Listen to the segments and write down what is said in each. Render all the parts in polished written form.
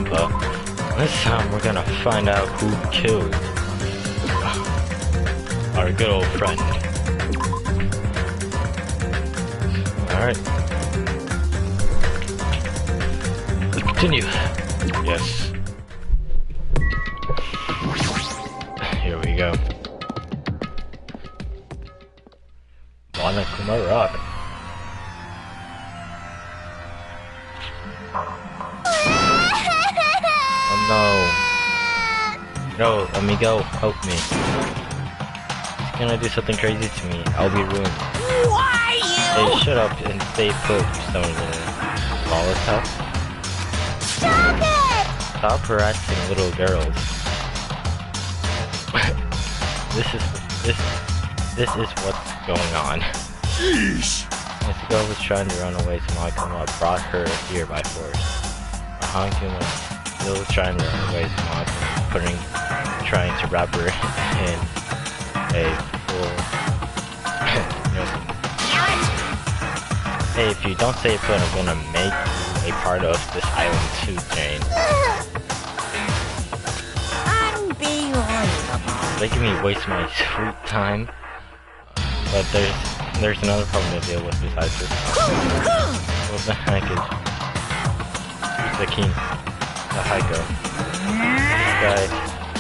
Danganronpa. This time we're gonna find out who killed our good old friend. Alright. Let's continue. Yes. Here we go. Lana Kumara. Oh no. No, let me go. Help me. He's gonna do something crazy to me. I'll be ruined. Why you? Hey, shut up and stay put, Stone Lawless house. Stop it! Stop harassing little girls. This is what's going on. Sheesh! This girl was trying to run away, so Makuma brought her here by force. Hankuma still trying to run away, so Makuma trying to wrap her in a full. Hey, if you don't stay put, I'm gonna make you a part of this island too, Jane. Unbelievable. Making me waste my sweet time. But there's another problem to deal with besides this. What the heck is the king? The Heiko.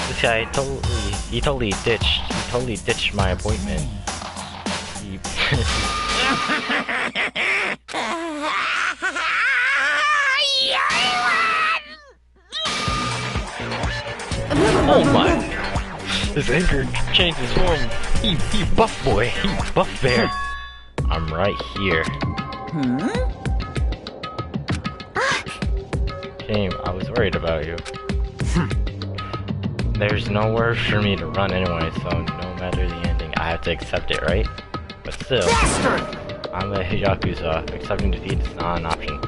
This guy totally ditched my appointment. Oh my! His anger changed his form. He buff boy. He buff bear. I'm right here. Shame, I was worried about you. There's nowhere for me to run anyway, so no matter the ending, I have to accept it, right? But still, I'm a Yakuza. Accepting defeat is not an option.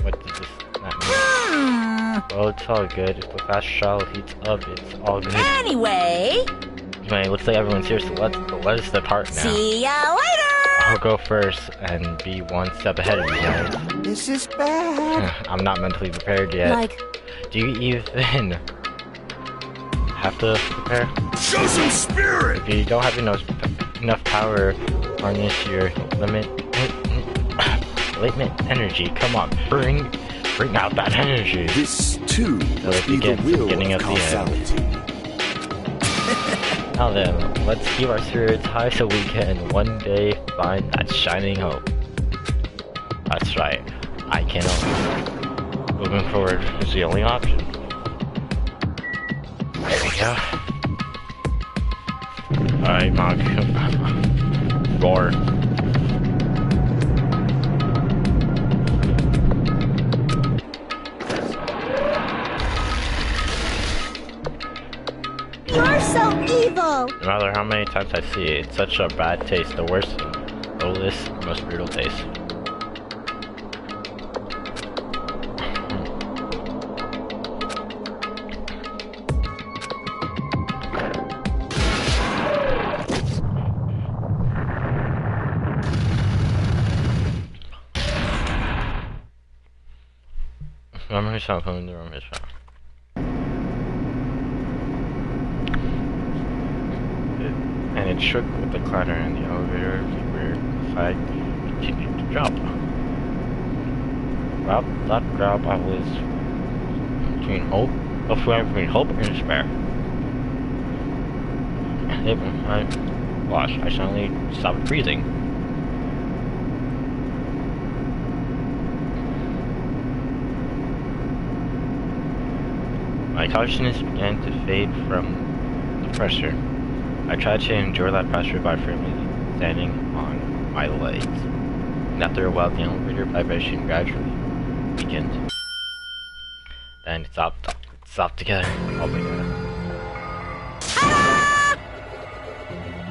What does this not mean? Well, it's all good. If the fast shell heats up, it's all good. Anyway, it looks like everyone's here, so let us depart now. see ya later! I'll go first and be one step ahead of you guys. This is bad. I'm not mentally prepared yet. Like, Do you even have to prepare? Show some spirit! If you don't have enough power, harness your latent energy. Come on, bring out that energy. This too So must it be the begins will beginning of of the end. causality. Now then, let's keep our spirits high so we can one day find that shining hope. That's right, I cannot. Moving forward is the only option. There we go. Alright, Mog. Roar. you're so evil! No matter how many times I see it, it's such a bad taste. The worst, oldest, most brutal taste. Remember who's not coming in the room is found. And it shook with the clatter in the elevator. The weird side continued to drop. Well, that drop I was between hope and despair. I suddenly stopped breathing. My consciousness began to fade from the pressure. I tried to endure that pressure by firmly standing on my legs. And after a while, the elevator vibration gradually weakened. Then it stopped together. Oh my god.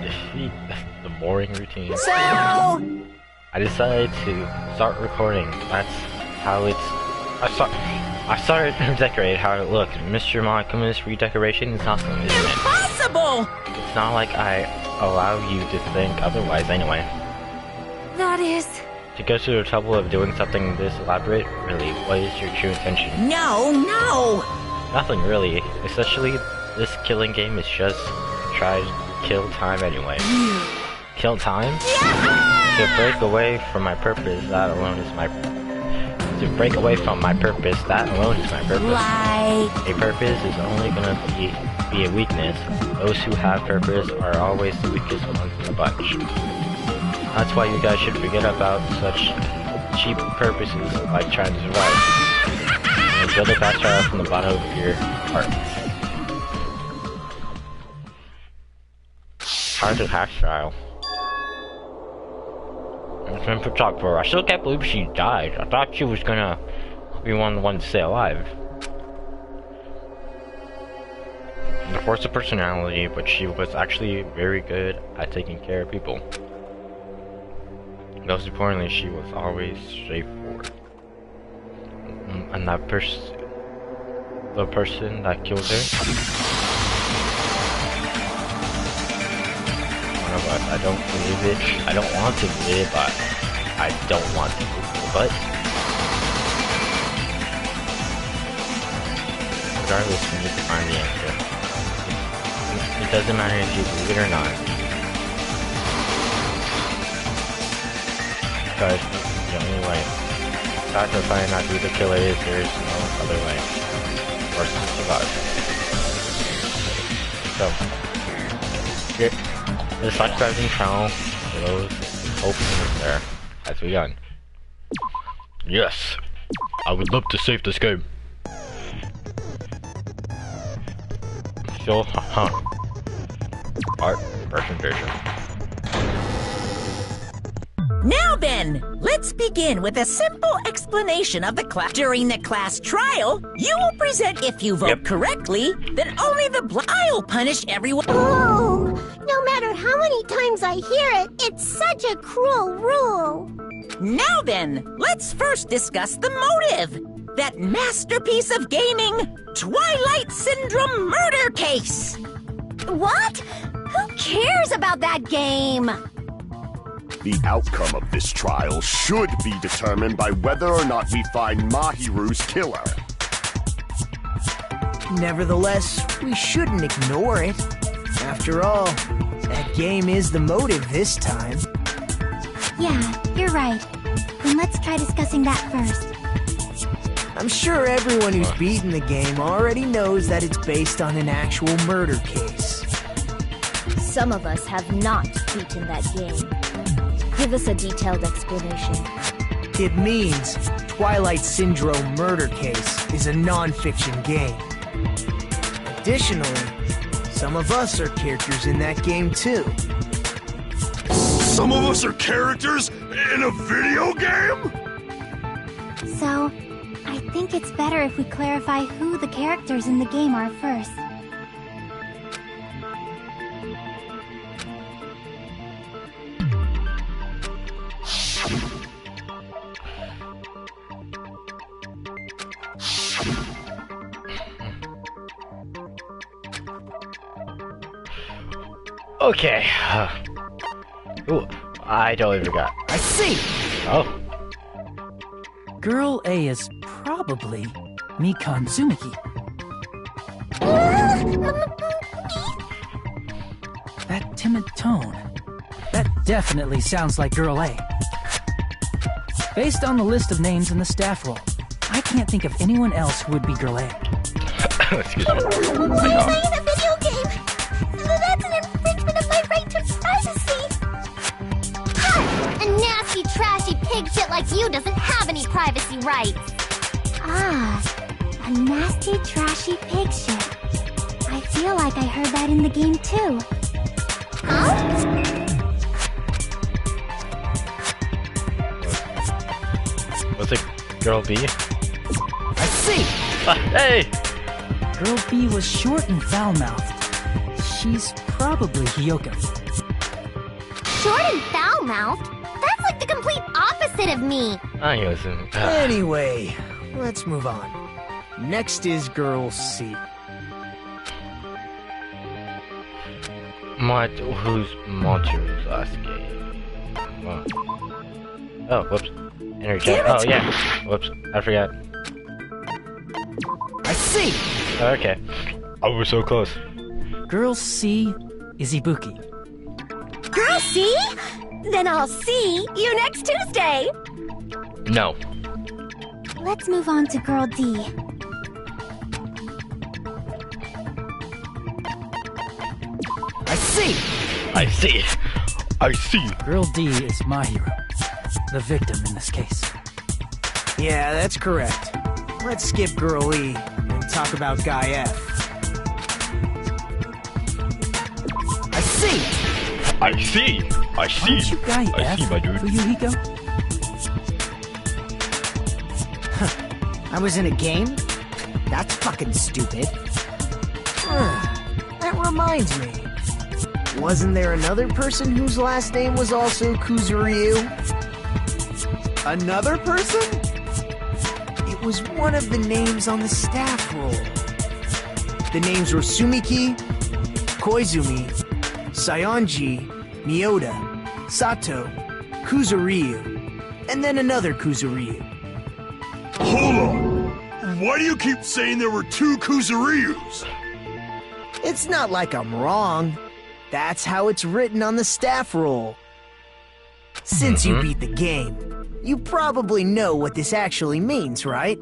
Defeat the boring routine. So, I decided to start recording. That's how I started to redecorate how it looked. Mr. Monakuma's redecoration is awesome, isn't it? impossible! It's not like I allow you to think otherwise anyway. That is To go through the trouble of doing something this elaborate, really, what is your true intention? No, no! Nothing really. Essentially, this killing game is just try to kill time anyway. Kill time? Yeah! To break away from my purpose, that alone is my... To break away from my purpose, that alone is my purpose. Like... A purpose is only gonna be a weakness. Those who have purpose are always the weakest ones in the bunch. That's why you guys should forget about such cheap purposes like trying to survive. And build a fast trial from the bottom of your heart. Hard to hash trial. It's been for talk for her. I still can't believe she died. I thought she was gonna be one of the ones to stay alive. The force of personality, but she was actually very good at taking care of people. Most importantly, she was always straightforward. And that the person that killed her, one of us. I don't believe it. I don't want to believe it, but I don't want to believe it. But regardless, we need to find the answer. It doesn't matter if you believe it or not. Because the only way. After finding out who the killer is, there is no other way. Or survive. So, here, the self-driving trial for those hoping there has begun. Yes, I would love to save this game. Still, art presentation. Now then, let's begin with a simple explanation of the class. During the class trial, you will present if you vote correctly, then only the I'll punish everyone. Oh, no matter how many times I hear it, it's such a cruel rule. Now then, let's first discuss the motive. That masterpiece of gaming, Twilight Syndrome murder case. What? Who cares about that game? The outcome of this trial should be determined by whether or not we find Mahiru's killer. Nevertheless, we shouldn't ignore it. After all, that game is the motive this time. Yeah, you're right. Then let's try discussing that first. I'm sure everyone who's beaten the game already knows that it's based on an actual murder case. Some of us have not beaten that game. Give us a detailed explanation. It means Twilight Syndrome Murder Case is a non-fiction game. Additionally, some of us are characters in that game too. Some of us are characters in a video game? So, I think it's better if we clarify who the characters in the game are first. Okay. Ooh, I totally forgot. I see! Oh. Girl A is probably Mikan Tsumiki. That timid tone. That definitely sounds like Girl A. Based on the list of names in the staff roll, I can't think of anyone else who would be Girl A. Excuse me. Playing a video game! That's an infringement of my right to privacy! Ha! A nasty, trashy pig shit like you doesn't have any privacy rights! Ah, a nasty, trashy pig shit. I feel like I heard that in the game too. Huh? Was it Girl B? I see! Hey! Girl B was short and foul-mouthed. She's probably Hyoka. Short and foul-mouthed? That's like the complete opposite of me! I wasn't. Anyway, let's move on. Next is Girl C. Who's Montu's last game? Oh, whoops. Interject. Oh, yeah. Whoops. I forgot. I see! Okay. Oh, we're so close. Girl C is Ibuki. Girl, see? Then I'll see you next Tuesday. No. Let's move on to Girl D. I see! I see. I see. Girl D is my hero. The victim in this case. Yeah, that's correct. Let's skip Girl E and talk about Guy F. I see! I see. I see. Aren't you Guy I F, see, my dude. Fuyuhiko? I was in a game? That's fucking stupid. That reminds me. Wasn't there another person whose last name was also Kuzuryu? Another person? It was one of the names on the staff roll. The names were Sumiki, Koizumi, Sayonji, Miyota, Sato, Kuzuryu, and then another Kuzuryu. Hold on! Why do you keep saying there were two Kuzuryus? It's not like I'm wrong. That's how it's written on the staff roll. Since you beat the game, you probably know what this actually means, right?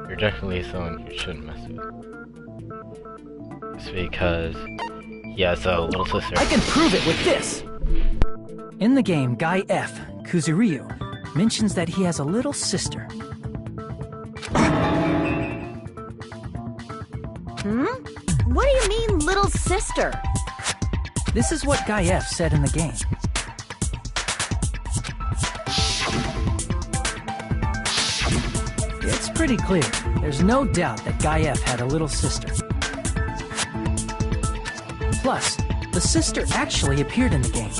You're definitely someone you shouldn't mess with. It's because he has a little sister. I can prove it with this! In the game, Guy F, Kuzuryu, mentions that he has a little sister. What do you mean, little sister? This is what Guy F said in the game. It's pretty clear. There's no doubt that Guy F had a little sister. Plus, the sister actually appeared in the game.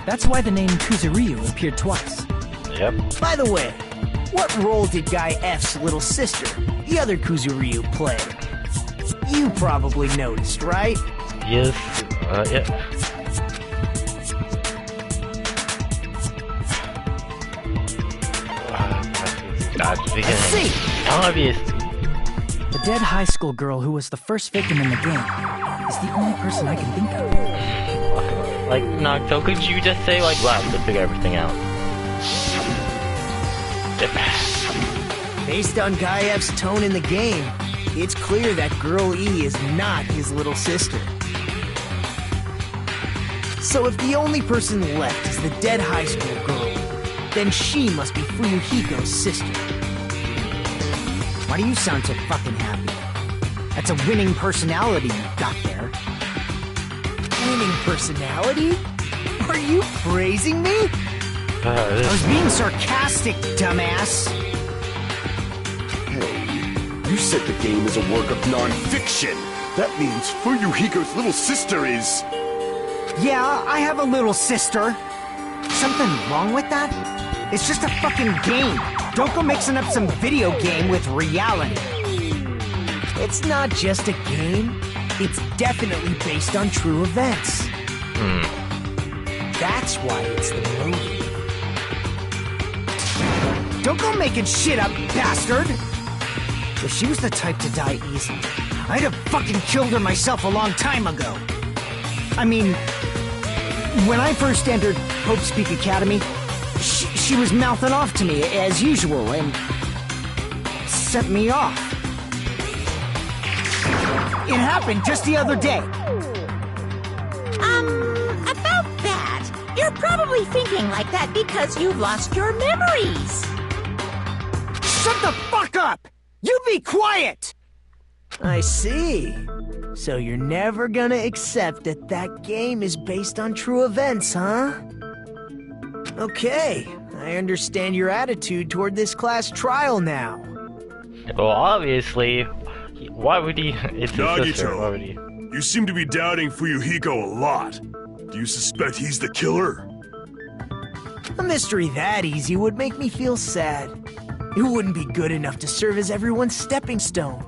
That's why the name Kuzuryu appeared twice. Yep. By the way, what role did Guy F's little sister, the other Kuzuryu, play? You probably noticed, right? Yes. Yeah. God's beginning. See? Obviously. The dead high school girl who was the first victim in the game is the only person I can think of. Like, Nocto, could you just say, like, wow, to figure everything out? Based on Guy F's tone in the game, it's clear that Girl E is not his little sister. So if the only person left is the dead high school girl, then she must be Fuyuhiko's sister. Why do you sound so fucking happy? That's a winning personality you've got there. Winning personality? Are you praising me? I was being sarcastic, dumbass. Hey, you said the game is a work of non-fiction. That means Fuyuhiko's little sister is... Yeah, I have a little sister. Something wrong with that? It's just a fucking game. Don't go mixing up some video game with reality. It's not just a game. It's definitely based on true events. That's why it's the movie. Don't go making shit up, bastard! If she was the type to die easily, I'd have fucking killed her myself a long time ago. I mean, when I first entered Hope's Peak Academy, she was mouthing off to me as usual and sent me off. It happened just the other day. About that, you're probably thinking like that because you've lost your memories. Shut the fuck up! You be quiet! I see. So you're never gonna accept that that game is based on true events, huh? Okay, I understand your attitude toward this class trial now. Well, obviously, why would he? It's his sister. Why would he? you seem to be doubting Fuyuhiko a lot. Do you suspect he's the killer? A mystery that easy would make me feel sad. It wouldn't be good enough to serve as everyone's stepping stone.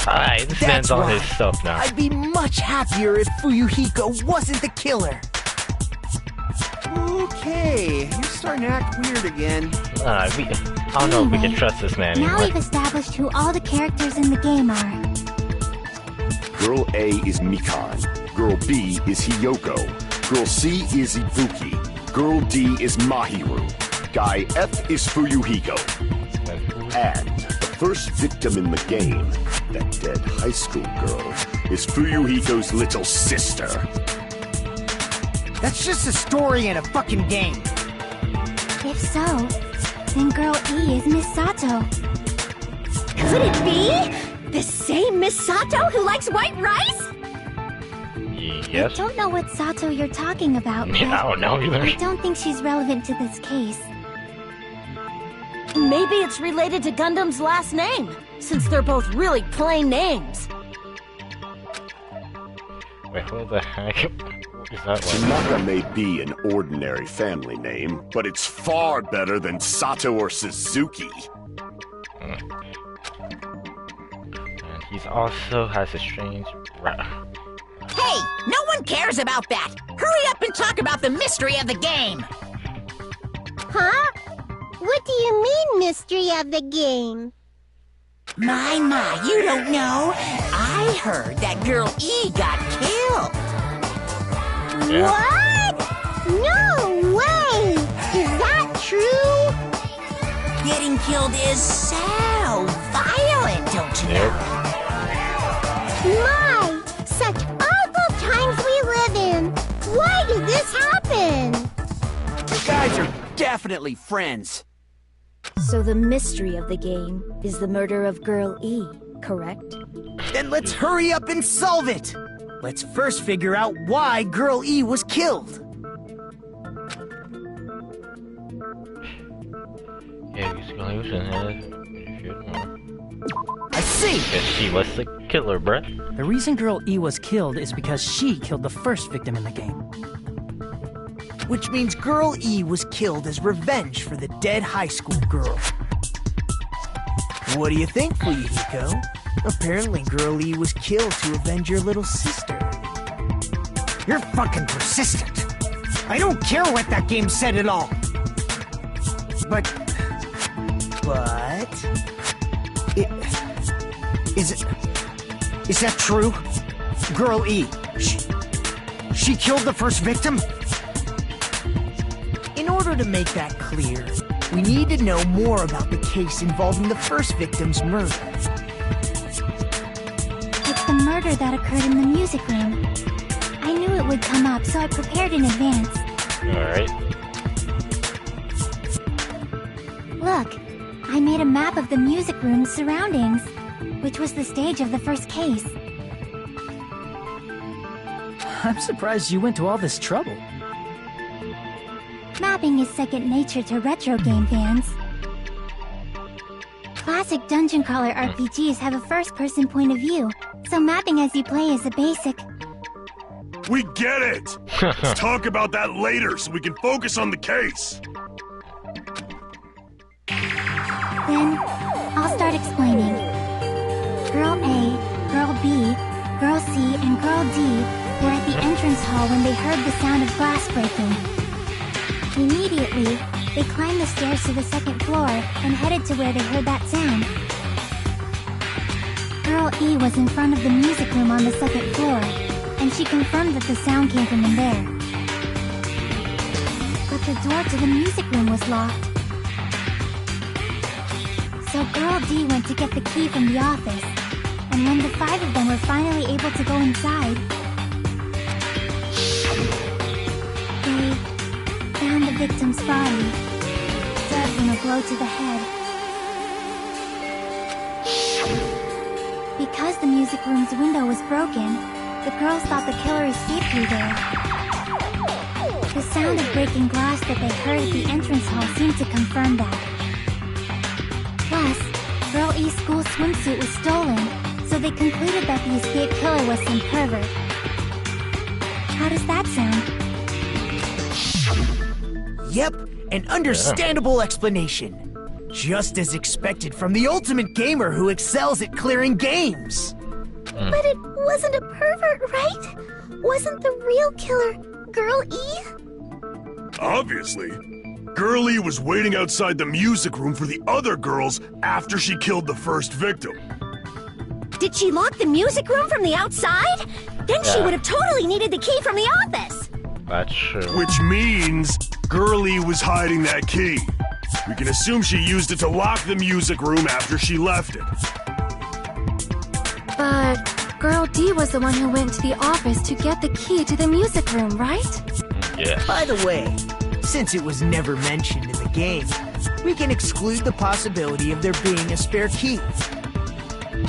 Alright, this man's That's on right. his stuff now. I'd be much happier if Fuyuhiko wasn't the killer. Okay, you're starting to act weird again. I don't know if we can trust this man Now anymore. we've established who all the characters in the game are. Girl A is Mikan. Girl B is Hiyoko. Girl C is Ibuki. Girl D is Mahiru. Guy F is Fuyuhiko. And the first victim in the game, that dead high school girl, is Fuyuhiko's little sister. That's just a story in a fucking game. If so, then Girl E is Miss Sato. Could it be? The same Miss Sato who likes white rice? I Yes? don't know what Sato you're talking about, but I don't know either. I don't think she's relevant to this case. Maybe it's related to Gundam's last name, since they're both really plain names. Wait, what the heck? What is that one? Tanaka may be an ordinary family name, but it's far better than Sato or Suzuki. And he's also has a strange... Hey, no one cares about that. Hurry up and talk about the mystery of the game. Huh? What do you mean, mystery of the game? My, you don't know. I heard that Girl E got killed. Yeah. What? No way! Is that true? Getting killed is so violent, don't you know? My, such awful times we live in. Why did this happen? You guys are definitely friends. So the mystery of the game is the murder of Girl E, correct? Then let's hurry up and solve it. Let's first figure out why Girl E was killed. Yeah, he's gonna use it. I see. Because she was the killer, bruh. The reason Girl E was killed is because she killed the first victim in the game. Which means Girl E was killed as revenge for the dead high school girl. What do you think, Fuyuhiko? Apparently Girl E was killed to avenge your little sister. You're fucking persistent. I don't care what that game said at all. But... Is that true? Girl E, she killed the first victim? In order to make that clear, we need to know more about the case involving the first victim's murder. It's the murder that occurred in the music room. I knew it would come up, so I prepared in advance. Alright. Look, I made a map of the music room's surroundings, which was the stage of the first case. I'm surprised you went to all this trouble. Mapping is second nature to retro game fans. Classic dungeon crawler RPGs have a first-person point of view, so mapping as you play is a basic. We get it! Let's talk about that later so we can focus on the case. Then, I'll start explaining. Girl A, Girl B, Girl C, and Girl D were at the entrance hall when they heard the sound of glass breaking. Immediately, they climbed the stairs to the second floor and headed to where they heard that sound. Girl E was in front of the music room on the second floor, and she confirmed that the sound came from in there. But the door to the music room was locked. So Girl D went to get the key from the office, and when the 5 of them were finally able to go inside, they found the victim's body, dead from a blow to the head. Because the music room's window was broken, the girls thought the killer escaped through there. The sound of breaking glass that they heard at the entrance hall seemed to confirm that. Plus, Girl E's school swimsuit was stolen, so they concluded that the escaped killer was some pervert. How does that sound? Yep, an understandable explanation. Just as expected from the ultimate gamer who excels at clearing games. But it wasn't a pervert, right? Wasn't the real killer Girl E? Obviously. Girl E was waiting outside the music room for the other girls after she killed the first victim. Did she lock the music room from the outside? Then she would have totally needed the key from the office. That's true. Which means Girl E was hiding that key. We can assume she used it to lock the music room after she left it. But Girl D was the one who went to the office to get the key to the music room, right? Yeah. By the way, since it was never mentioned in the game, we can exclude the possibility of there being a spare key.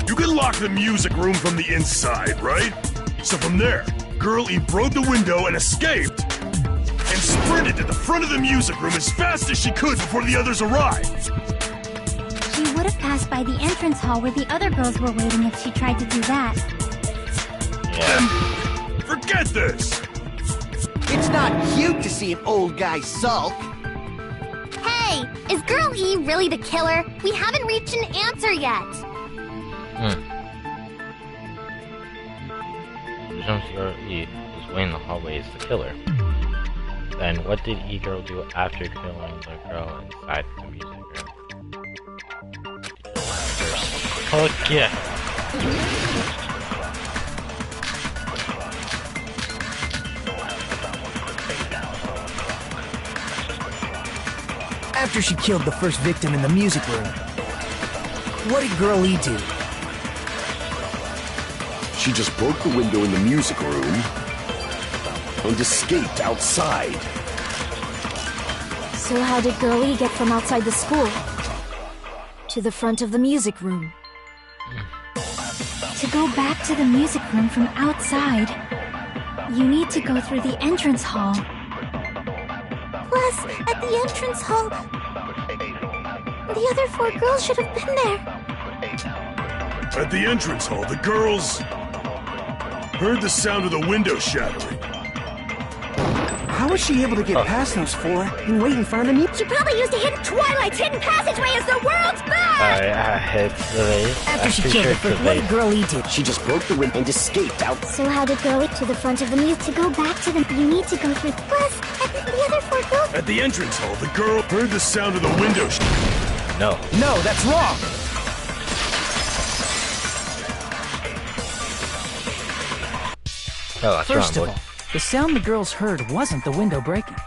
You can lock the music room from the inside, right? So from there, Girl E broke the window and escaped, and sprinted to the front of the music room as fast as she could before the others arrived. She would have passed by the entrance hall where the other girls were waiting if she tried to do that. Yeah. Forget this! It's not cute to see an old guy sulk. Hey, is Girl E really the killer? We haven't reached an answer yet. Presumes Girl E was waiting in the hallway as the killer. Then what did E-Girl do after killing the girl inside the music room? Fuck yeah. After she killed the first victim in the music room, what did Girl E do? She just broke the window in the music room and escaped outside. So how did Girl E get from outside the school to the front of the music room? To go back to the music room from outside, you need to go through the entrance hall. Plus, at the entrance hall, the other 4 girls should have been there. At the entrance hall, the girls heard the sound of the window shattering. How was she able to get past those 4 and wait in front of me? She probably used a hidden Twilight's hidden passageway as the world's best! It's the vase. After she killed the first, what did Girl E do? She just broke the window and escaped out. So how did Girl E to the front of the music? To go back to them, you need to go through. Plus, at the other 4 girls. At the entrance hall, the girl heard the sound of the window No. No, that's wrong! Oh, that's First wrong, of boy. all, the sound the girls heard wasn't the window breaking.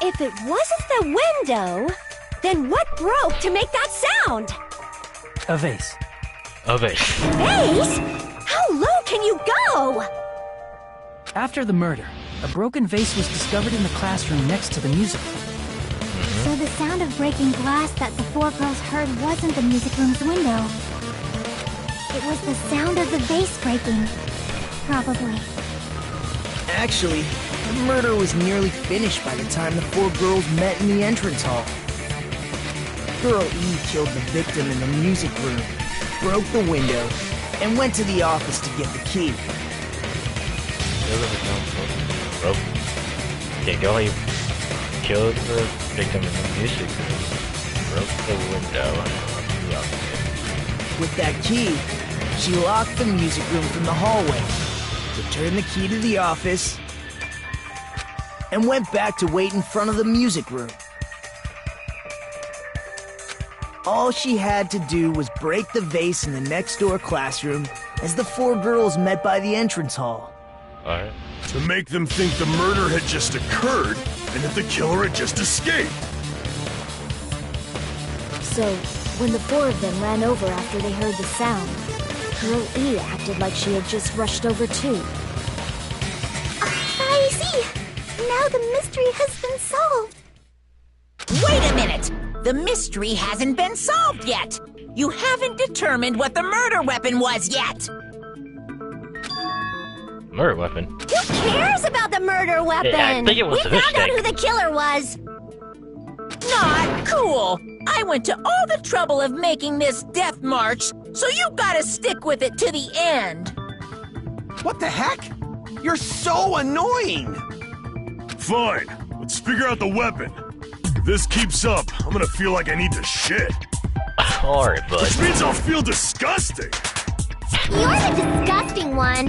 If it wasn't the window, then what broke to make that sound? A vase. A vase. Vase? How low can you go? After the murder, a broken vase was discovered in the classroom next to the music room. So the sound of breaking glass that the 4 girls heard wasn't the music room's window. It was the sound of the vase breaking. Probably. Actually, the murder was nearly finished by the time the 4 girls met in the entrance hall. Girl E killed the victim in the music room, broke the window, and went to the office to get the key. Broke. Yeah, Girl E killed the victim in the music room, broke the window, and went to the office. With that key, she locked the music room from the hallway, returned the key to the office, and went back to wait in front of the music room. All she had to do was break the vase in the next door classroom as the 4 girls met by the entrance hall. Alright. to make them think the murder had just occurred and that the killer had just escaped. So, when the 4 of them ran over after they heard the sound, Girl E acted like she had just rushed over too. I see! Now the mystery has been solved! Wait a minute! The mystery hasn't been solved yet! You haven't determined what the murder weapon was yet! Murder weapon? Who cares about the murder weapon? Yeah, I think it was we the fish found out tank. who the killer was! Not cool! I went to all the trouble of making this death march, so you gotta stick with it to the end! What the heck? You're so annoying! Fine, let's figure out the weapon. If this keeps up, I'm gonna feel like I need to shit. Alright, bud. Which means I'll feel disgusting. You're the disgusting one.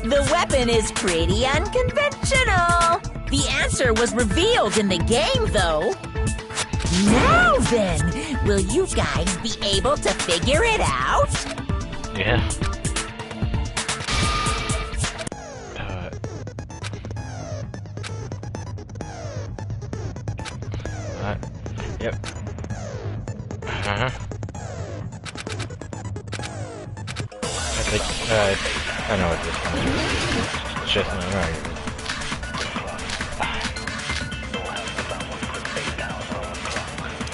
The weapon is pretty unconventional. The answer was revealed in the game, though. Now then, will you guys be able to figure it out? Yeah. Yep. Uh-huh. I think, I know what this one is. It's just not right.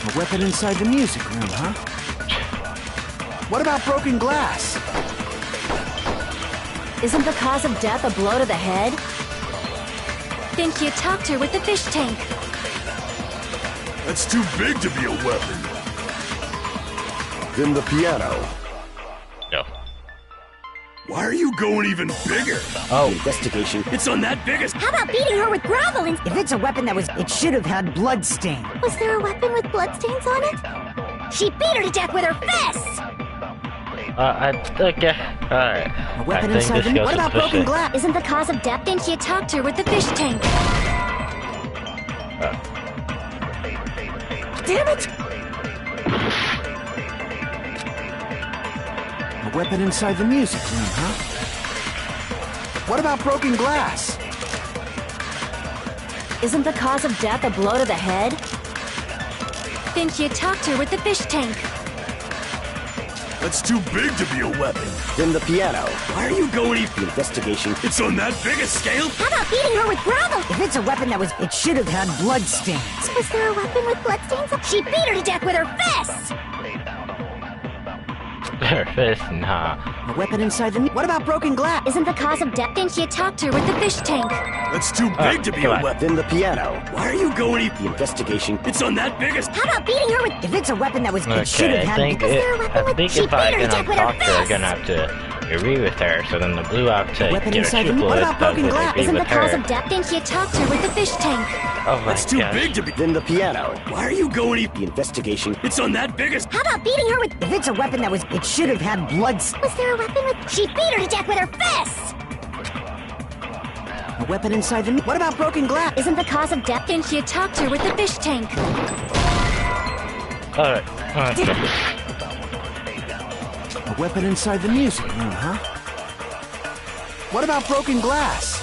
A weapon inside the music room, huh? What about broken glass? Isn't the cause of death a blow to the head? Think you talked her with the fish tank. That's too big to be a weapon. Then the piano. No. Why are you going even bigger? Oh. Investigation. It's on that biggest. How about beating her with gravel and... If it's a weapon that was... It should have had blood stain. Was there a weapon with bloodstains on it? She beat her to death with her fists! Okay. Alright. A weapon I think inside this the... goes What to about the fish broken tank. glass? Isn't the cause of death? Think you talked her with the fish tank. Damn it! A weapon inside the music room, huh? What about broken glass? Isn't the cause of death a blow to the head? Think you talked her with the fish tank. That's too big to be a weapon. Then the piano. Why are you going even? Investigation. It's on that biggest scale? How about beating her with gravel? If it's a weapon that was... It should have had blood stains. Was there a weapon with bloodstains? She beat her to death with her fists! Her fist? Nah. A weapon inside the... What about broken glass? Isn't the cause of death? Think you talked her with the fish tank. That's too big to be a come on. weapon. Then the piano. Why are you going even? The investigation. It's on that biggest. How about beating her with... If it's a weapon that was... It should Okay, have I had... think Was there a weapon with... She if I beat her to can death with her talk to her, I'm fists! gonna have to agree with her. So then the blue have to Weapon get inside her the- two what bullets, about but broken would glass? agree Isn't the with cause her. of death? Think you talked her with the fish tank. Oh my That's too gosh. big to be. Then the piano. Why are you going even? The investigation. It's on that biggest. How about beating her with... If it's a weapon that was... It should have had blood... Was there a weapon with... She beat her to death with her fists! A weapon inside the... What about broken glass? Isn't the cause of death? Think you talked her with the fish tank. Alright. A weapon inside the music room, huh? What about broken glass?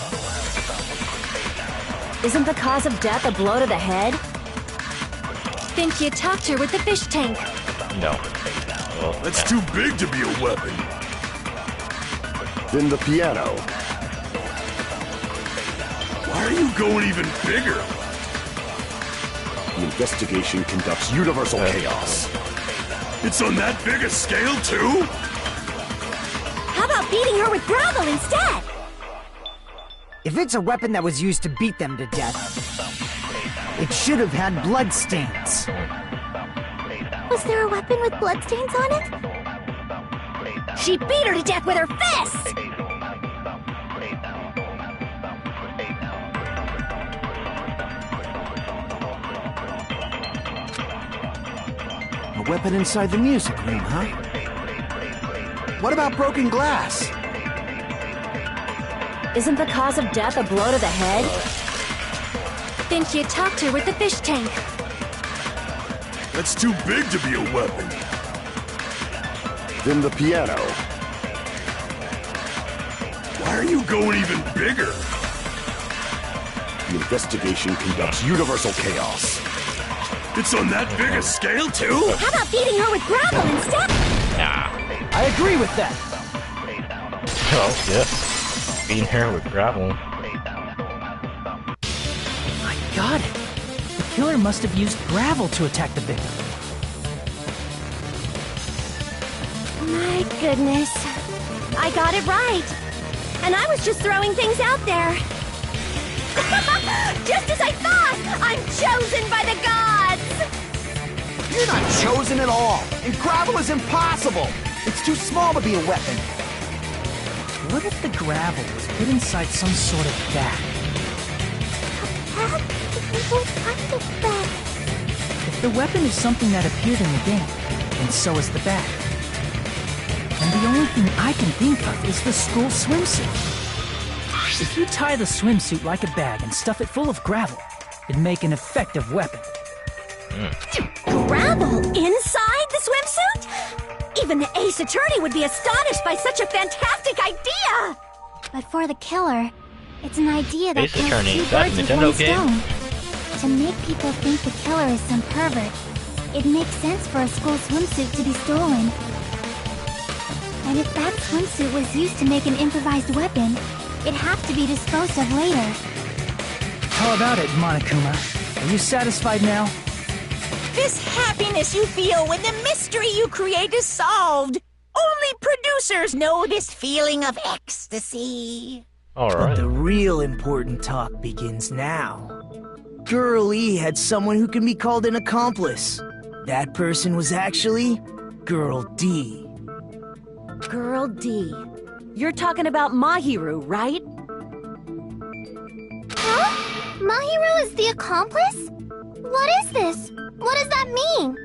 Isn't the cause of death a blow to the head? Think you talked her with the fish tank. No. Well, That's yeah. too big to be a weapon. Then the piano. Why are you going even bigger? The investigation conducts universal chaos. It's on that biggest scale too? How about beating her with gravel instead? If it's a weapon that was used to beat them to death, it should have had blood stains. Was there a weapon with bloodstains on it? She beat her to death with her fists! A weapon inside the music room, huh? What about broken glass? Isn't the cause of death a blow to the head? Think you talked her with the fish tank. That's too big to be a weapon. Then the piano. Why are you going even bigger? The investigation conducts universal chaos. It's on that biggest scale too? How about beating her with gravel instead? Nah. I agree with that. Oh, yeah. Beating her with gravel. I got it. The killer must have used gravel to attack the victim. My goodness. I got it right. And I was just throwing things out there. Just as I thought! I'm chosen by the gods! You're not chosen at all. And gravel is impossible. It's too small to be a weapon. What if the gravel was put inside some sort of bag? What kind of bag? If the weapon is something that appeared in the game, then so is the bag. and the only thing I can think of is the school swimsuit. If you tie the swimsuit like a bag and stuff it full of gravel, it'd make an effective weapon. Gravel inside the swimsuit? Even the Ace Attorney would be astonished by such a fantastic idea! But for the killer, it's an idea that Ace kills Attorney, two is that a birds with Nintendo one game? stone. To make people think the killer is some pervert, it makes sense for a school swimsuit to be stolen. And if that swimsuit was used to make an improvised weapon, it'd have to be disposed of later. How about it, Monokuma? Are you satisfied now? This happiness you feel when the mystery you create is solved. Only producers know this feeling of ecstasy. But Alright. the real important talk begins now. Girl E had someone who can be called an accomplice. That person was actually Girl D. Girl D. You're talking about Mahiru, right? Huh? Mahiru is the accomplice? What is this? What does that mean?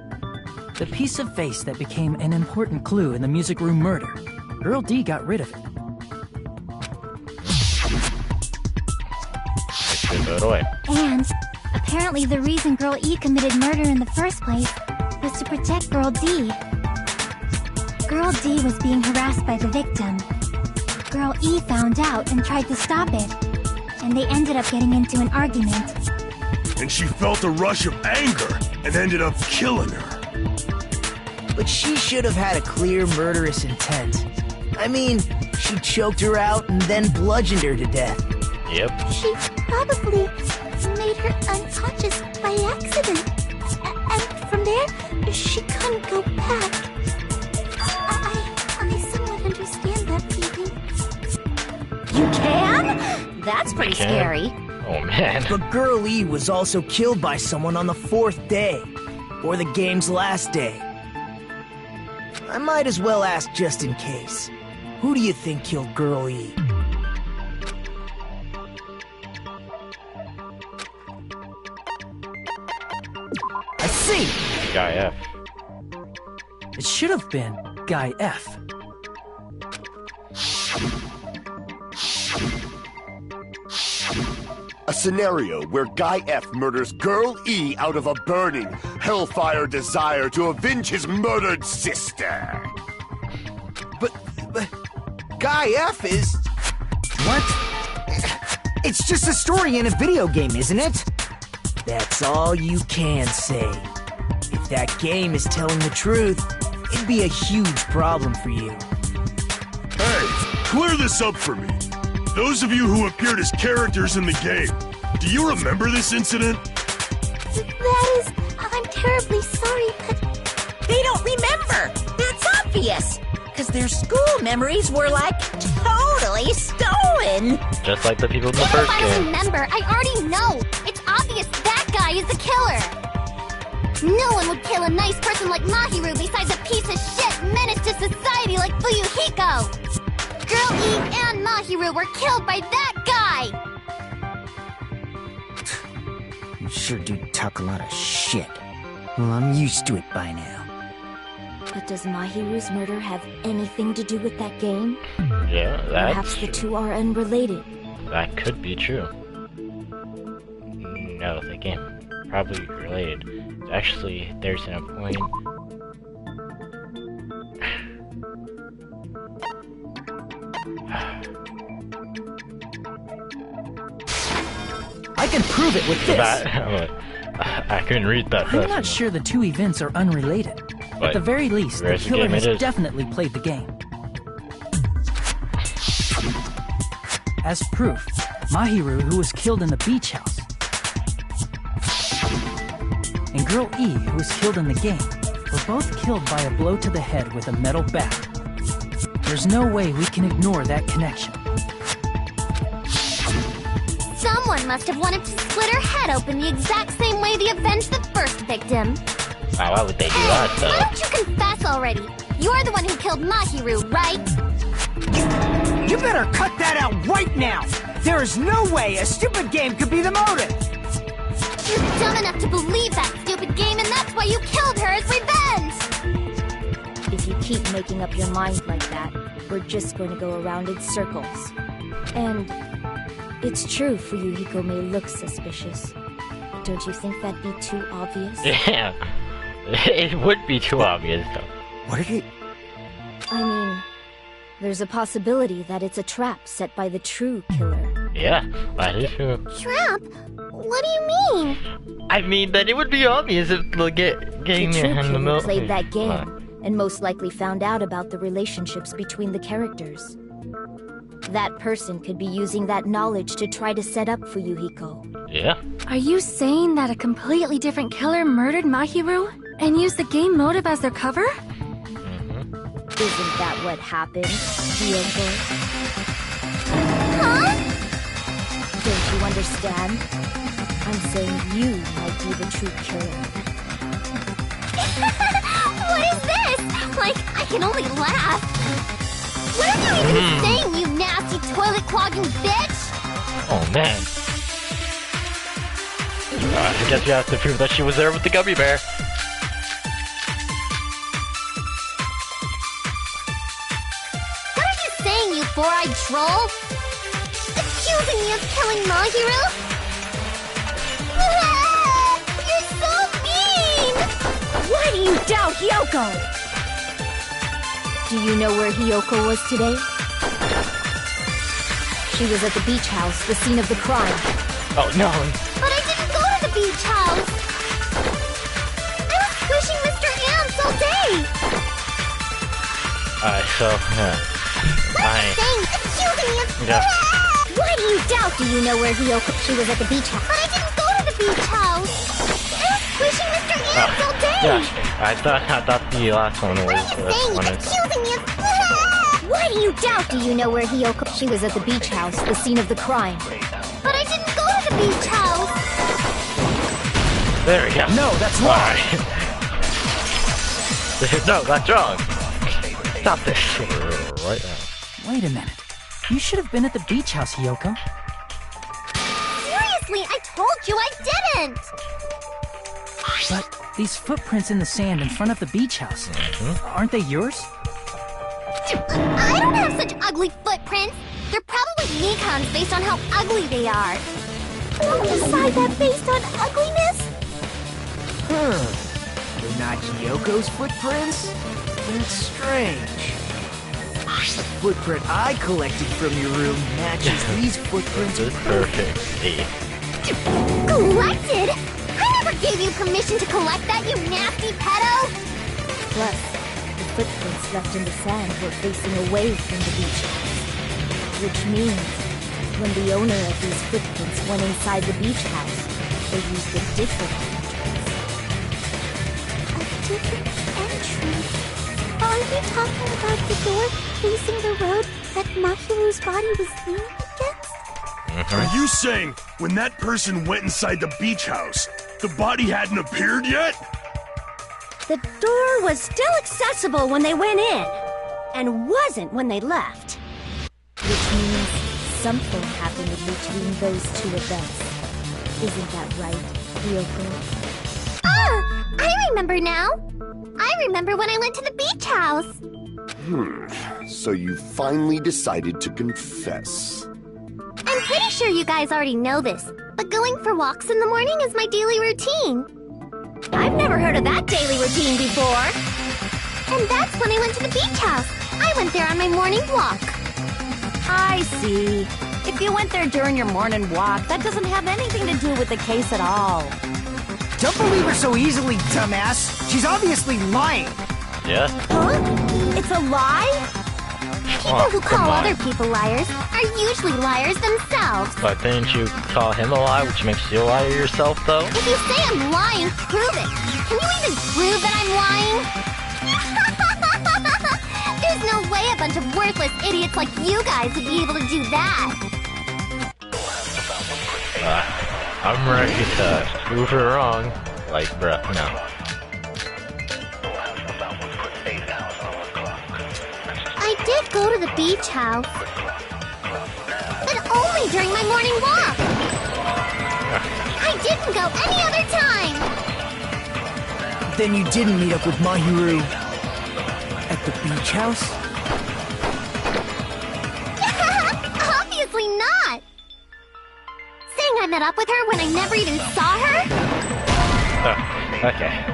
The piece of face that became an important clue in the music room murder. Girl D got rid of it. Let's throw it away. And apparently the reason Girl E committed murder in the first place was to protect Girl D. Girl D was being harassed by the victim. Girl E found out and tried to stop it, and they ended up getting into an argument. And she felt a rush of anger and ended up killing her. But she should have had a clear murderous intent. I mean, she choked her out and then bludgeoned her to death. Yep. She probably made her unconscious by accident. And from there, she couldn't go back. I somewhat understand that feeling. You can? That's pretty can. scary. Oh man. But Girl E was also killed by someone on the 4th day, or the game's last day. I might as well ask just in case. Who do you think killed Girl E? I see! Guy F. It should have been Guy F. A scenario where Guy F murders Girl E out of a burning, hellfire desire to avenge his murdered sister. But Guy F is... What? It's just a story in a video game, isn't it? That's all you can say. If that game is telling the truth, it'd be a huge problem for you. Hey, clear this up for me. Those of you who appeared as characters in the game, do you remember this incident? I'm terribly sorry, but... They don't remember. That's obvious. Because their school memories were, like, totally stolen. Just like the people in the Even first if I game. remember, I already know. It's obvious that guy is the killer. No one would kill a nice person like Mahiru besides a piece of shit menace to society like Fuyuhiko. Girl E and Mahiru were killed by that guy. You sure do talk a lot of shit. Well, I'm used to it by now. But does Mahiru's murder have anything to do with that game? Yeah, that's Perhaps the true. two are unrelated. That could be true. No, the game probably related. Actually, there's a point. I can prove it with this. I couldn't read that. I'm not sure the two events are unrelated. At the very least, the where's the killer game has it is? definitely played the game. As proof, Mahiru, who was killed in the beach house, and Girl E, who was killed in the game, were both killed by a blow to the head with a metal bat. There's no way we can ignore that connection. Someone must have wanted to split her head open the exact same way they avenged the first victim. Now, why would they do that, Why though? don't you confess already? You're the one who killed Mahiru, right? You better cut that out right now! There is no way a stupid game could be the motive! You're dumb enough to believe that stupid game, and that's why you killed her as revenge! If you keep making up your mind like that, we're just going to go around in circles. And it's true Fuyuhiko may look suspicious. Don't you think that'd be too obvious? Yeah, it would be too obvious though. What did he... I mean, there's a possibility that it's a trap set by the true killer. Yeah, that is true. Trap? What do you mean? I mean that it would be obvious if getting The their true hand in the killer middle. played that game, and most likely found out about the relationships between the characters. That person could be using that knowledge to try to set up Fuyuhiko. Yeah. Are you saying that a completely different killer murdered Mahiru and used the game motive as their cover? Isn't that what happened, Hiyoko? Huh? Don't you understand? I'm saying you might be the true killer. What is this? Like, I can only laugh. What are you even saying, you nasty toilet-clogging bitch? Oh man. I guess you have to prove that she was there with the gummy bear. What are you saying, you four-eyed troll? Accusing me of killing Mahiru? You're so mean! Why do you doubt Hiyoko? Do you know where Hiyoko was today? She was at the beach house, the scene of the crime. Oh no. But I didn't go to the beach house! I was squishing Mr. Ants all day! So, Saying, accusing me of... Yeah. Why do you doubt? Do you know where Hiyoko? She was at the beach house. But I didn't go to the beach house! I was squishing Mr. Ants all day! Yeah, I thought the last one was Saying, accusing me of... Why do you doubt? Do you know where Hiyoko? She was at the beach house, the scene of the crime. But I didn't go to the beach house! There we go. No, that's wrong! Alright. No, that's wrong. Stop this right now. Wait a minute. You should have been at the beach house, Hiyoko. Seriously, I told you I didn't! But these footprints in the sand in front of the beach house, aren't they yours? I don't have such ugly footprints! They're probably Nikon's based on how ugly they are! Don't decide that based on ugliness! They're not Hiyoko's footprints? That's strange. The footprint I collected from your room matches these footprints perfectly. Collected? I never gave you permission to collect that, you nasty pedo! Plus, the footprints left in the sand were facing away from the beach house. Which means, when the owner of these footprints went inside the beach house, they used a different entrance. A different entrance? Are you talking about the door facing the road that Mahiru's body was leaning against? Are you saying when that person went inside the beach house, the body hadn't appeared yet? The door was still accessible when they went in, and wasn't when they left. Which means something happened in between those two events. Isn't that right, Hiyoko? Ah! I remember now! I remember when I went to the beach house! So you finally decided to confess. I'm pretty sure you guys already know this, but going for walks in the morning is my daily routine. I've never heard of that daily routine before. And that's when I went to the beach house. I went there on my morning walk. I see. If you went there during your morning walk, that doesn't have anything to do with the case at all. Don't believe her so easily, dumbass! She's obviously lying! Yeah? Huh? It's a lie? People who call other people liars are usually liars themselves. But didn't you call him a lie, which makes you a liar yourself, though? If you say I'm lying, prove it. Can you even prove that I'm lying? There's no way a bunch of worthless idiots like you guys would be able to do that. I'm ready to prove her wrong. Like, bruh, no. I did go to the beach house. But only during my morning walk. I didn't go any other time. Then you didn't meet up with Mahiru at the beach house? Obviously not! Saying I met up with her when I never even saw her? Oh, okay.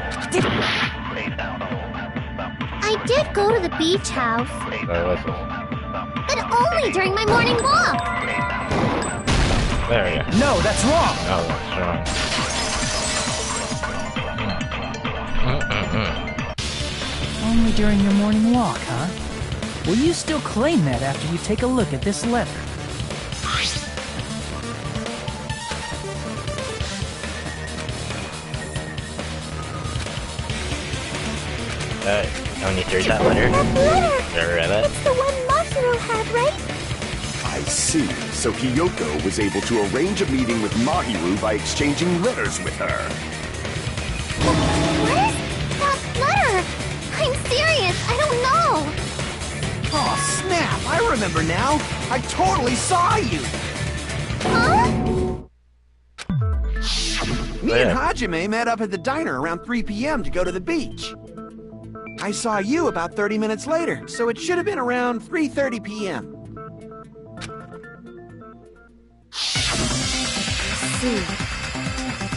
I did go to the beach house, but only during my morning walk. There we go. No, that's wrong! No, that's wrong. Only during your morning walk, huh? Will you still claim that after you take a look at this letter? Don't need to read that letter. That letter! Never read it. It's the one Mahiro had, right? I see. So Hiyoko was able to arrange a meeting with Mahiru by exchanging letters with her. What is that letter? I'm serious, I don't know. Oh, snap! I remember now. I totally saw you. Huh? Me and Hajime met up at the diner around 3 p.m. to go to the beach. I saw you about 30 minutes later, so it should have been around 3:30 p.m. See.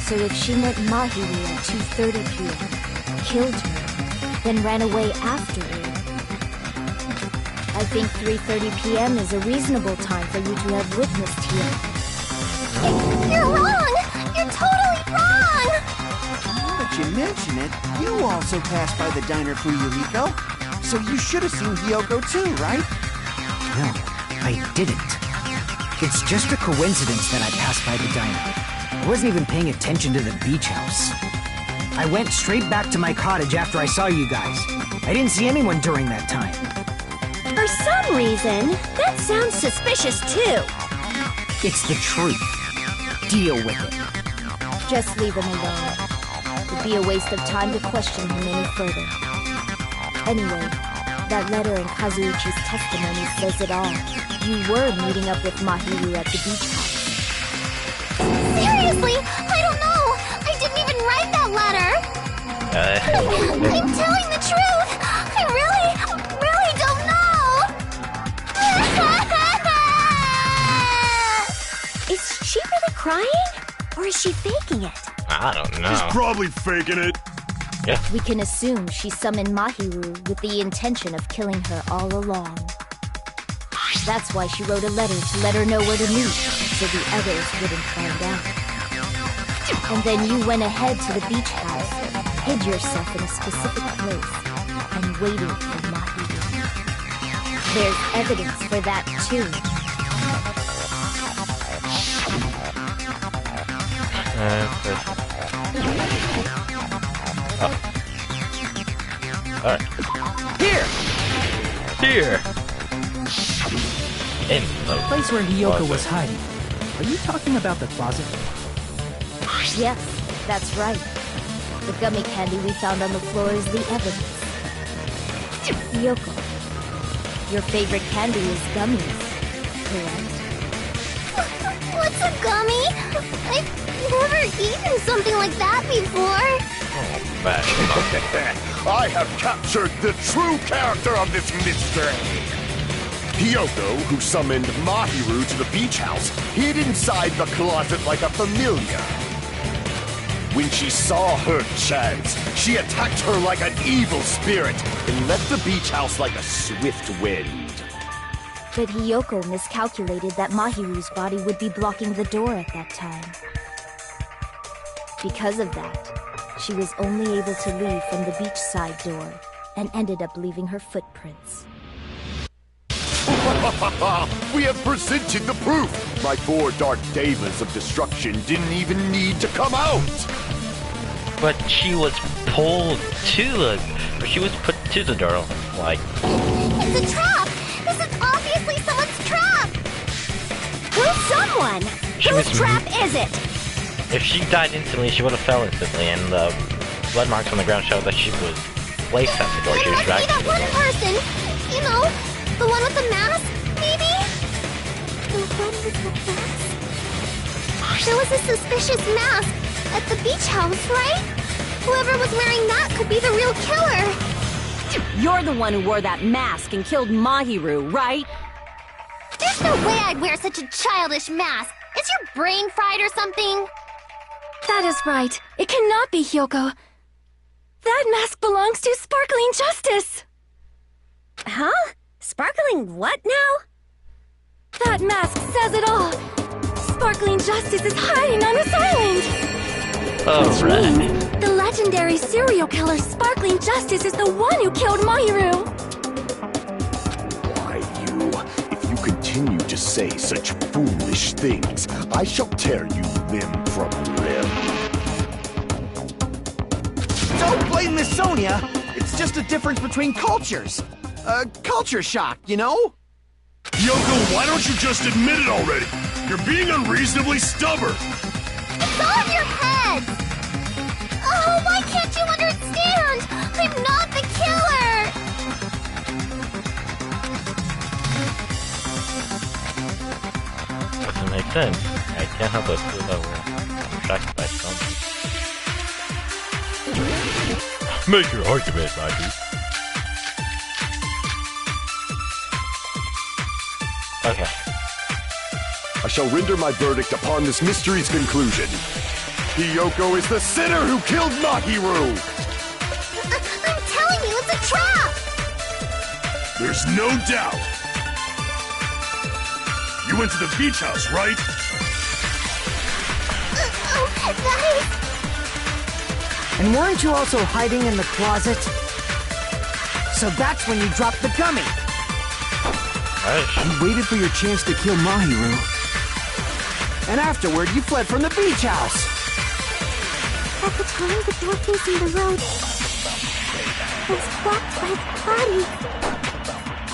So if she met Mahiru at 2:30 p.m., killed her, then ran away afterward, I think 3:30 p.m. is a reasonable time for you to have witnessed here. You're wrong! You're totally wrong! Now that you mention it, you also passed by the diner for Yuriko, so you should have seen Hiyoko too, right? No, I didn't. It's just a coincidence that I passed by the diner. I wasn't even paying attention to the beach house. I went straight back to my cottage after I saw you guys. I didn't see anyone during that time. For some reason, that sounds suspicious too. It's the truth. Deal with it. Just leave him alone. It'd be a waste of time to question him any further. Anyway, that letter in Kazuichi's testimony says it all. You were meeting up with Mahiru at the beach house. Seriously, I don't know! I didn't even write that letter! I'm telling the truth! I really don't know! Is she really crying? Or is she faking it? I don't know. She's probably faking it. Yeah. We can assume she summoned Mahiru with the intention of killing her all along. That's why she wrote a letter to let her know where to meet, so the others wouldn't find out. And then you went ahead to the beach house, hid yourself in a specific place, and waited for Mahiru. There's evidence for that too. Alright. Here! In The place where Hiyoko was hiding. Are you talking about the closet? Yes, that's right. The gummy candy we found on the floor is the evidence. Hiyoko, your favorite candy is gummies, correct? What's a gummy? I've never eaten something like that before. I have captured the true character of this mystery. Hiyoko, who summoned Mahiru to the beach house, hid inside the closet like a familiar. When she saw her chance, she attacked her like an evil spirit and left the beach house like a swift wind. But Hiyoko miscalculated that Mahiru's body would be blocking the door at that time. Because of that, she was only able to leave from the beachside door and ended up leaving her footprints. We have presented the proof! My 4 dark daemons of destruction didn't even need to come out! But she was pulled to the... She was put to the door, like... It's a trap! This is obviously someone's trap! Who's someone? She Whose was- trap is it? If she died instantly, she would have fell instantly, and the blood marks on the ground showed that she was placed at the door. It She was must be dragged that to the one door. person! You know, the one with the mask, maybe? The one with the mask? There was a suspicious mask at the beach house, right? Whoever was wearing that could be the real killer. You're the one who wore that mask and killed Mahiru, right? There's no way I'd wear such a childish mask. Is your brain fried or something? That is right. It cannot be Hyoko. That mask belongs to Sparkling Justice! Huh? Sparkling what now? That mask says it all! Sparkling Justice is hiding on this island! Alright. The legendary serial killer Sparkling Justice is the one who killed Mahiru! Why, if you continue to say such foolish things, I shall tear you limb from limb. Don't blame Miss Sonia. It's just a difference between cultures. Culture shock, you know? Yoko, why don't you just admit it already? You're being unreasonably stubborn. It's all in your head! Oh, why can't you understand? I'm not the killer! Doesn't make sense. I can't help but feel that we're attracted by something. Make your argument, Maggie. Okay. I shall render my verdict upon this mystery's conclusion. Hyoko is the sinner who killed Mahiru! I'm telling you, it's a trap! There's no doubt. You went to the beach house, right? That And weren't you also hiding in the closet? So that's when you dropped the gummy. You waited for your chance to kill Mahiru. And afterward, you fled from the beach house. At the time, the door facing the road was blocked by the body.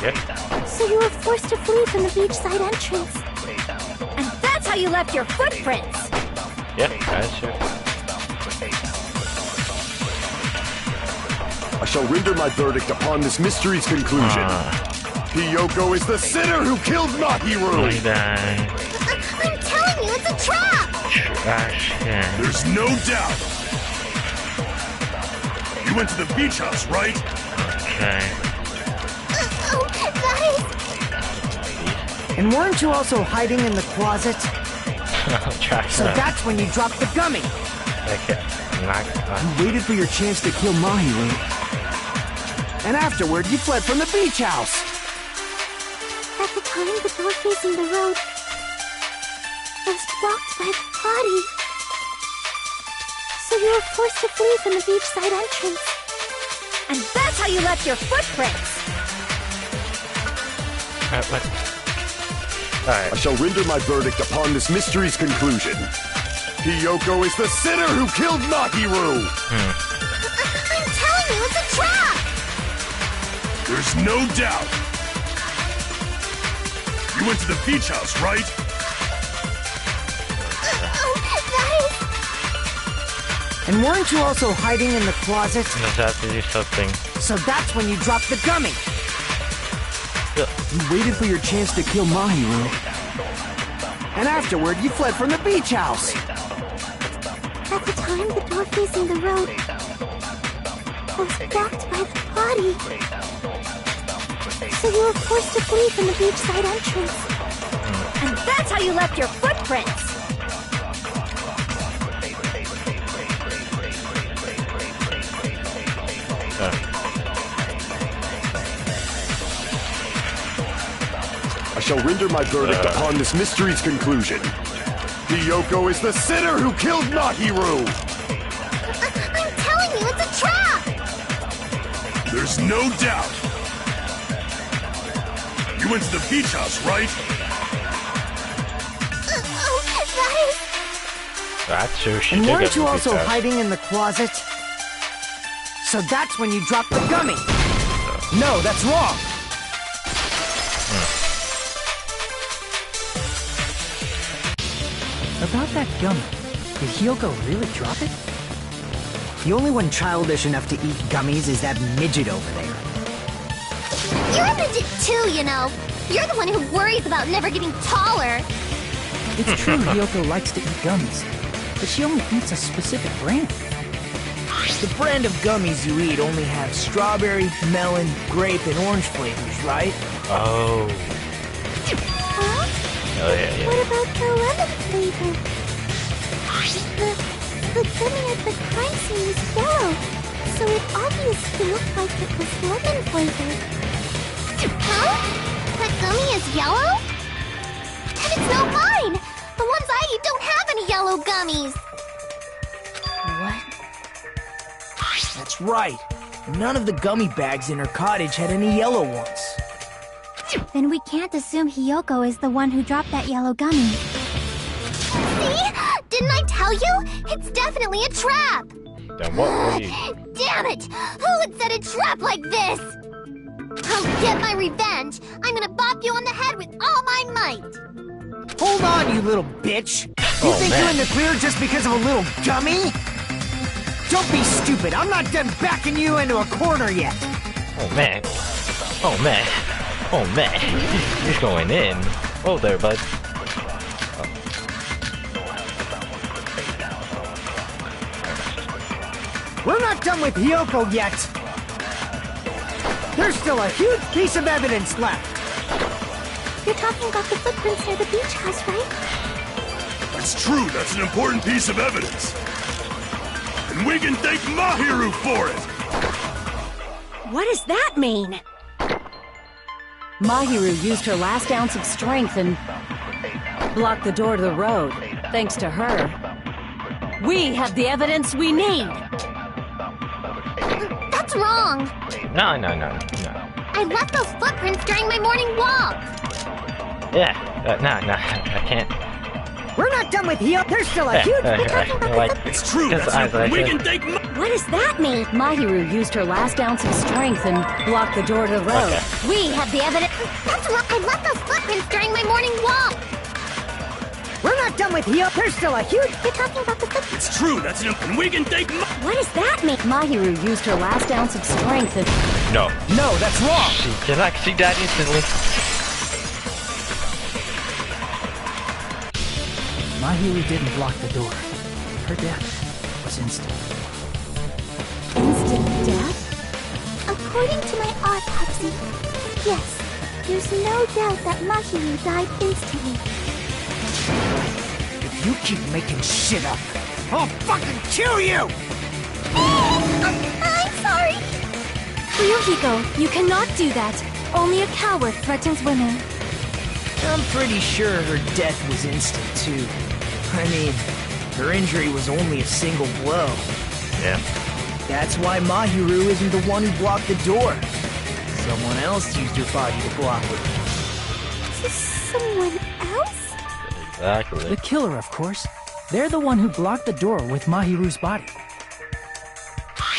Yep. So you were forced to flee from the beachside entrance. And that's how you left your footprints! Yep, that's true. I shall render my verdict upon this mystery's conclusion. Hyoko is the sinner who killed Mahiru! I'm telling you, it's a trap! Trash can. There's no doubt. You went to the beach house, right? Okay. That And weren't you also hiding in the closet? Trash So can. that's when you dropped the gummy. Okay. You waited for your chance to kill Mahiru. And afterward, you fled from the beach house. At the time, the door facing the road was blocked by the body. So you were forced to flee from the beachside entrance. And that's how you left your footprints! What? I Alright. shall render my verdict upon this mystery's conclusion. Hyoko is the sinner who killed Mahiru! I'm telling you, it's a trap! There's no doubt. You went to the beach house, right? And weren't you also hiding in the closet? Just have to do something. So that's when you dropped the gummy. Yeah. You waited for your chance to kill Mahiru. And afterward, you fled from the beach house. At the time, the door facing the road was blocked by the body. So you were forced to flee from the beachside entrance. And that's how you left your footprints! I shall render my verdict upon this mystery's conclusion. Hyoko is the sinner who killed Mahiru! I'm telling you, it's a trap! There's no doubt. You went to the beach house, right? That's true. She And did weren't get you the also beach house. hiding in the closet? So that's when you dropped the gummy. No, that's wrong. About that gummy, did Hyoko really drop it? The only one childish enough to eat gummies is that midget over there. You're a midget too, you know. You're the one who worries about never getting taller. It's true Hyoko likes to eat gummies, but she only eats a specific brand. The brand of gummies you eat only have strawberry, melon, grape, and orange flavors, right? Oh. Huh? Oh, yeah. What about the lemon flavor? The gummy at the crime scene was yellow, so it obviously looked like it was lemon flavored. Huh? That gummy is yellow? And it's not mine! The ones I eat don't have any yellow gummies! What? That's right. None of the gummy bags in her cottage had any yellow ones. Then we can't assume Hiyoko is the one who dropped that yellow gummy. See? Didn't I tell you? It's definitely a trap! Then what were you? Damn it! Who would set a trap like this? I'll get my revenge! I'm gonna bop you on the head with all my might! Hold on, you little bitch! You think man. you're in the clear just because of a little gummy? Don't be stupid! I'm not done backing you into a corner yet! Oh man. Oh man. Oh man. He's going in. Oh there, bud. We're not done with Hiyoko yet! There's still a huge piece of evidence left! You're talking about the footprints near the beach house, right? That's true, that's an important piece of evidence. And we can thank Mahiru for it! What does that mean? Mahiru used her last ounce of strength and blocked the door to the road. Thanks to her, we have the evidence we need. That's wrong! No. I left those footprints during my morning walk! Yeah. No. I can't. We're not done with Hiyoko! There's still a huge... It's true, we can thank What does that mean? Mahiru used her last ounce of strength and blocked the door to the road. Okay. We have the evidence. That's wrong! I left those footprints during my morning walk! We're not done with Hiyoko! There's still a huge... You're talking about the footprints. It's true, and we can thank What does that mean? Mahiru used her last ounce of strength and... No. No, that's wrong! She died instantly. Mahiru didn't block the door. Her death was instant. Instant death? According to my autopsy, yes, there's no doubt that Mahiru died instantly. If you keep making shit up, I'll fucking kill you! I'm sorry! Ryuhiko, you cannot do that. Only a coward threatens women. I'm pretty sure her death was instant, too. I mean, her injury was only a single blow. Yeah. That's why Mahiru isn't the one who blocked the door. Someone else used her body to block it. Someone else? Exactly. The killer, of course. They're the one who blocked the door with Mahiru's body.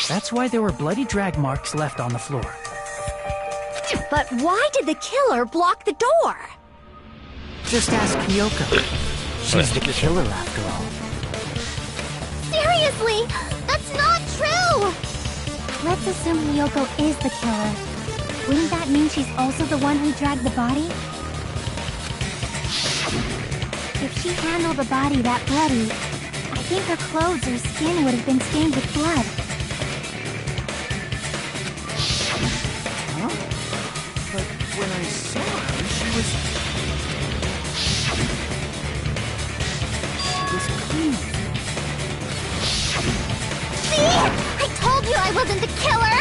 That's why there were bloody drag marks left on the floor. But why did the killer block the door? Just ask Hiyoko. She's the killer after all. Seriously! That's not true! Let's assume Hiyoko is the killer. Wouldn't that mean she's also the one who dragged the body? If she handled the body that bloody, I think her clothes or skin would have been stained with blood. Huh? But when I saw her, she was clean. See? I told you I wasn't the killer!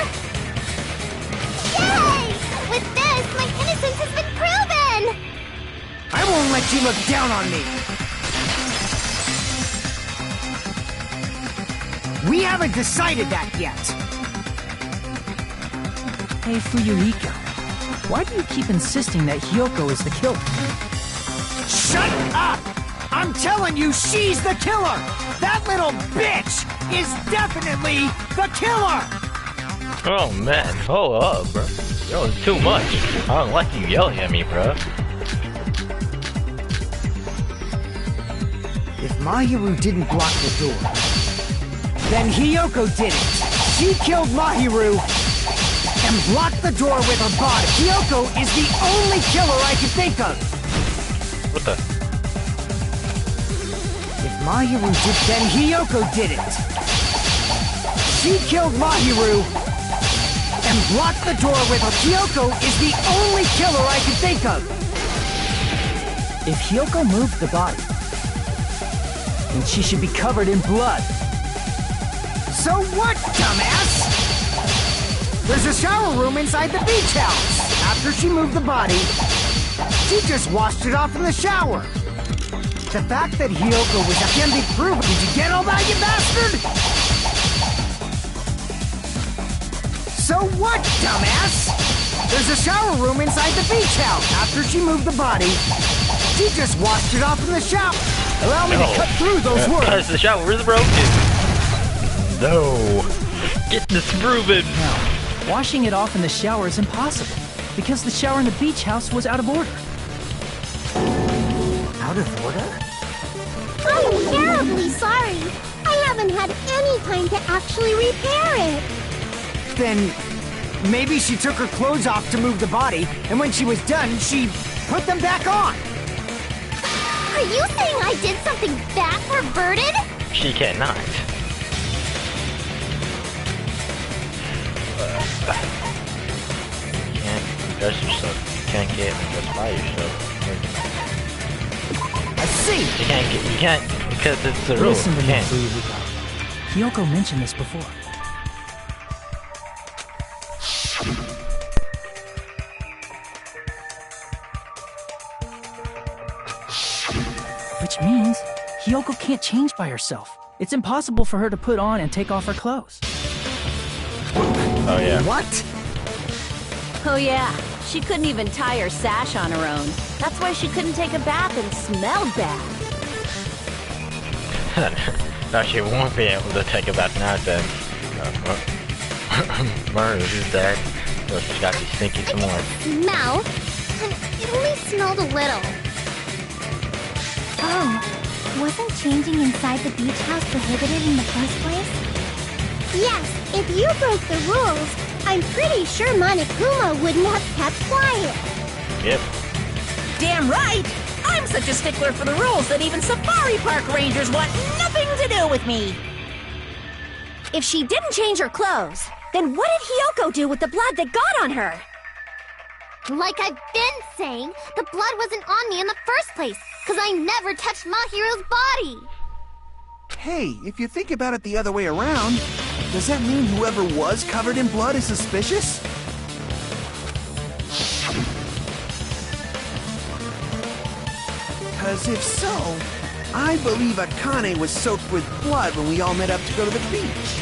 Yay! With this, my innocence has been proven! I won't let you look down on me! We haven't decided that yet! Hey, Fuyuhiko. Why do you keep insisting that Hiyoko is the killer? Shut up! I'm telling you, she's the killer! That little bitch is definitely the killer! Oh man, hold up, bro. Yo, it's too much. I don't like you yelling at me, bro. If Mahiru didn't block the door, then Hiyoko did it. She killed Mahiru and blocked the door with her body. Hiyoko is the only killer I can think of. What the? If Mahiru did, then Hiyoko did it. she killed Mahiru and blocked the door with her. Hyoko is the only killer I can think of. If Hyoko moved the body, then she should be covered in blood. So what, dumbass? There's a shower room inside the beach house. After she moved the body, she just washed it off in the shower. The fact that Hyoko was can be proven. Did you get all that, you bastard? So what, dumbass? There's a shower room inside the beach house. After she moved the body, she just washed it off in the shower. Allow me to cut through those words. Because the shower is broken. No. Get this moving. No, washing it off in the shower is impossible, because the shower in the beach house was out of order. Out of order? I'm terribly sorry. I haven't had any time to actually repair it. Then maybe she took her clothes off to move the body, and when she was done, she put them back on. Are you saying I did something that perverted? She cannot. You can't undress yourself. You can't get undressed by yourself. I see. You can't, because it's the rule. Listen to You me, can't. Fuyuhiko. Hyoko mentioned this before. Which means Hyoko can't change by herself. It's impossible for her to put on and take off her clothes. Oh yeah. What? Oh yeah, she couldn't even tie her sash on her own. That's why she couldn't take a bath and smelled bad. Now she won't be able to take a bath now then. Murder's dead. So she's got to stinky some more. Smell? And it only smelled a little. Oh, wasn't changing inside the beach house prohibited in the first place? Yes, if you broke the rules, I'm pretty sure Monokuma wouldn't have kept quiet. Yep. Damn right! I'm such a stickler for the rules that even safari park rangers want nothing to do with me! If she didn't change her clothes, then what did Hyoko do with the blood that got on her? Like I've been saying, the blood wasn't on me in the first place, because I never touched Mahiru's body. Hey, if you think about it the other way around, does that mean whoever was covered in blood is suspicious? Because if so, I believe Akane was soaked with blood when we all met up to go to the beach.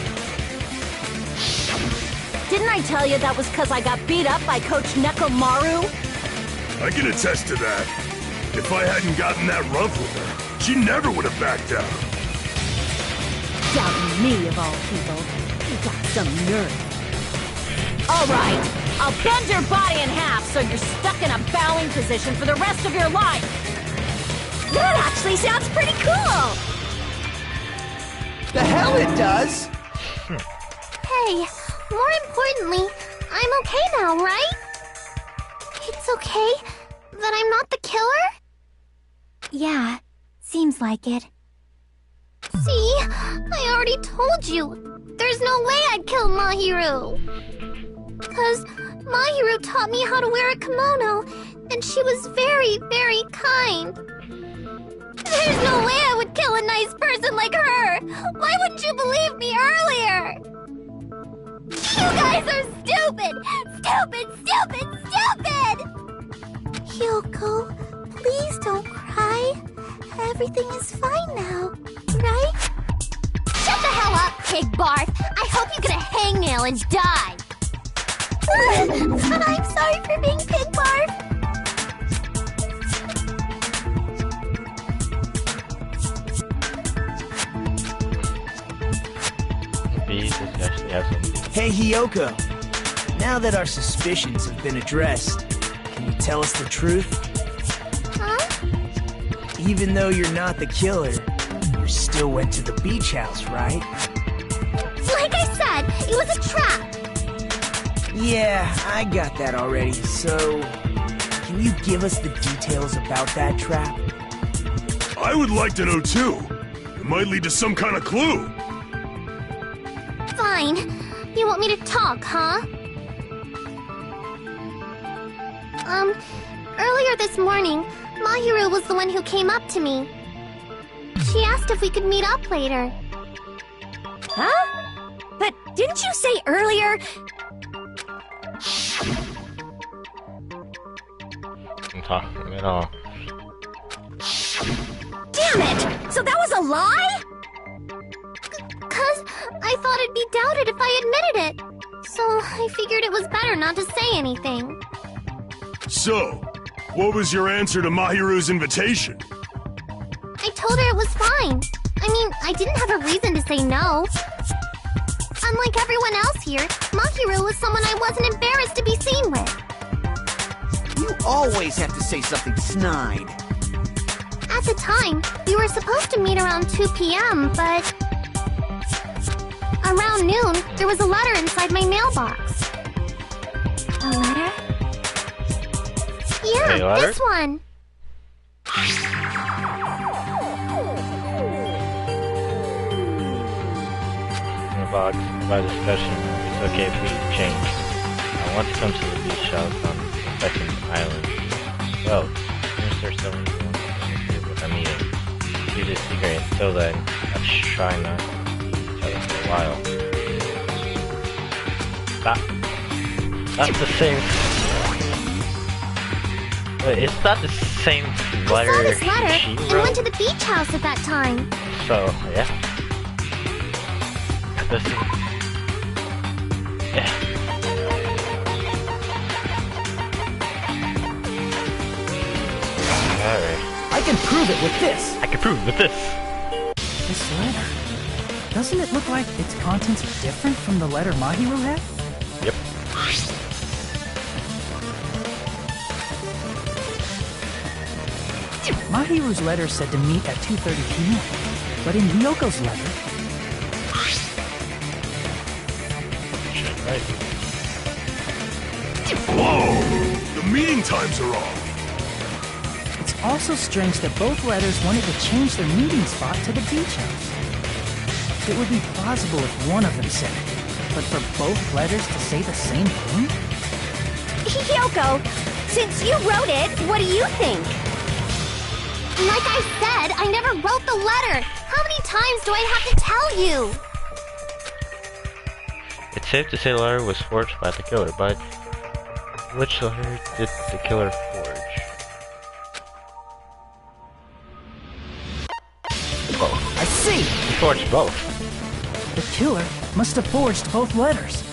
Didn't I tell you that was because I got beat up by Coach Nekomaru? I can attest to that. If I hadn't gotten that rough with her, she never would have backed down. Doubting me, of all people. You got some nerve. All right, I'll bend your body in half so you're stuck in a bowing position for the rest of your life. That actually sounds pretty cool. The hell it does! Hey, more importantly, I'm okay now, right? It's okay that I'm not the killer? Yeah, seems like it. See? I already told you. There's no way I'd kill Mahiru. 'Cause Mahiru taught me how to wear a kimono, and she was very, very kind. There's no way I would kill a nice person like her! Why wouldn't you believe me earlier? You guys are stupid! Stupid, stupid, stupid! Hyoko, please don't cry. Everything is fine now, right? Shut the hell up, pig barf! I hope you get a hangnail and die! I'm sorry for being pig barf. Hey, Hyoko. Now that our suspicions have been addressed, can you tell us the truth? Huh? Even though you're not the killer, you still went to the beach house, right? Like I said, it was a trap! Yeah, I got that already, so... Can you give us the details about that trap? I would like to know too. It might lead to some kind of clue. Fine. Fine. You want me to talk, huh? Earlier this morning, Mahiru was the one who came up to me. She asked if we could meet up later. Huh? But didn't you say earlier? I'm talking at all. Damn it! So that was a lie? 'Cause I thought it'd be doubted if I admitted it. So I figured it was better not to say anything. So, what was your answer to Mahiru's invitation? I told her it was fine. I mean, I didn't have a reason to say no. Unlike everyone else here, Mahiru was someone I wasn't embarrassed to be seen with. You always have to say something snide. At the time, we were supposed to meet around 2 p.m., but... around noon, there was a letter inside my mailbox. A letter? Yeah, A letter? this one. In the box, by discussion, it's okay if we change. I want to come to the beach house on the second island. Well, since there's someone who wants to interfere with our meeting, keep this secret until then. Let's try not to see each other for a while. That's the same. Wait, it's not the same letter. I saw this letter she and wrote? went to the beach house at that time. So, yeah. This is... Yeah. Alright. I can prove it with this. I can prove it with this. This letter. Doesn't it look like its contents are different from the letter Mahiru had? Yep. Mahiru's letter said to meet at 2:30 p.m. But in Ryoko's letter... Shit, right. Whoa! The meeting times are off. It's also strange that both letters wanted to change their meeting spot to the beach house. It would be plausible if one of them said it, but for both letters to say the same thing? Yoko, since you wrote it, what do you think? Like I said, I never wrote the letter. How many times do I have to tell you? It's safe to say the letter was forged by the killer, but which letter did the killer forge? Both. I see! He forged both. The killer must have forged both letters.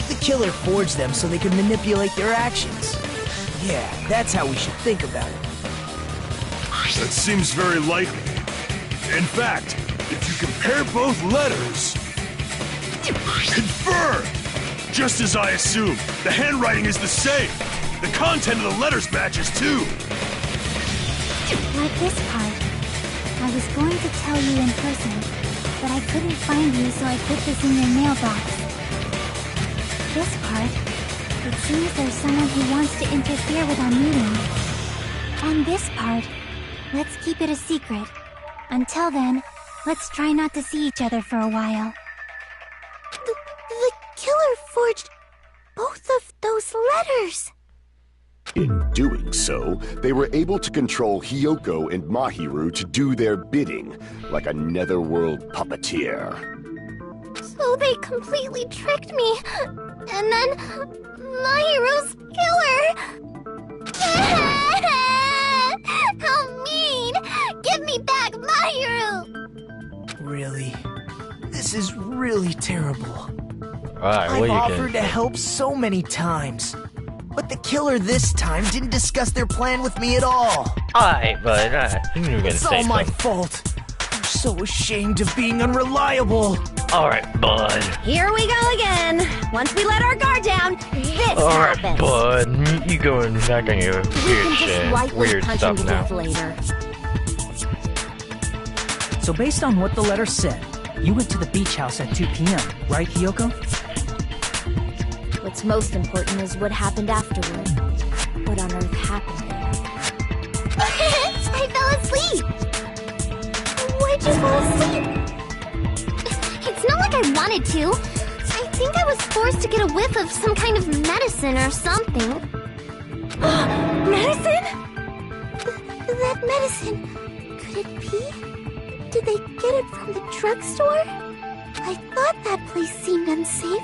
The killer forged them so they could manipulate their actions. Yeah, that's how we should think about it. That seems very likely. In fact, if you compare both letters... Confirm! Just as I assumed, the handwriting is the same. The content of the letters matches too. Like this part. I was going to tell you in person, but I couldn't find you, so I put this in your mailbox. This part. It seems there's someone who wants to interfere with our meeting. And this part. Let's keep it a secret. Until then, let's try not to see each other for a while. The killer forged both of those letters. In doing so, they were able to control Hiyoko and Mahiru to do their bidding, like a netherworld puppeteer. So they completely tricked me. And then Mahiru's killer. How mean! Give me back Mahiru! Really? This is really terrible. Alright, I've what you offered to can... help so many times. But the killer this time didn't discuss their plan with me at all. Alright, but you were gonna It's say all my something. fault. I'm so ashamed of being unreliable. Alright, bud. Here we go again. Once we let our guard down, this Alright, happens. bud. You going back on your We weird can just shit. lightly Weird punch stuff into now. this later. So based on what the letter said, you went to the beach house at 2 p.m., right, Hiyoko? What's most important is what happened afterward. What on earth happened there? I fell asleep. Why'd you fall asleep? It's not like I wanted to. I think I was forced to get a whiff of some kind of medicine or something. Medicine? That medicine. Could it be? Did they get it from the drugstore? I thought that place seemed unsafe.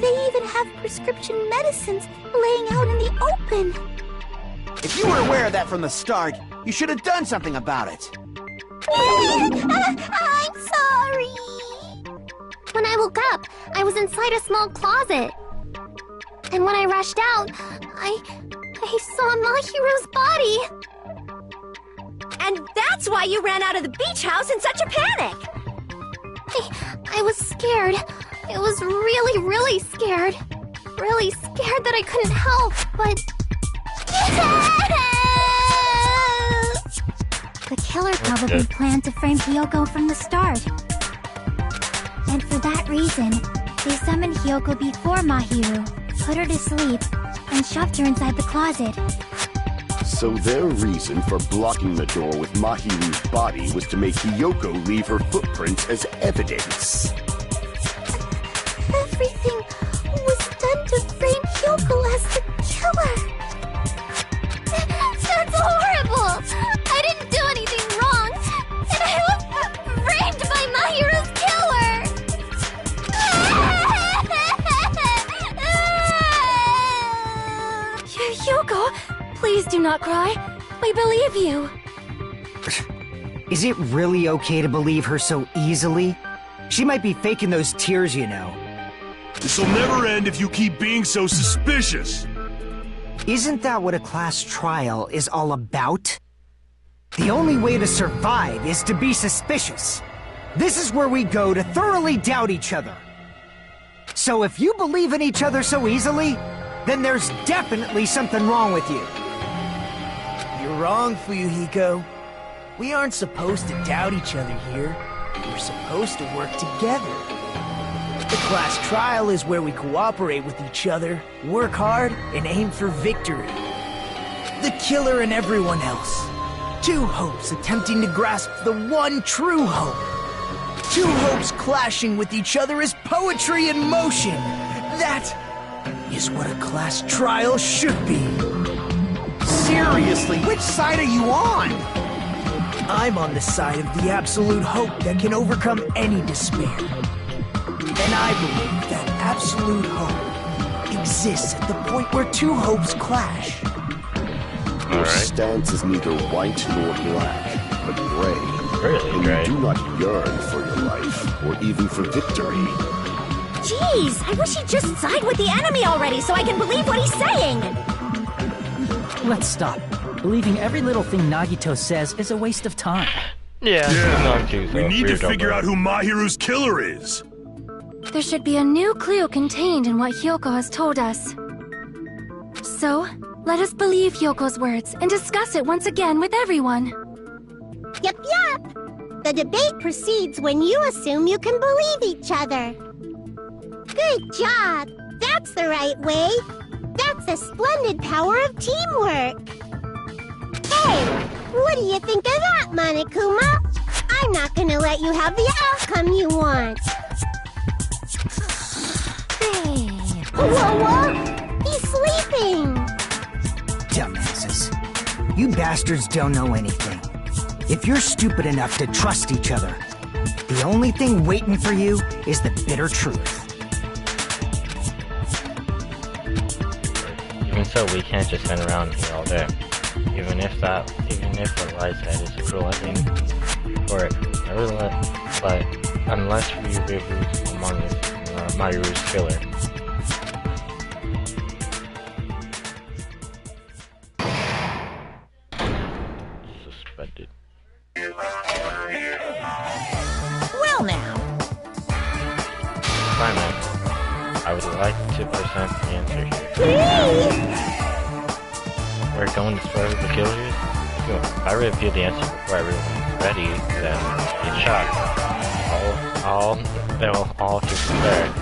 They even have prescription medicines laying out in the open. If you were aware of that from the start, you should have done something about it. I'm sorry. When I woke up, I was inside a small closet. And when I rushed out, I saw Mahiro's body. And that's why you ran out of the beach house in such a panic! I was scared. I was really, really scared. Really scared that I couldn't help, but... The killer probably planned to frame Hiyoko from the start. And for that reason, they summoned Hiyoko before Mahiru, put her to sleep, and shoved her inside the closet. So their reason for blocking the door with Mahiru's body was to make Hiyoko leave her footprints as evidence. Everything was done to frame Hiyoko as the killer. That's horrible! I didn't do anything wrong, and I was framed by Mahiru's killer! Hiyoko, please do not cry. We believe you. Is it really okay to believe her so easily? She might be faking those tears, you know. This'll never end if you keep being so suspicious. Isn't that what a class trial is all about? The only way to survive is to be suspicious. This is where we go to thoroughly doubt each other. So if you believe in each other so easily, then there's definitely something wrong with you. You're wrong, Fuyuhiko. We aren't supposed to doubt each other here. We're supposed to work together. The class trial is where we cooperate with each other, work hard, and aim for victory. The killer and everyone else. Two hopes attempting to grasp the one true hope. Two hopes clashing with each other is poetry in motion. That is what a class trial should be. Seriously, which side are you on? I'm on the side of the absolute hope that can overcome any despair. And I believe that absolute hope exists at the point where two hopes clash. Your stance is neither white nor black, but gray. Really And gray. you do not yearn for your life, or even for victory. Jeez, I wish he'd just side with the enemy already so I can believe what he's saying! Let's stop. Believing every little thing Nagito says is a waste of time. Yeah, not too, We need to weird figure over out who Mahiru's killer is. There should be a new clue contained in what Hiyoko has told us. So, let us believe Hyoko's words and discuss it once again with everyone. Yep. The debate proceeds when you assume you can believe each other. Good job. That's the right way. That's the splendid power of teamwork. Hey, what do you think of that, Monokuma? I'm not gonna let you have the outcome you want. Whoa! He's sleeping! Dumbasses. You bastards don't know anything. If you're stupid enough to trust each other, the only thing waiting for you is the bitter truth. Even so, we can't just hang around here all day. Even if what Light said is a cruel ending for it. But unless we reveal among us Mahiru's killer. Suspended. Well now, Simon, I would like to present the answer here. We're going to discover the killer is? If I reveal the answer before everyone's ready, then get shot. They'll all feel prepared.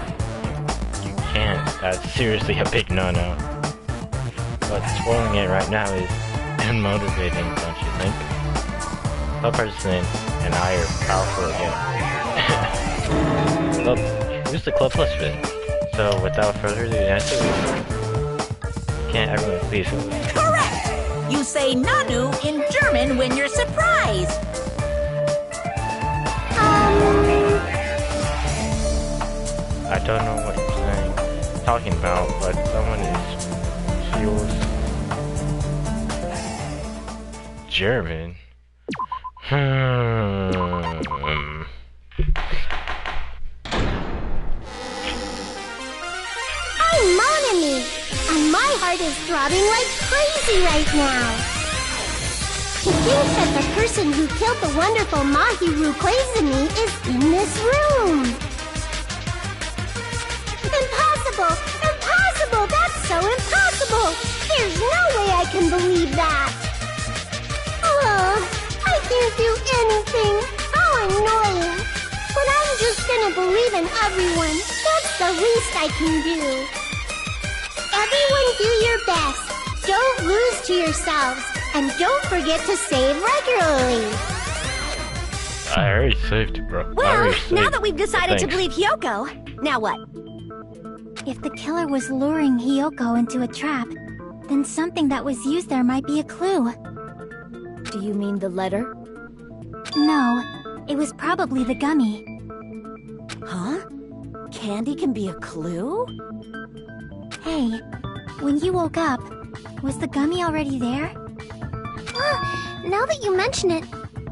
You can't. That's seriously a big no-no. But spoiling it right now is unmotivating, don't you think? The person and I are powerful again. Who's the club plus fit? So without further ado, the answer is... Can't everyone please... Correct! You say Nanu in German when you're surprised. I don't know what you're saying, talking about, but someone feels German. I'm mon ami, and my heart is throbbing like crazy right now. To think that the person who killed the wonderful Mahiru Koizumi is in this room. Impossible! Impossible! That's so impossible! There's no way I can believe that! Oh, I can't do anything! How annoying! But I'm just gonna believe in everyone. That's the least I can do. Everyone do your best. Don't lose to yourselves. And don't forget to save regularly. I already saved it, bro. Well, now that we've decided to Thanks. believe Hiyoko, now what? If the killer was luring Hiyoko into a trap, then something that was used there might be a clue. Do you mean the letter? No, it was probably the gummy. Huh? Candy can be a clue? Hey, when you woke up, was the gummy already there? Now that you mention it,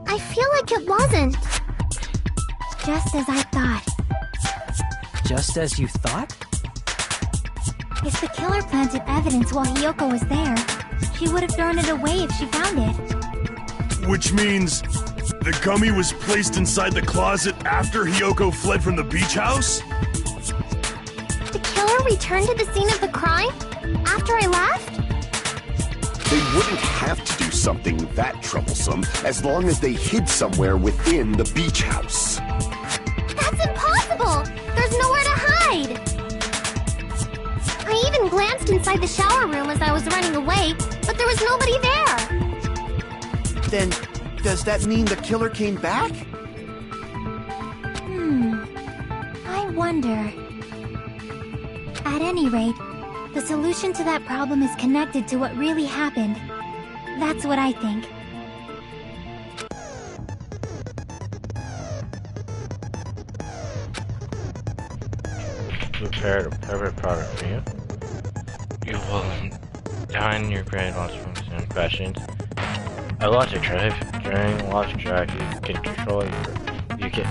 I feel like it wasn't. Just as I thought. Just as you thought? If the killer planted evidence while Hiyoko was there, she would have thrown it away if she found it. Which means the gummy was placed inside the closet after Hiyoko fled from the beach house? The killer returned to the scene of the crime? After I left? They wouldn't have to do something that troublesome as long as they hid somewhere within the beach house. That's impossible! There's nowhere to hide! I even glanced inside the shower room as I was running away, but there was nobody there! Then, does that mean the killer came back? I wonder. At any rate, the solution to that problem is connected to what really happened. That's what I think. Prepared a perfect product for you. You will dine your grand loss from some questions. A logic drive. During logic drive,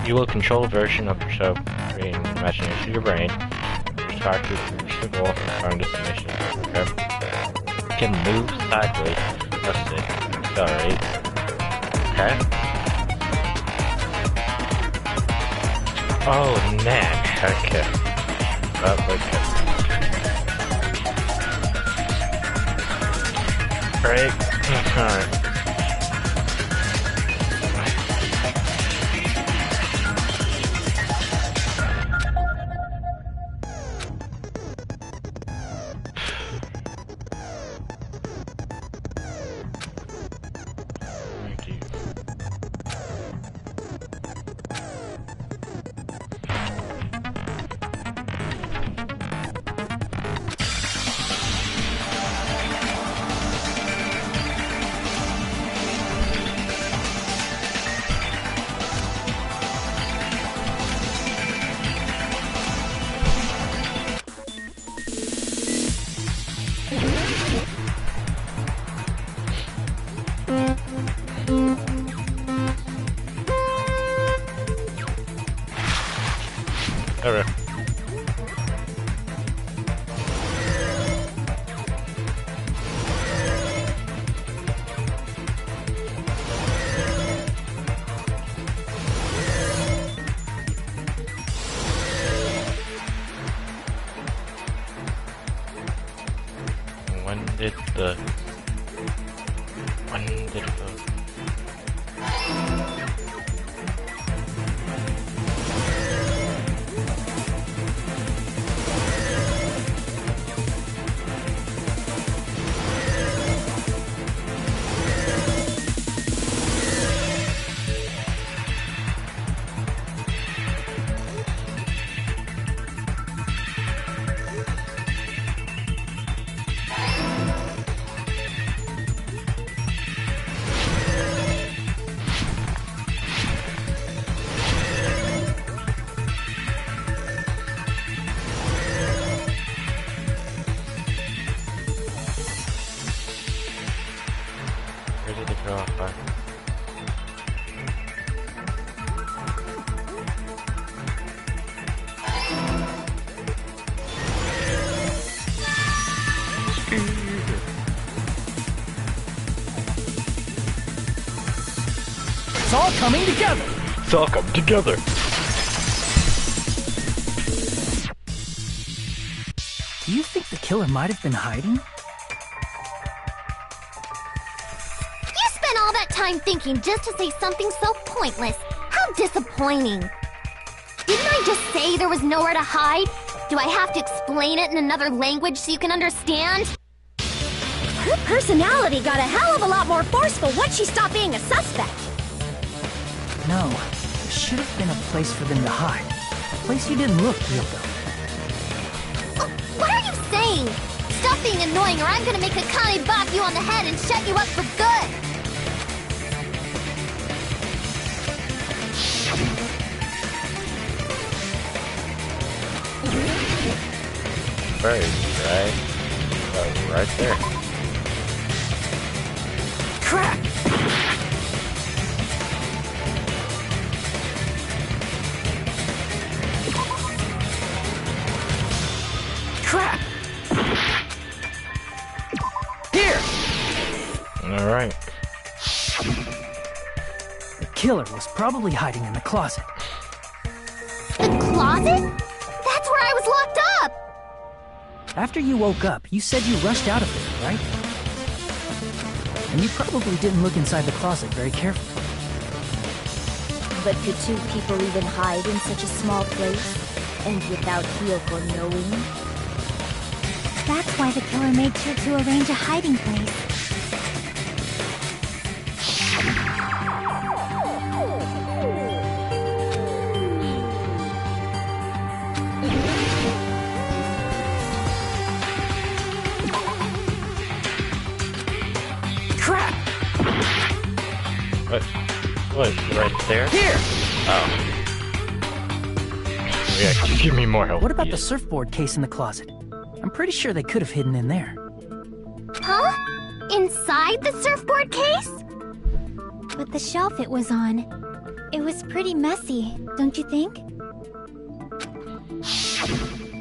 you will control a version of yourself, creating an imagination of your brain. Your target to reach the goal from destination. Okay. You can move sideways, press it, accelerate. Okay. Oh man. Okay. Okay. Break. Alright. Okay. When did the It's all coming together. It's all come together. Do you think the killer might have been hiding? You spent all that time thinking just to say something so pointless. How disappointing. Didn't I just say there was nowhere to hide? Do I have to explain it in another language so you can understand? Her personality got a hell of a lot more forceful once she stopped being a suspect. No, there should have been a place for them to hide. A place you didn't look, Yoko. What are you saying? Stop being annoying or I'm gonna make Akane bop you on the head and shut you up for good! Right there. Crap! Crap! Here! Alright. The killer was probably hiding in the closet. The closet? That's where I was locked up! After you woke up, you said you rushed out of there, right? And you probably didn't look inside the closet very carefully. But could two people even hide in such a small place? And without Hiyoko knowing? That's why the killer made sure to arrange a hiding place. Crap! What? Right there? Here! Oh. Yeah, just give me more help. What about the please. surfboard case in the closet? I'm pretty sure they could have hidden in there. Huh? Inside the surfboard case? But the shelf it was on, it was pretty messy, don't you think?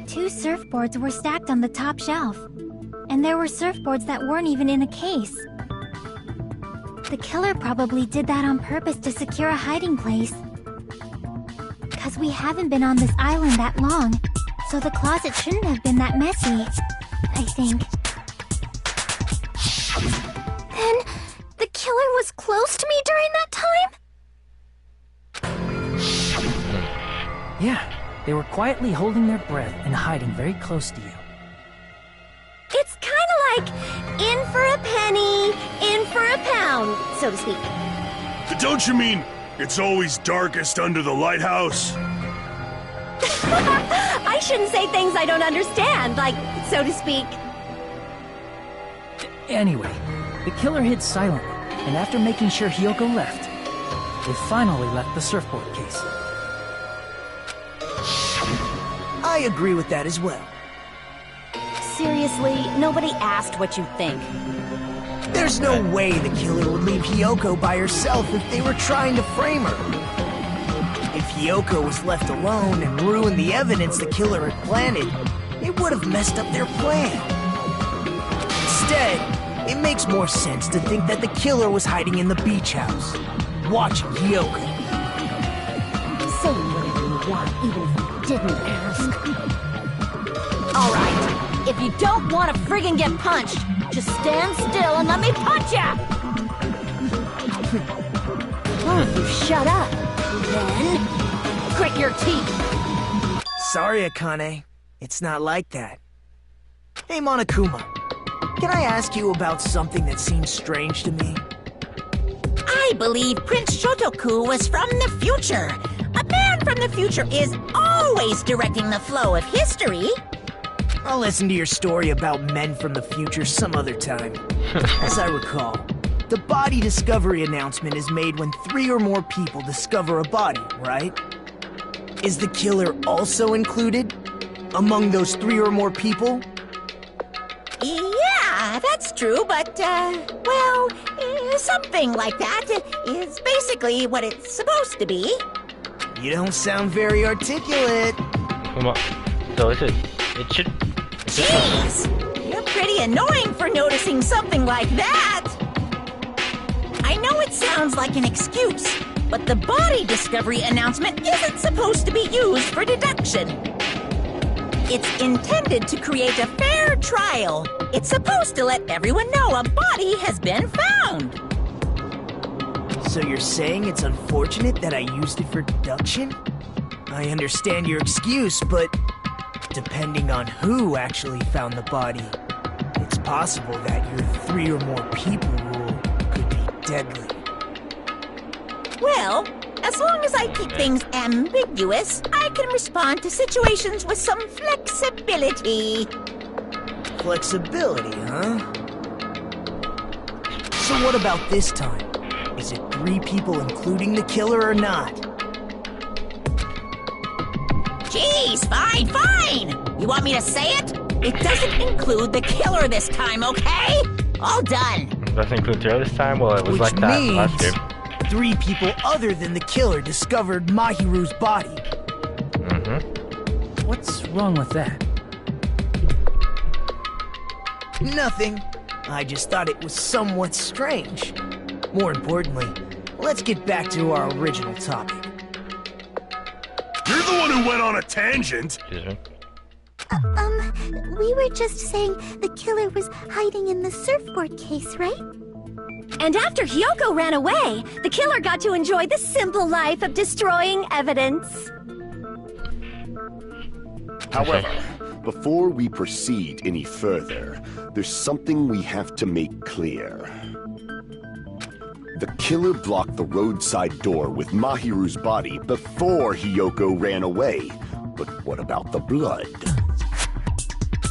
2 surfboards were stacked on the top shelf. And there were surfboards that weren't even in a case. The killer probably did that on purpose to secure a hiding place. 'Cause we haven't been on this island that long, so the closet shouldn't have been that messy, I think. Then, the killer was close to me during that time? Yeah, they were quietly holding their breath and hiding very close to you. It's kinda like in for a penny, in for a pound, so to speak. Don't you mean it's always darkest under the lighthouse? I shouldn't say things I don't understand, like, so to speak. Anyway, the killer hid silently, and after making sure Hiyoko left, they finally left the surfboard case. I agree with that as well. Seriously, nobody asked what you think. There's no way the killer would leave Hiyoko by herself if they were trying to frame her. If Hiyoko was left alone and ruined the evidence the killer had planted, it would have messed up their plan. Instead, it makes more sense to think that the killer was hiding in the beach house, watching Hiyoko. Say whatever you want, even if you didn't ask. Alright, if you don't want to friggin' get punched, just stand still and let me punch ya! Oh, you shut up. Then, grit your teeth. Sorry, Akane. It's not like that. Hey, Monokuma. Can I ask you about something that seems strange to me? I believe Prince Shotoku was from the future. A man from the future is always directing the flow of history. I'll listen to your story about men from the future some other time. As I recall, the body discovery announcement is made when 3 or more people discover a body, right? Is the killer also included among those 3 or more people? Yeah, that's true, but, well, something like that is basically what it's supposed to be. You don't sound very articulate. Come on. So it should... Jeez! You're pretty annoying for noticing something like that! I know it sounds like an excuse, But the body discovery announcement isn't supposed to be used for deduction. It's intended to create a fair trial. It's supposed to let everyone know a body has been found. So you're saying it's unfortunate that I used it for deduction? I understand your excuse, but depending on who actually found the body, it's possible that your 3 or more people rule could be deadly. Well, as long as I keep things ambiguous, I can respond to situations with some flexibility. Flexibility, huh? So what about this time? Is it 3 people including the killer or not? Jeez, fine! You want me to say it? It doesn't include the killer this time, okay? All done. Doesn't include the this time? Well, it was Which like that means last game. 3 people other than the killer discovered Mahiru's body. Mm-hmm. What's wrong with that? Nothing. I just thought it was somewhat strange. More importantly, let's get back to our original topic. You're the one who went on a tangent. Excuse me. We were just saying the killer was hiding in the surfboard case, right? And after Hyoko ran away, the killer got to enjoy the simple life of destroying evidence. However, before we proceed any further, there's something we have to make clear. The killer blocked the roadside door with Mahiru's body before Hyoko ran away. But what about the blood?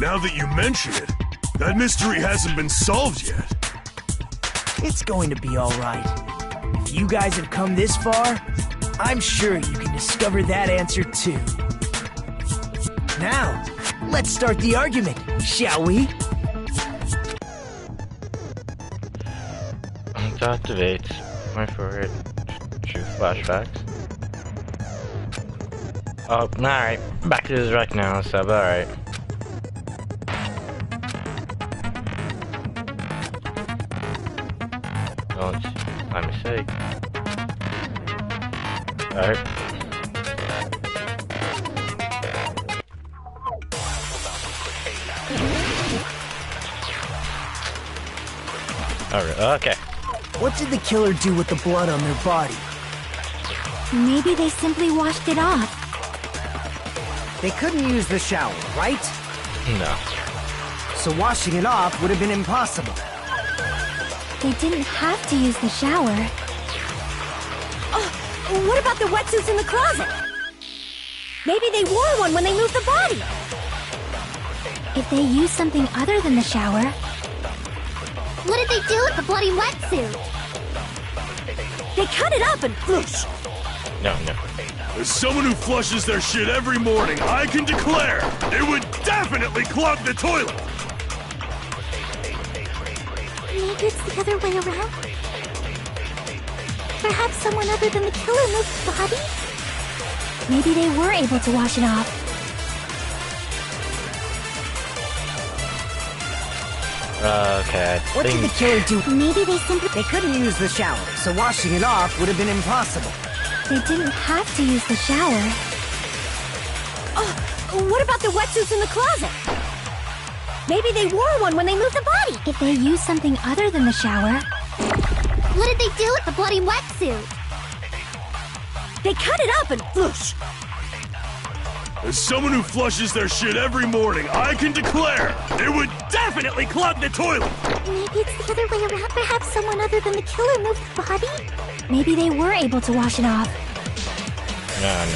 Now that you mention it, that mystery hasn't been solved yet. It's going to be alright. If you guys have come this far, I'm sure you can discover that answer too. Now, let's start the argument, shall we? Activate my forward. Shoot flashbacks. Oh, alright. Back to this wreck now, sub, alright. Don't my mistake. Alright. Alright, okay. What did the killer do with the blood on their body? Maybe they simply washed it off. They couldn't use the shower, right? No. So washing it off would have been impossible. They didn't have to use the shower. Oh, what about the wetsuits in the closet? Maybe they wore one when they moved the body. If they used something other than the shower... What did they do with the bloody wetsuit? They cut it up and whoosh. No. As someone who flushes their shit every morning, I can declare it would definitely clog the toilet. Maybe it's the other way around? Perhaps someone other than the killer moved the body? Maybe they were able to wash it off. Okay, What did the killer do? Maybe they simply... They couldn't use the shower, so washing it off would have been impossible. They didn't have to use the shower. Oh, what about the wetsuits in the closet? Maybe they wore one when they moved the body. If they used something other than the shower... What did they do with the bloody wetsuit? They cut it up and whoosh. As someone who flushes their shit every morning, I can declare it would definitely clog the toilet. Maybe it's the other way around. Perhaps someone other than the killer moved the body? Maybe they were able to wash it off. No.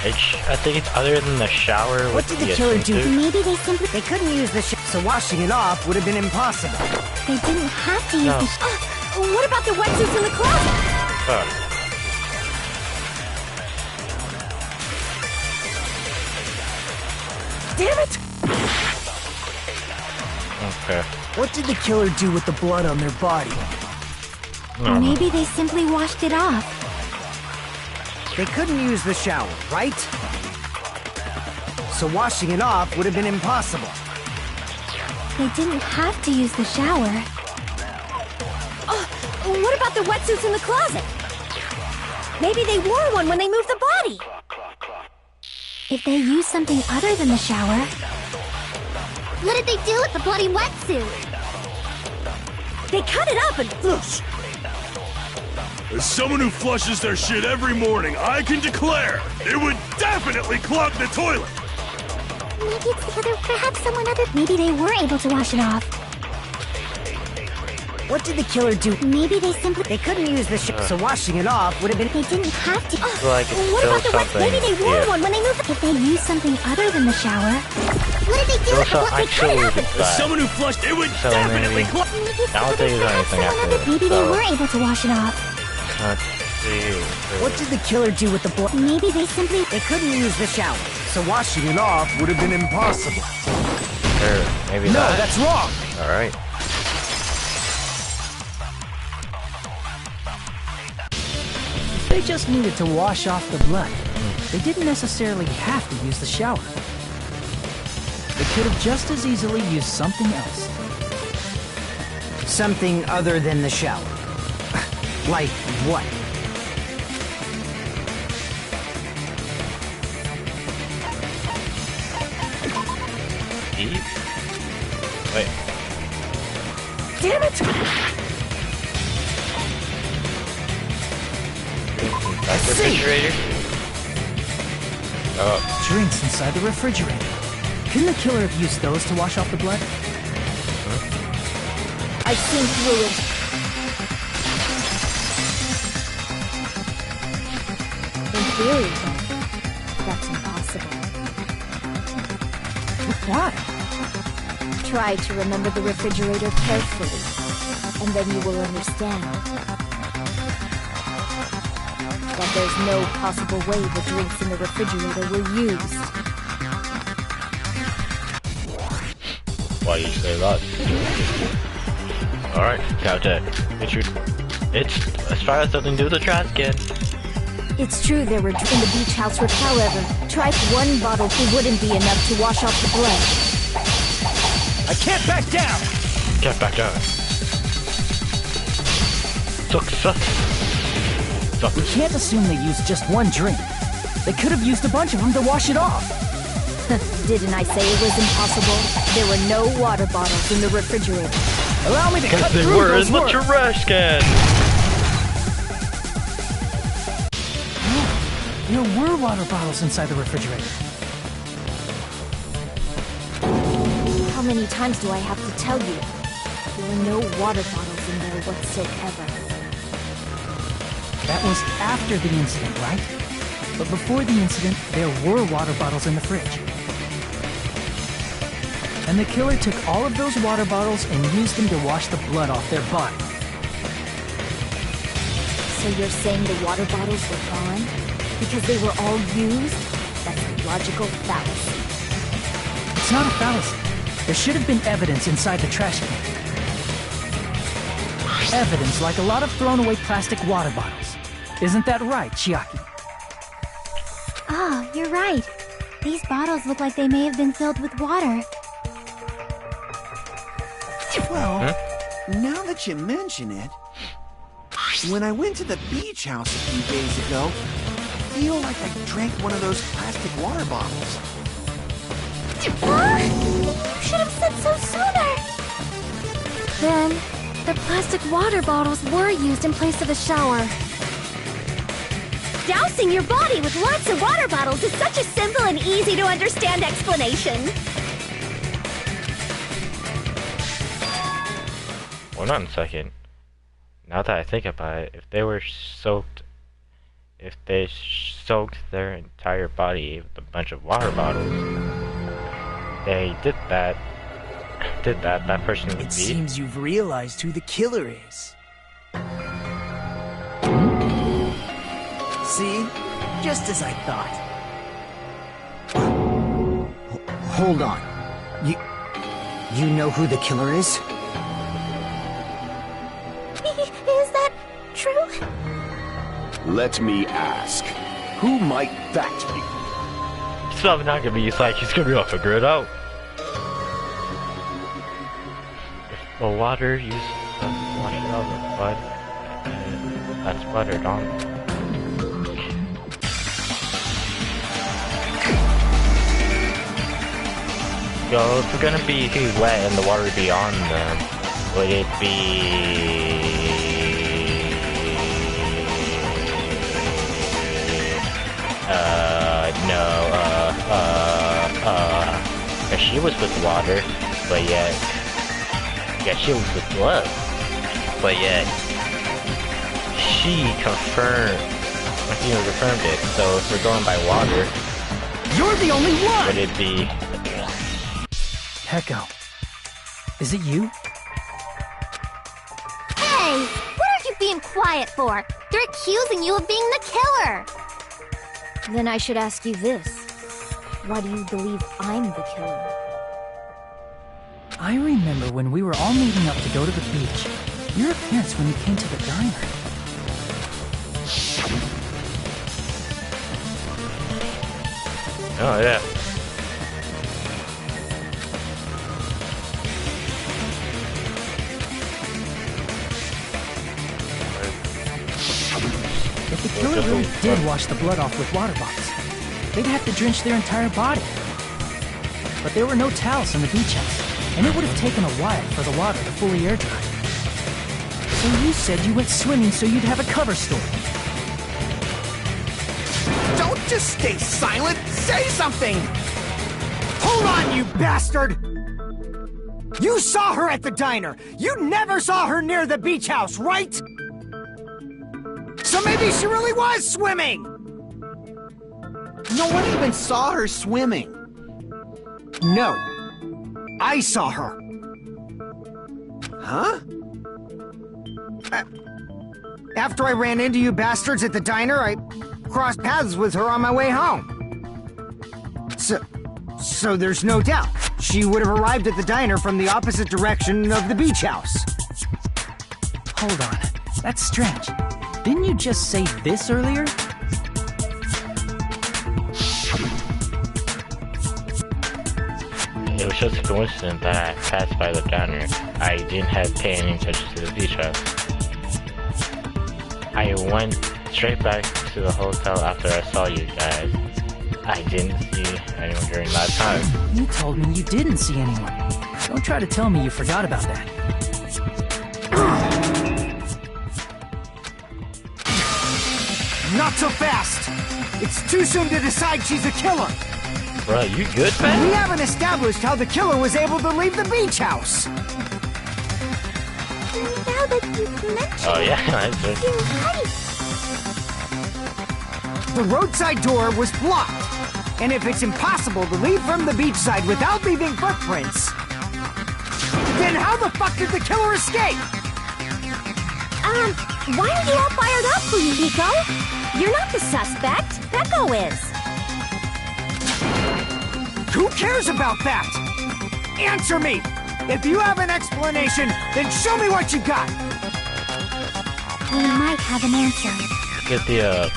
I think it's other than the shower. What did the killer do? Maybe they simply... They couldn't use the shower, so washing it off would have been impossible. They didn't have to use No. the What about the wetsuits in the closet? Damn it! Okay. What did the killer do with the blood on their body? No. Maybe they simply washed it off. They couldn't use the shower, right? So washing it off would have been impossible. They didn't have to use the shower. What about the wetsuits in the closet? Maybe they wore one when they moved the body. If they use something other than the shower, What did they do with the bloody wetsuit? They cut it up and whoosh. As someone who flushes their shit every morning, I can declare it would definitely clog the toilet. maybe it's the other, perhaps someone other. Maybe they were able to wash it off. What did the killer do? Maybe they simply. They couldn't use the so washing it off would have been. They didn't have to. Like it's What still about the wet? something. Maybe they wore Yeah. one when they moved the... If they use something other than the shower, What did they do with the Also, bloody actually, cut it up it's As bad. someone who flushed, it would So definitely maybe- clog. maybe it's I don't think there's perhaps anything someone after other. Maybe they so- were able to wash it off. Let's see. What did the killer do with the blood? Maybe they simply. They couldn't use the shower, so washing it off would have been impossible. Sure, maybe No, not. that's wrong. Alright. If they just needed to wash off the blood, they didn't necessarily have to use the shower. They could have just as easily used something else. Something other than the shower. Like what? Eat? Wait. Damn it! Back to the refrigerator? Oh, Drinks inside the refrigerator. Couldn't the killer have used those to wash off the blood? I've seen through it. In theory, though, that's impossible. Why? Try to remember the refrigerator carefully, and then you will understand that there's no possible way the drinks in the refrigerator were used. why you say that? Alright, countdown. It's as far as something to do with the trash can. It's true there were in the beach house, which, however, tried one bottle wouldn't be enough to wash off the blood. I can't back down! Get back down. Success. We can't assume they used just one drink. They could have used a bunch of them to wash it off. Didn't I say it was impossible? There were no water bottles in the refrigerator. Allow me to Because cut they through were those in the words. trash can. There were water bottles inside the refrigerator. How many times do I have to tell you? There were no water bottles in there whatsoever. That was after the incident, right? But before the incident, there were water bottles in the fridge. And the killer took all of those water bottles and used them to wash the blood off their body. So you're saying the water bottles were gone? Because they were all used? That's a logical fallacy. It's not a fallacy. There should have been evidence inside the trash can. Evidence like a lot of thrown away plastic water bottles. Isn't that right, Chiaki? Oh, you're right. These bottles look like they may have been filled with water. Well, now that you mention it, when I went to the beach house a few days ago, I feel like I drank one of those plastic water bottles. You should have said so sooner. Then, the plastic water bottles were used in place of a shower. Dousing your body with lots of water bottles is such a simple and easy to understand explanation. Hold on a second. Now that I think about it, if they were soaked, if they soaked their entire body with a bunch of water bottles, they did that, that person would be. It seems you've realized who the killer is. See? Just as I thought. Hold on. You know who the killer is? Is that true? Let me ask. Who might that be? It's probably not gonna be, it's like he's gonna be off a grid out. If the water used to wash it out with blood, that's buttered on. Well, if we're gonna be wet and the water be on them, would it be... no, she was with water, but yet... Yeah, she was with blood, but yet... She confirmed it, so if we're going by water... You're the only one! Would it be... Peko, is it you? Hey! What are you being quiet for? They're accusing you of being the killer! Then I should ask you this. Why do you believe I'm the killer? I remember when we were all meeting up to go to the beach. Your appearance when you came to the diner. Oh, yeah. If the killer really did wash the blood off with water bottles, they'd have to drench their entire body. But there were no towels in the beach house, and it would have taken a while for the water to fully air dry. So you said you went swimming so you'd have a cover story. Don't just stay silent! Say something! Hold on, you bastard! You saw her at the diner! You never saw her near the beach house, right? So maybe she really was swimming! No one even saw her swimming. No. I saw her. Huh? After I ran into you bastards at the diner, I crossed paths with her on my way home. So there's no doubt. She would have arrived at the diner from the opposite direction of the beach house. Hold on. That's strange. Didn't you just say this earlier? It was just a coincidence that I passed by the diner. I didn't have pay any attention to the beach house. I went straight back to the hotel after I saw you guys. I didn't see anyone during that time. You told me you didn't see anyone. Don't try to tell me you forgot about that. Not so fast! It's too soon to decide she's a killer! Bro, you good, man? We haven't established how the killer was able to leave the beach house! Now that you've mentioned Oh, yeah, that's it, you're right. The roadside door was blocked. And if it's impossible to leave from the beachside without leaving footprints, then how the fuck did the killer escape? Why are you all fired up, Fuyuhiko? You're not the suspect. Peko is. Who cares about that? Answer me! If you have an explanation, then show me what you got! We might have an answer. Get the,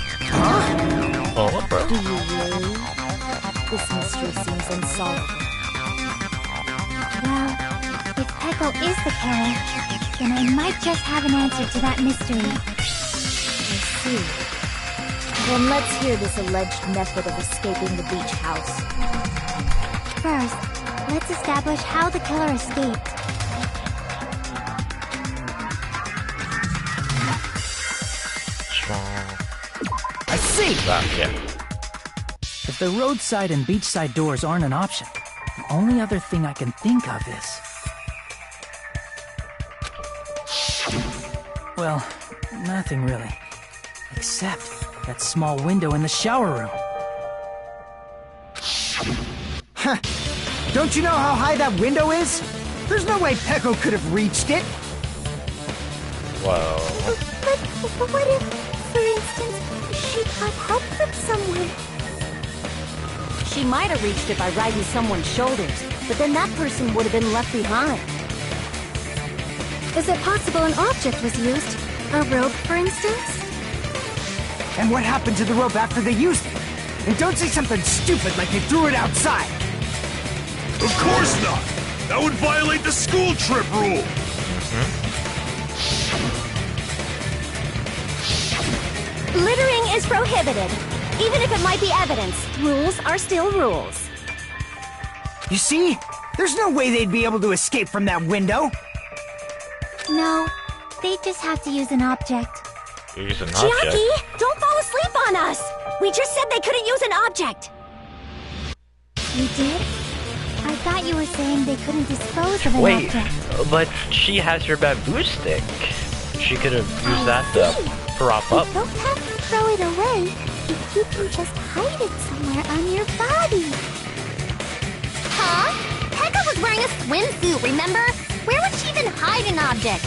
Oh, what, bro? Do you really? This mystery seems unsolvable. Well, if Peko is the killer, then I might just have an answer to that mystery. I see. Then let's hear this alleged method of escaping the beach house. First, let's establish how the killer escaped. I see! Yeah. If the roadside and beachside doors aren't an option, the only other thing I can think of is... Well, nothing really. Except that small window in the shower room. Huh. Don't you know how high that window is? There's no way Peko could have reached it. Whoa. But what if, for instance, she got help from someone? She might have reached it by riding someone's shoulders, but then that person would have been left behind. Is it possible an object was used? A rope, for instance? And what happened to the rope after they used it? And don't say something stupid like they threw it outside. Of course not! That would violate the school trip rule! Littering is prohibited. Even if it might be evidence, rules are still rules. You see? There's no way they'd be able to escape from that window. No, they just have to use an object. Use an object? Jackie, don't fall asleep on us! We just said they couldn't use an object! You did? I thought you were saying they couldn't dispose of an Wait, object. but she has her bamboo stick. She could have used that to prop up. You don't have to throw it away if you can just hide it somewhere on your body. Huh? Pekka was wearing a swimsuit, remember? Where would she even hide an object?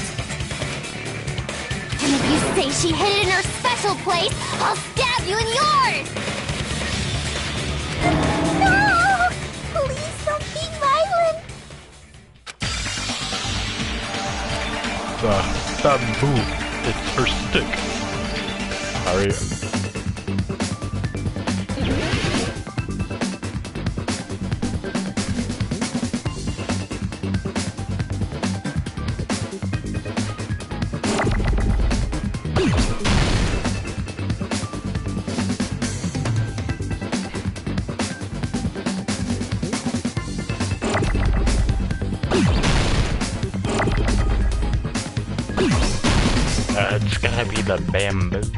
And if you say she hid it in her special place, I'll stab you in yours! No! Please don't be violent! The bamboo. It's her stick. Sorry. It's gonna be the bamboo stick.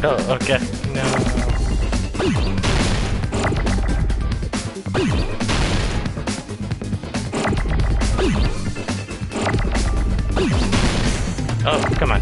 Oh, okay. No. Oh, come on.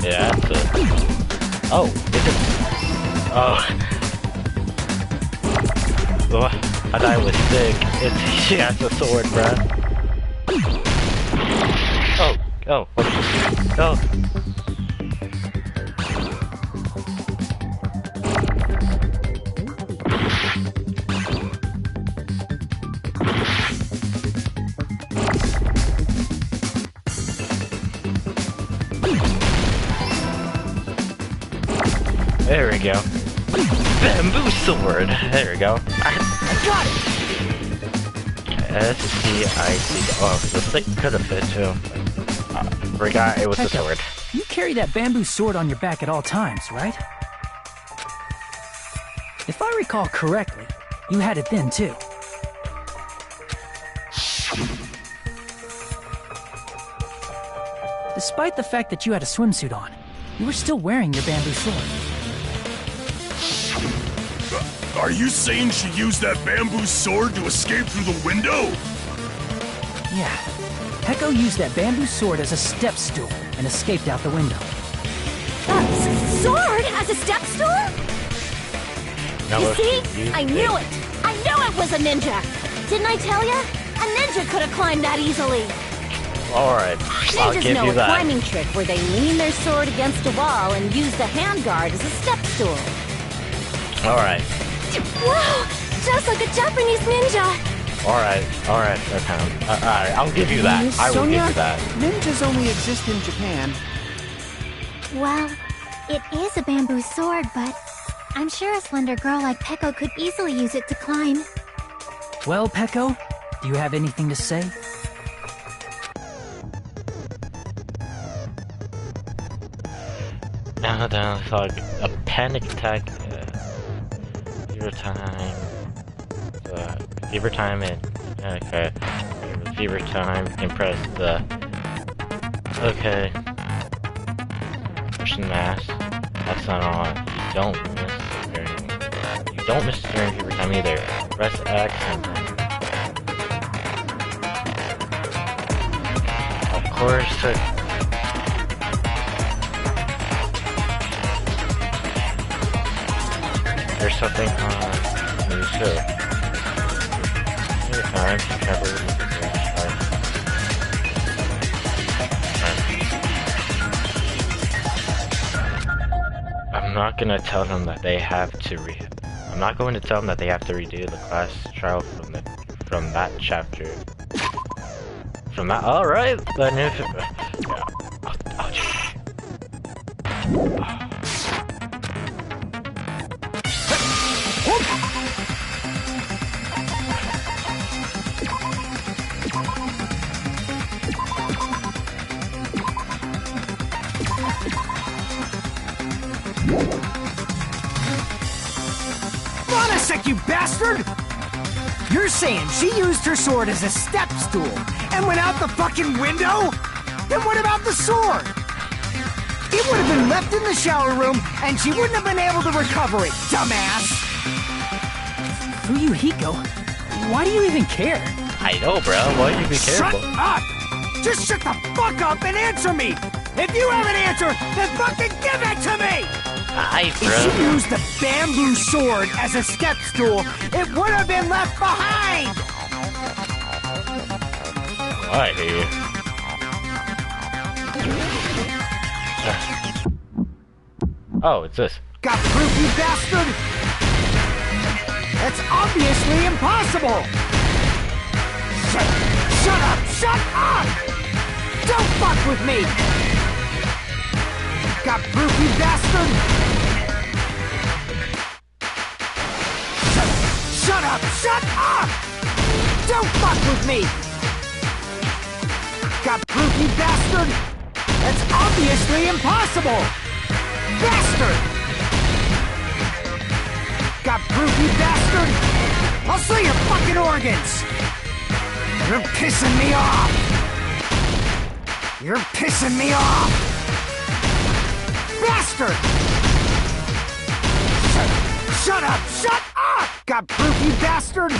Yeah, that's it. Oh, is it? Oh. Oh, I thought it was sick. She has a sword, bruh. Oh, oh, oh. There we go. Bamboo sword. There we go. I got it. S-T-I-C. Oh, the stick could have fit too. Forgot it was a sword. You carry that bamboo sword on your back at all times, right? If I recall correctly, you had it then too. Despite the fact that you had a swimsuit on, you were still wearing your bamboo sword. Are you saying she used that bamboo sword to escape through the window? Yeah. Peko used that bamboo sword as a step stool and escaped out the window. Sword as a step stool? Now You see? I knew it! I knew it was a ninja! Didn't I tell ya? A ninja could have climbed that easily! Alright, I'll Ninjas give know you a that. climbing trick where they lean their sword against a wall and use the handguard as a step stool. Alright, Wow! Just like a Japanese ninja! alright, okay. Alright, I'll give you that. I will give you that. Ninjas only exist in Japan. Well, it is a bamboo sword, but I'm sure a slender girl like Peko could easily use it to climb. Well, Peko, do you have anything to say? Now then, it's like a panic attack. Fever time. Fever time and okay. Fever fever time, you can press the... Okay. Push the mask. That's not on. You don't miss the during... You don't miss during fever time either. Press X and then... Of course, there's something on the show. Every time you travel with I'm not gonna tell them that they have to I'm not going to tell them that they have to redo the class trial from that chapter. From that, all right. Then if yeah, You bastard! You're saying she used her sword as a step stool and went out the fucking window? Then what about the sword? It would have been left in the shower room and she wouldn't have been able to recover it, dumbass! Fuyuhiko, why do you even care? I know, bro. Why do you be careful? Shut up! Just shut the fuck up and answer me! If you have an answer, then fucking give it to me! If she used the bamboo sword as a step stool, it would have been left behind! Why? Oh, it's this. Got proof, you bastard? That's obviously impossible! Shut up! Shut up! Don't fuck with me! Got proof, you bastard? Shut up! Shut up! Don't fuck with me! Got proof, you bastard? That's obviously impossible! Bastard! Got proof, you bastard? I'll sell your fucking organs! You're pissing me off! You're pissing me off! Bastard! Shut up! Shut up! Got proof, you bastard?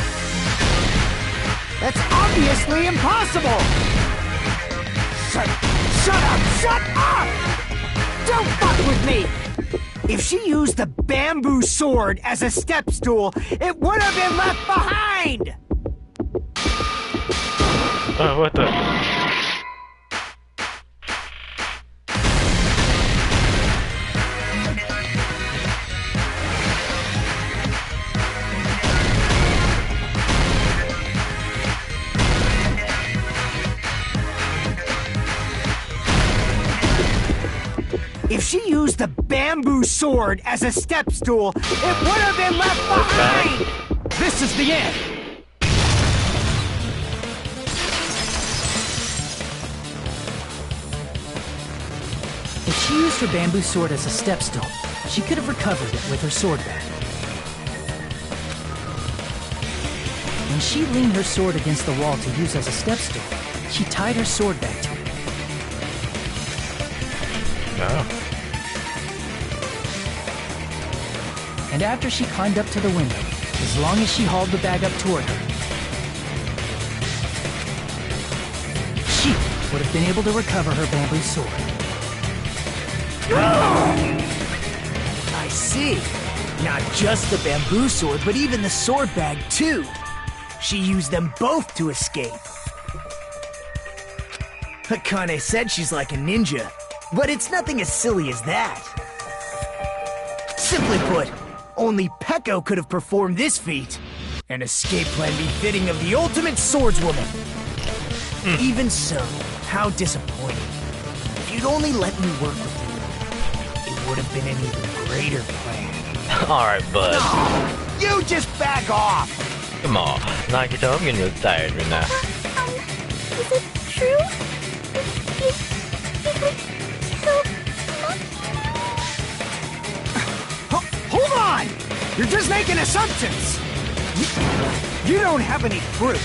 That's obviously impossible! Shut up! Shut up! Don't fuck with me! If she used the bamboo sword as a step stool, it would have been left behind! Oh, what the... If she used the bamboo sword as a step stool, it would have been left behind! This is the end! If she used her bamboo sword as a step stool, she could have recovered it with her sword bag. When she leaned her sword against the wall to use as a step stool, she tied her sword bag to it. Oh. And after she climbed up to the window, as long as she hauled the bag up toward her, she would have been able to recover her bamboo sword. I see. Not just the bamboo sword, but even the sword bag, too. She used them both to escape. Akane said she's like a ninja, but it's nothing as silly as that. Simply put, only Peko could have performed this feat. An escape plan befitting of the ultimate swordswoman. Even so, how disappointing. If you'd only let me work with you, it would have been an even greater plan. Alright, bud. No, you just back off! Come on. Nagito, I'm getting really tired right now. Is it true? Hold on! You're just making assumptions! You don't have any proof.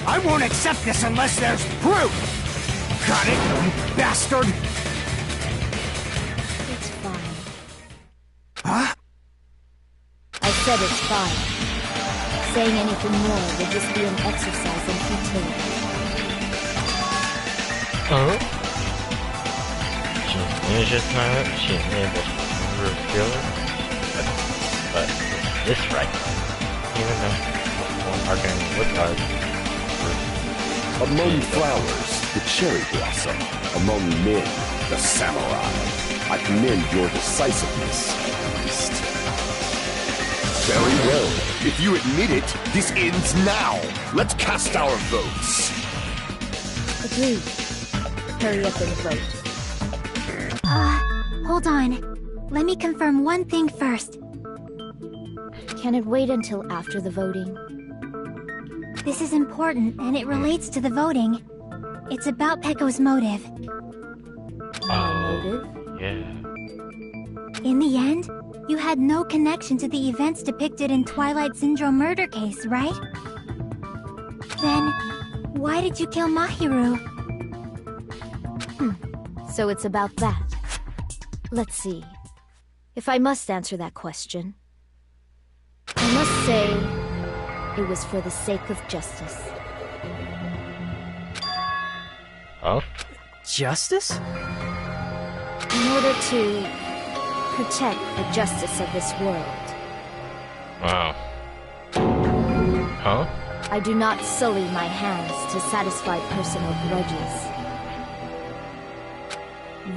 I won't accept this unless there's proof! Got it, you bastard? It's fine. Huh? I said it's fine. Saying anything more would just be an exercise in futility. Oh? She just not. She enables reveal it. But is this right? Even though arguing with us. Among flowers, the cherry blossom. Among men, the samurai. I commend your decisiveness, at least. Very well. If you admit it, this ends now. Let's cast our votes. Agreed. Hurry up and vote. Hold on. Let me confirm one thing first. Can it wait until after the voting? This is important, and it relates to the voting. It's about Pecco's motive. Motive? Yeah. In the end, you had no connection to the events depicted in Twilight Syndrome murder case, right? Then, why did you kill Mahiru? So it's about that. Let's see. If I must answer that question, I must say it was for the sake of justice. Oh? Justice? In order to protect the justice of this world. Wow. Huh? I do not sully my hands to satisfy personal grudges.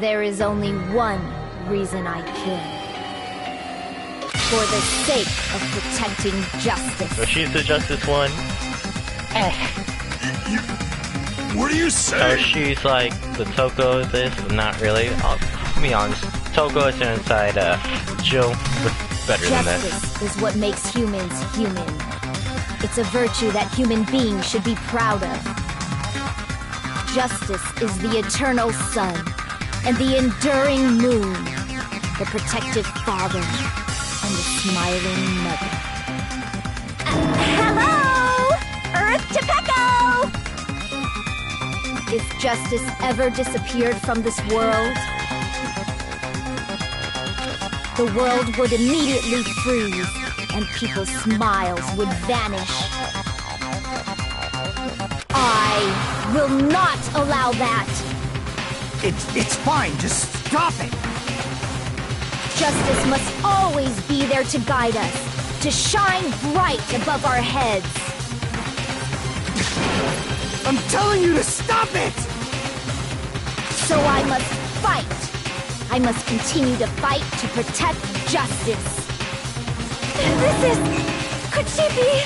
There is only one reason I kill. For the sake of protecting justice. So she's the justice one. What are you So saying? she's like the Toko of this, but not really. I'll be honest. Toko is inside Joe, but better than this. Justice is what makes humans human. It's a virtue that human beings should be proud of. Justice is the eternal sun and the enduring moon, the protective father and the smiling mother. Hello! Earth to Pecco! If justice ever disappeared from this world, the world would immediately freeze and people's smiles would vanish. I will not allow that! It's fine, just stop it! Justice must always be there to guide us, to shine bright above our heads. I'm telling you to stop it! So I must fight. I must continue to fight to protect justice. Could she be?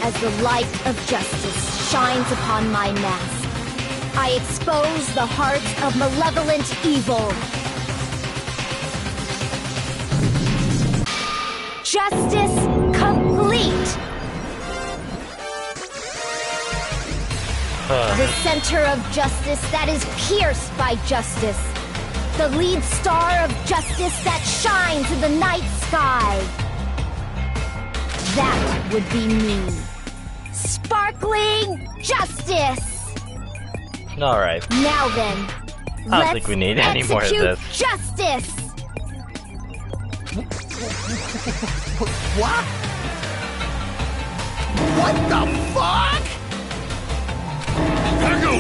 As the light of justice shines upon my mask, I expose the hearts of malevolent evil. Justice complete! The center of justice that is pierced by justice. The lead star of justice that shines in the night sky. That would be me. Sparkling justice! Alright. Now then, I don't think we need any more of this. Justice! What? What the fuck? Pecco,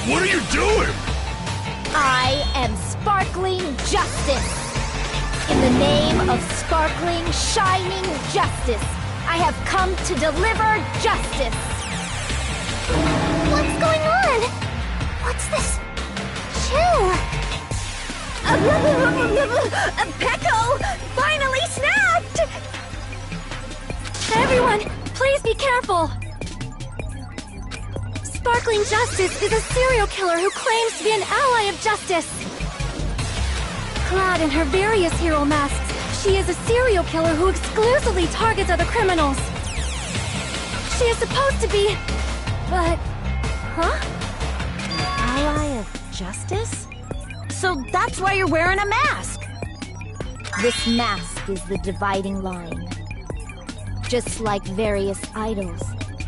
what are you doing? I am sparkling justice. In the name of sparkling, shining justice, I have come to deliver justice. What's going on? What's this? Chill. Pecco finally snapped! Everyone, please be careful! Sparkling Justice is a serial killer who claims to be an ally of justice. Clad in her various hero masks, she is a serial killer who exclusively targets other criminals. She is supposed to be... but... huh? Ally of justice? So that's why you're wearing a mask! This mask is the dividing line. Just like various idols,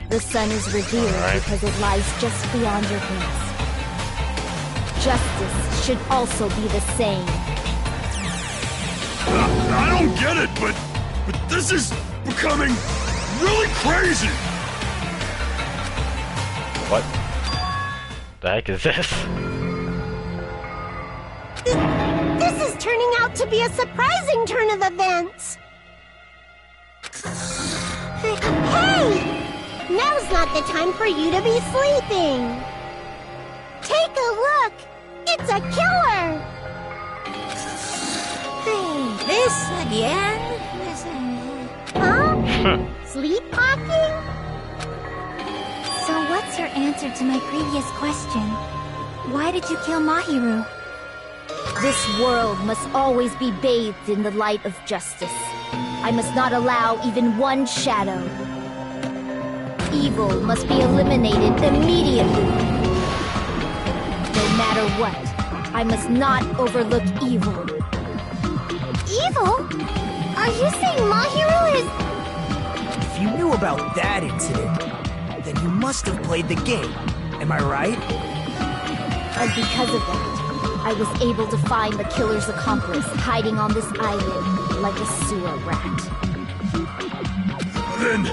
The sun is revered because it lies just beyond your grasp. Justice should also be the same. I don't get it, but this is becoming really crazy. What the heck is this? This is turning out to be a surprising turn of events. Hey! Now's not the time for you to be sleeping. Take a look. It's a killer. This again? Huh? Sleepwalking? So what's your answer to my previous question? Why did you kill Mahiru? This world must always be bathed in the light of justice. I must not allow even one shadow. Evil must be eliminated immediately. No matter what, I must not overlook evil. Evil? Are you saying Mahiru is... If you knew about that incident, then you must have played the game. Am I right? And because of that, I was able to find the killer's accomplice hiding on this island like a sewer rat. Then,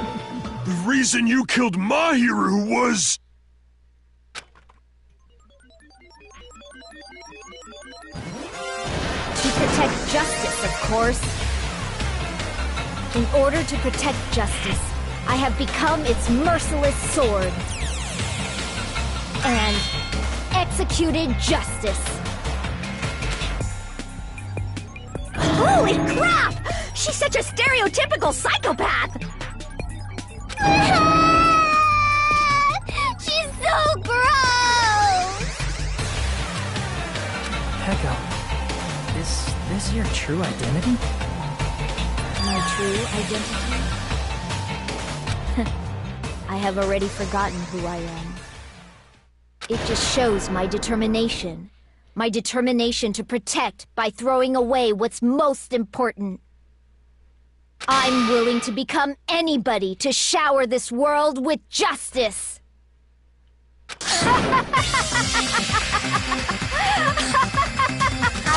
the reason you killed Mahiru was... To protect justice, of course. In order to protect justice, I have become its merciless sword. And executed justice. Holy crap! She's such a stereotypical psychopath! She's so gross! Peko, is this your true identity? My true identity? I have already forgotten who I am. It just shows my determination. My determination to protect by throwing away what's most important. I'm willing to become anybody to shower this world with justice.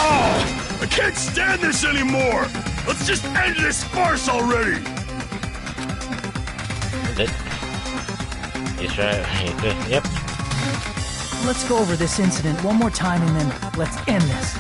Oh, I can't stand this anymore! Let's just end this farce already! Is it? He's right. Yep. Let's go over this incident one more time and then let's end this.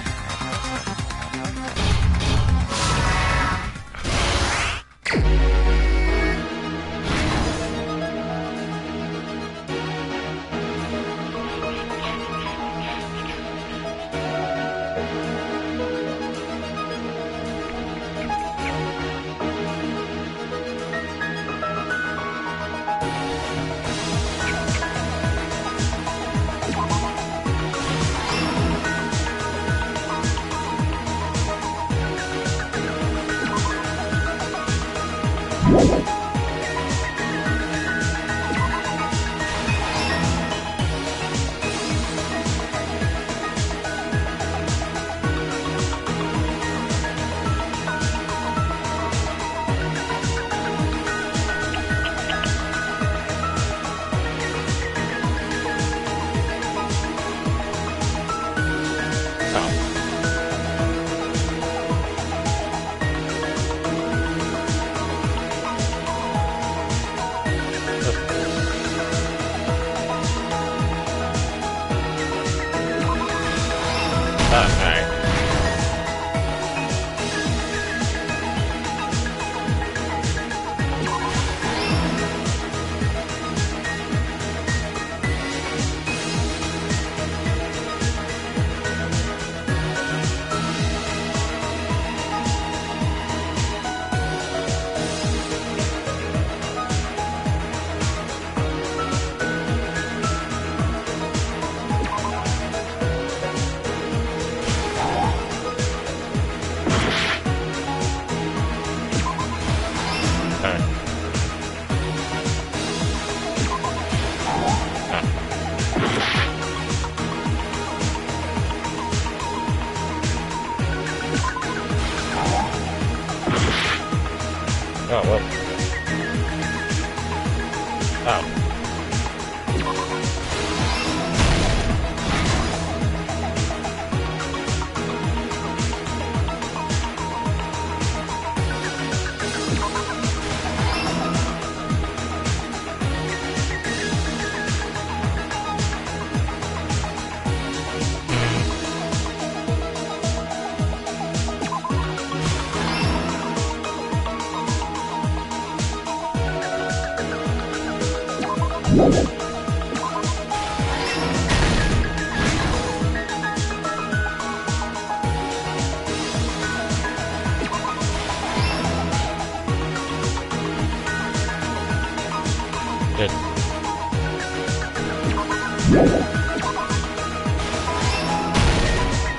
Good.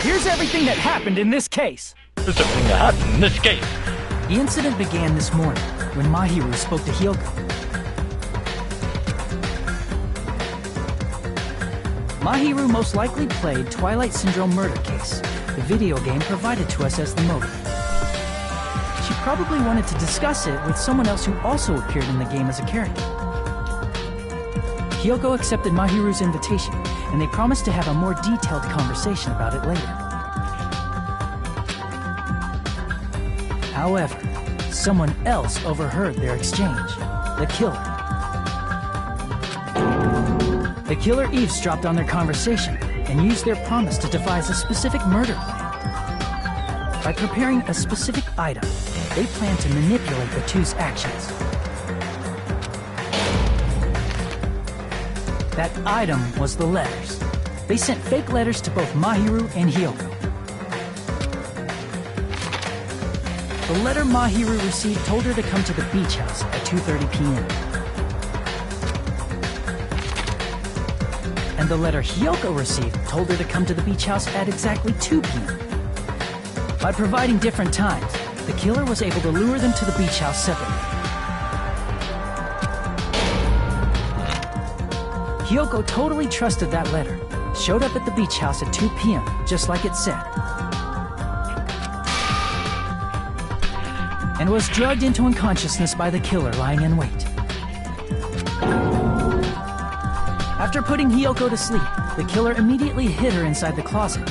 Here's everything that happened in this case. Here's everything that happened in this case. The incident began this morning when Mahiru spoke to Hyoko. Mahiru most likely played Twilight Syndrome Murder Case, the video game provided to us as the motive. She probably wanted to discuss it with someone else who also appeared in the game as a character. Hyoko accepted Mahiru's invitation, and they promised to have a more detailed conversation about it later. However, someone else overheard their exchange. The killer. The killer eavesdropped on their conversation and used their promise to devise a specific murder plan. By preparing a specific item, they planned to manipulate the two's actions. That item was the letters. They sent fake letters to both Mahiru and Hyoko. The letter Mahiru received told her to come to the beach house at 2:30 p.m. And the letter Hyoko received told her to come to the beach house at exactly 2 p.m. By providing different times, the killer was able to lure them to the beach house separately. Hyoko totally trusted that letter, showed up at the beach house at 2 p.m., just like it said, and was drugged into unconsciousness by the killer lying in wait. After putting Hyoko to sleep, the killer immediately hid her inside the closet,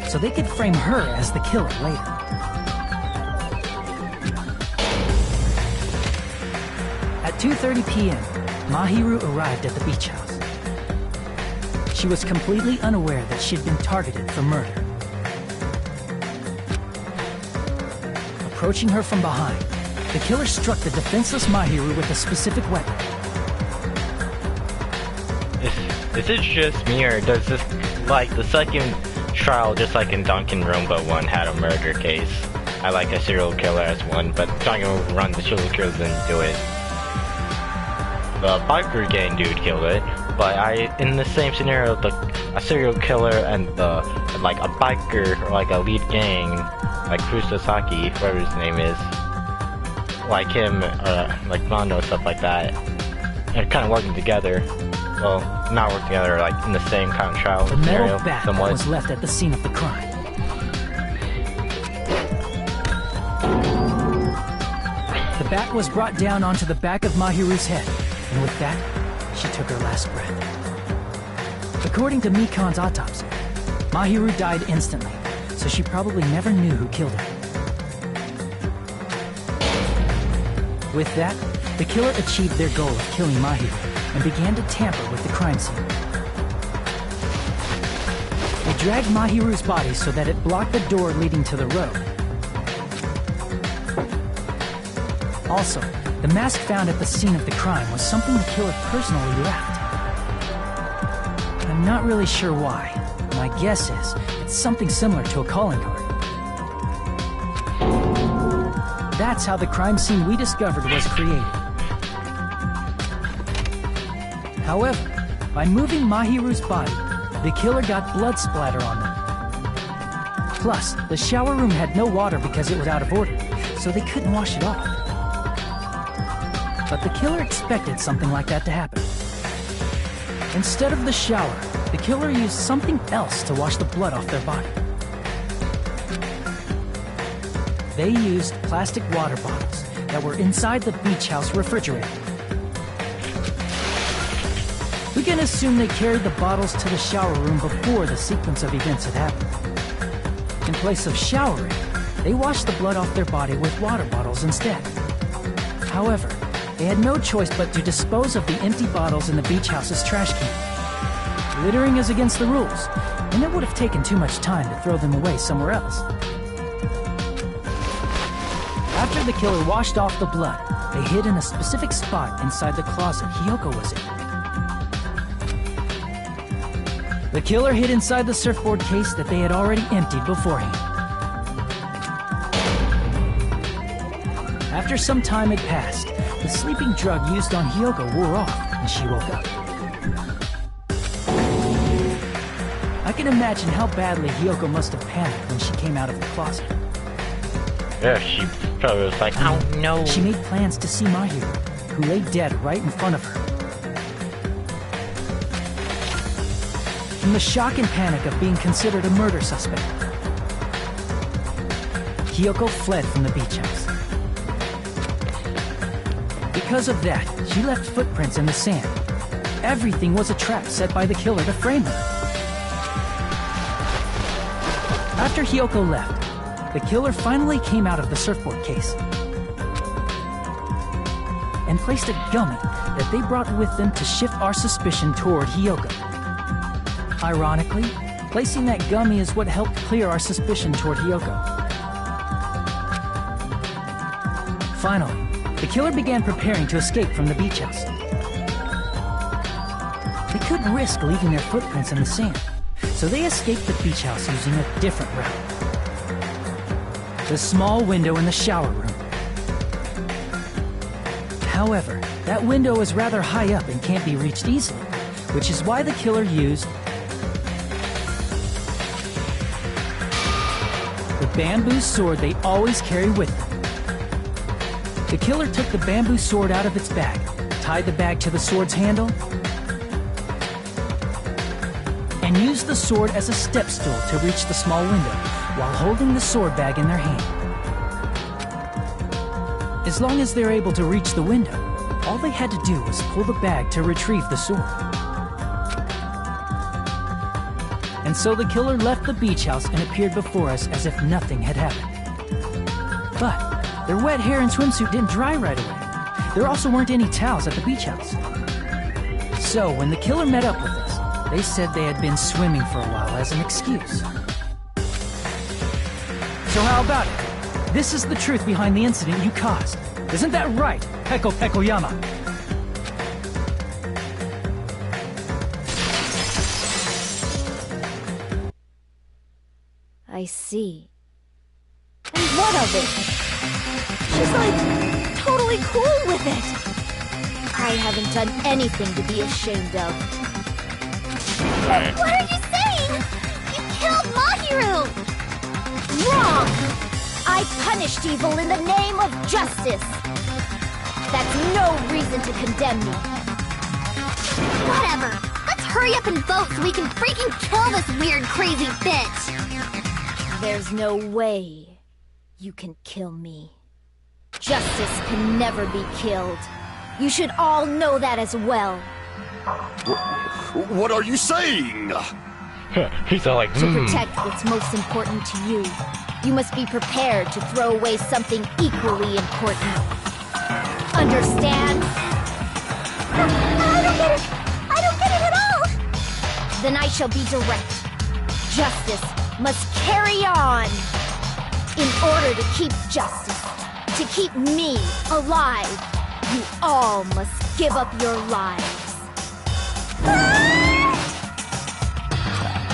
so they could frame her as the killer later. At 2:30 p.m., Mahiru arrived at the beach house. She was completely unaware that she'd been targeted for murder. Approaching her from behind, the killer struck the defenseless Mahiru with a specific weapon. Is it just me, or does this, like, the second trial, just like in Danganronpa 1, had a murder case? I like a serial killer as one, but Danganronpa, the serial killer didn't do it. The biker gang dude killed it, but in the same scenario, a serial killer and like a biker, or like a lead gang, like Kusasaki, whatever his name is, like him, or like Mondo, stuff like that, and kind of working together. Well, not working together, like in the same kind of trial the scenario. The metal bat was left at the scene of the crime. The bat was brought down onto the back of Mahiru's head, and with that, she took her last breath. According to Mikan's autopsy, Mahiru died instantly, so she probably never knew who killed her. With that, the killer achieved their goal of killing Mahiru and began to tamper with the crime scene. They dragged Mahiru's body so that it blocked the door leading to the road. Also, the mask found at the scene of the crime was something the killer personally left. I'm not really sure why. My guess is it's something similar to a calling card. That's how the crime scene we discovered was created. However, by moving Mahiru's body, the killer got blood splatter on them. Plus, the shower room had no water because it was out of order, so they couldn't wash it off. But the killer expected something like that to happen. Instead of the shower, the killer used something else to wash the blood off their body. They used plastic water bottles that were inside the beach house refrigerator. We can assume they carried the bottles to the shower room before the sequence of events had happened. In place of showering, they washed the blood off their body with water bottles instead. However, they had no choice but to dispose of the empty bottles in the beach house's trash can. Littering is against the rules, and it would have taken too much time to throw them away somewhere else. After the killer washed off the blood, they hid in a specific spot inside the closet Hiyoko was in. The killer hid inside the surfboard case that they had already emptied beforehand. After some time had passed, the sleeping drug used on Hiyoko wore off, and she woke up. I can imagine how badly Hiyoko must have panicked when she came out of the closet. Yeah, she probably was like, oh no. She made plans to see Mahiru, who lay dead right in front of her. From the shock and panic of being considered a murder suspect, Hiyoko fled from the beach house. Because of that, she left footprints in the sand. Everything was a trap set by the killer to frame her. After Hiyoko left, the killer finally came out of the surfboard case and placed a gummy that they brought with them to shift our suspicion toward Hiyoko. Ironically, placing that gummy is what helped clear our suspicion toward Hiyoko. Finally, the killer began preparing to escape from the beach house. They couldn't risk leaving their footprints in the sand, so they escaped the beach house using a different route. The small window in the shower room. However, that window is rather high up and can't be reached easily, which is why the killer used the bamboo sword they always carry with them. The killer took the bamboo sword out of its bag, tied the bag to the sword's handle, and used the sword as a step stool to reach the small window, while holding the sword bag in their hand. As long as they're able to reach the window, all they had to do was pull the bag to retrieve the sword. And so the killer left the beach house and appeared before us as if nothing had happened. But their wet hair and swimsuit didn't dry right away. There also weren't any towels at the beach house. So when the killer met up with us, they said they had been swimming for a while as an excuse. So how about it? This is the truth behind the incident you caused. Isn't that right, Peko Pekoyama? I see. And what of it? She's like, totally cool with it. I haven't done anything to be ashamed of. What are you saying? You killed Mahiru! Wrong! I punished evil in the name of justice. That's no reason to condemn me. Whatever. Let's hurry up and vote so we can freaking kill this weird, crazy bitch! There's no way you can kill me. Justice can never be killed. You should all know that as well. What are you saying? He's all like, To protect what's most important to you, you must be prepared to throw away something equally important. Understand? I don't get it! I don't get it at all! Then I shall be direct. Justice must carry on. In order to keep justice, to keep me alive, you all must give up your lives.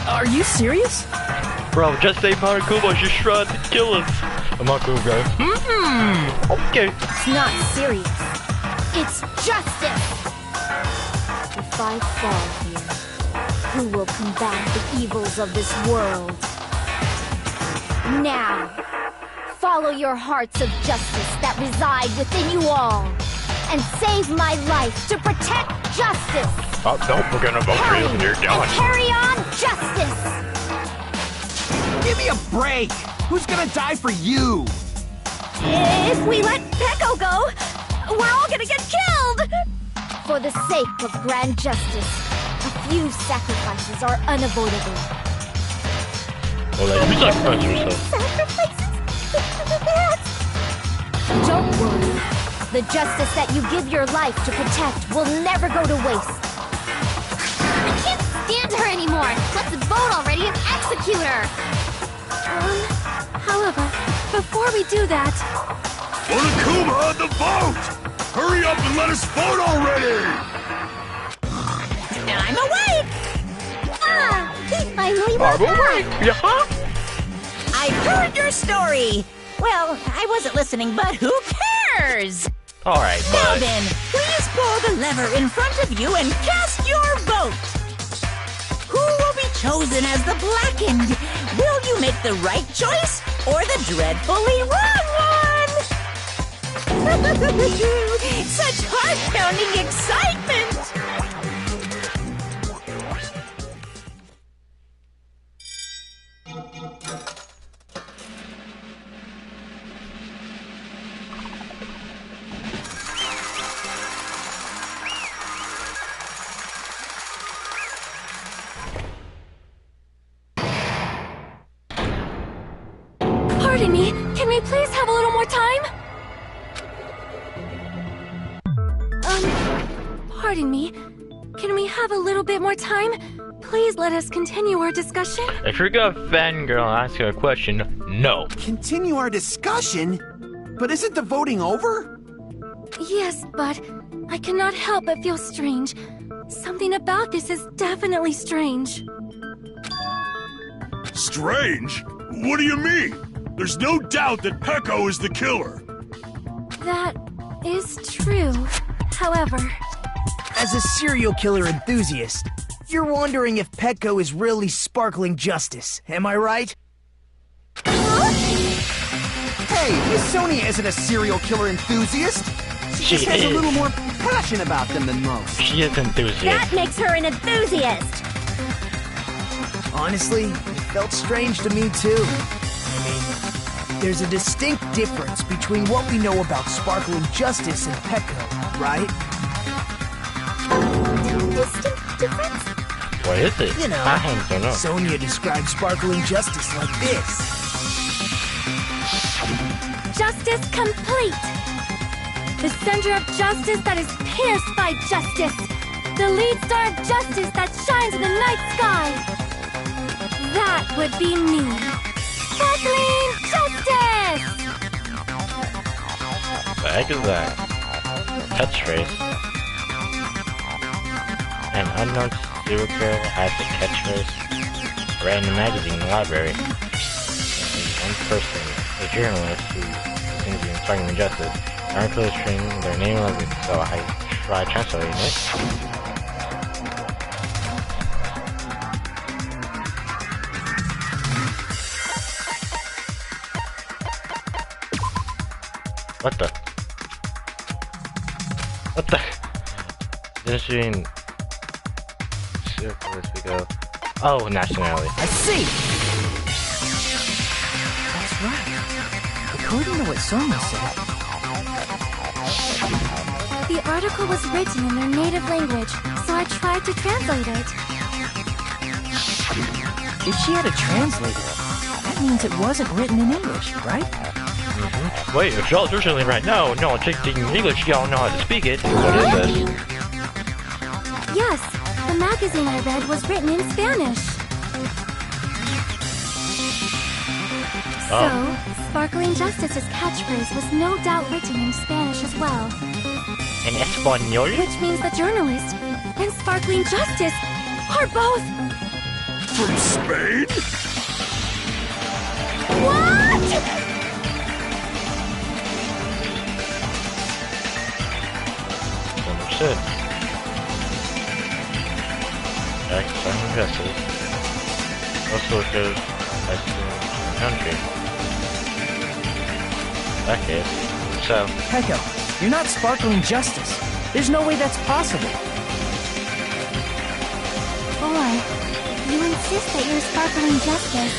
Are you serious? bro, just say Marakumo, she's trying to kill us. Marakumo goes, okay. It's not serious. It's justice. If I fall here, who will combat the evils of this world? Now, follow your hearts of justice that reside within you all, and save my life to protect justice. Oh, no, we're gonna vote for you when you're done. And carry on justice. Give me a break! Who's gonna die for you? If we let Peko go, we're all gonna get killed! For the sake of grand justice, a few sacrifices are unavoidable. Well, like, you sacrifice yourself. Don't worry. The justice that you give your life to protect will never go to waste. I can't stand her anymore! Let's vote already and execute her! However, before we do that, Monokuma, the vote! Hurry up and let us vote already! I'm awake! Ah! He finally woke up! Yeah? I've heard your story! Well, I wasn't listening, but who cares? Alright, Now but... then, please pull the lever in front of you and cast your vote! Who will be chosen as the blackened? Will you make the right choice or the dreadfully wrong one? Such heart-pounding excitement! Pardon me, can we please have a little more time? Pardon me, can we have a little bit more time? Please let us continue our discussion. If you're gonna fangirl and ask you a question, no. Continue our discussion? But isn't the voting over? Yes, but I cannot help but feel strange. Something about this is definitely strange. Strange? What do you mean? There's no doubt that Pecco is the killer. That is true. However, As a serial killer enthusiast, you're wondering if Petco is really sparkling justice, am I right? Hey, Miss Sonia isn't a serial killer enthusiast. She just has a little more passion about them than most. She is enthusiastic. That makes her an enthusiast! Honestly, it felt strange to me too. I mean, there's a distinct difference between what we know about sparkling justice and Petco, right? distinct difference? What is it? You know, I don't know. Sonia describes sparkling justice like this. Justice complete! The center of justice that is pierced by justice! The lead star of justice that shines in the night sky! That would be me! Sparkling justice! What the heck is that? Catchphrase. An unknown serial killer has a catchphrase. Read in a magazine in the library. One person, a journalist who thinks he's sparkling justice. The article is training their name of it, so I tried translating it. What the? What the? Finishing circle as we go. Oh, nationality. I see! That's right. According to what Sonia said, The article was written in their native language, so I tried to translate it. If she had a translator, that means it wasn't written in English, right? Wait, if y'all translating right now, no, taking English, y'all know how to speak it. What is this? Yes, the magazine I read was written in Spanish. So, Sparkling Justice's catchphrase was no doubt written in Spanish as well. In Espanol? Which means the journalist and Sparkling Justice are both... From Spain? What?! Understood. Back to Sparkling Justice. Also goes back to the country. That case. So. Pecco, you're not sparkling justice. There's no way that's possible. Boy, you insist that you're Sparkling Justice.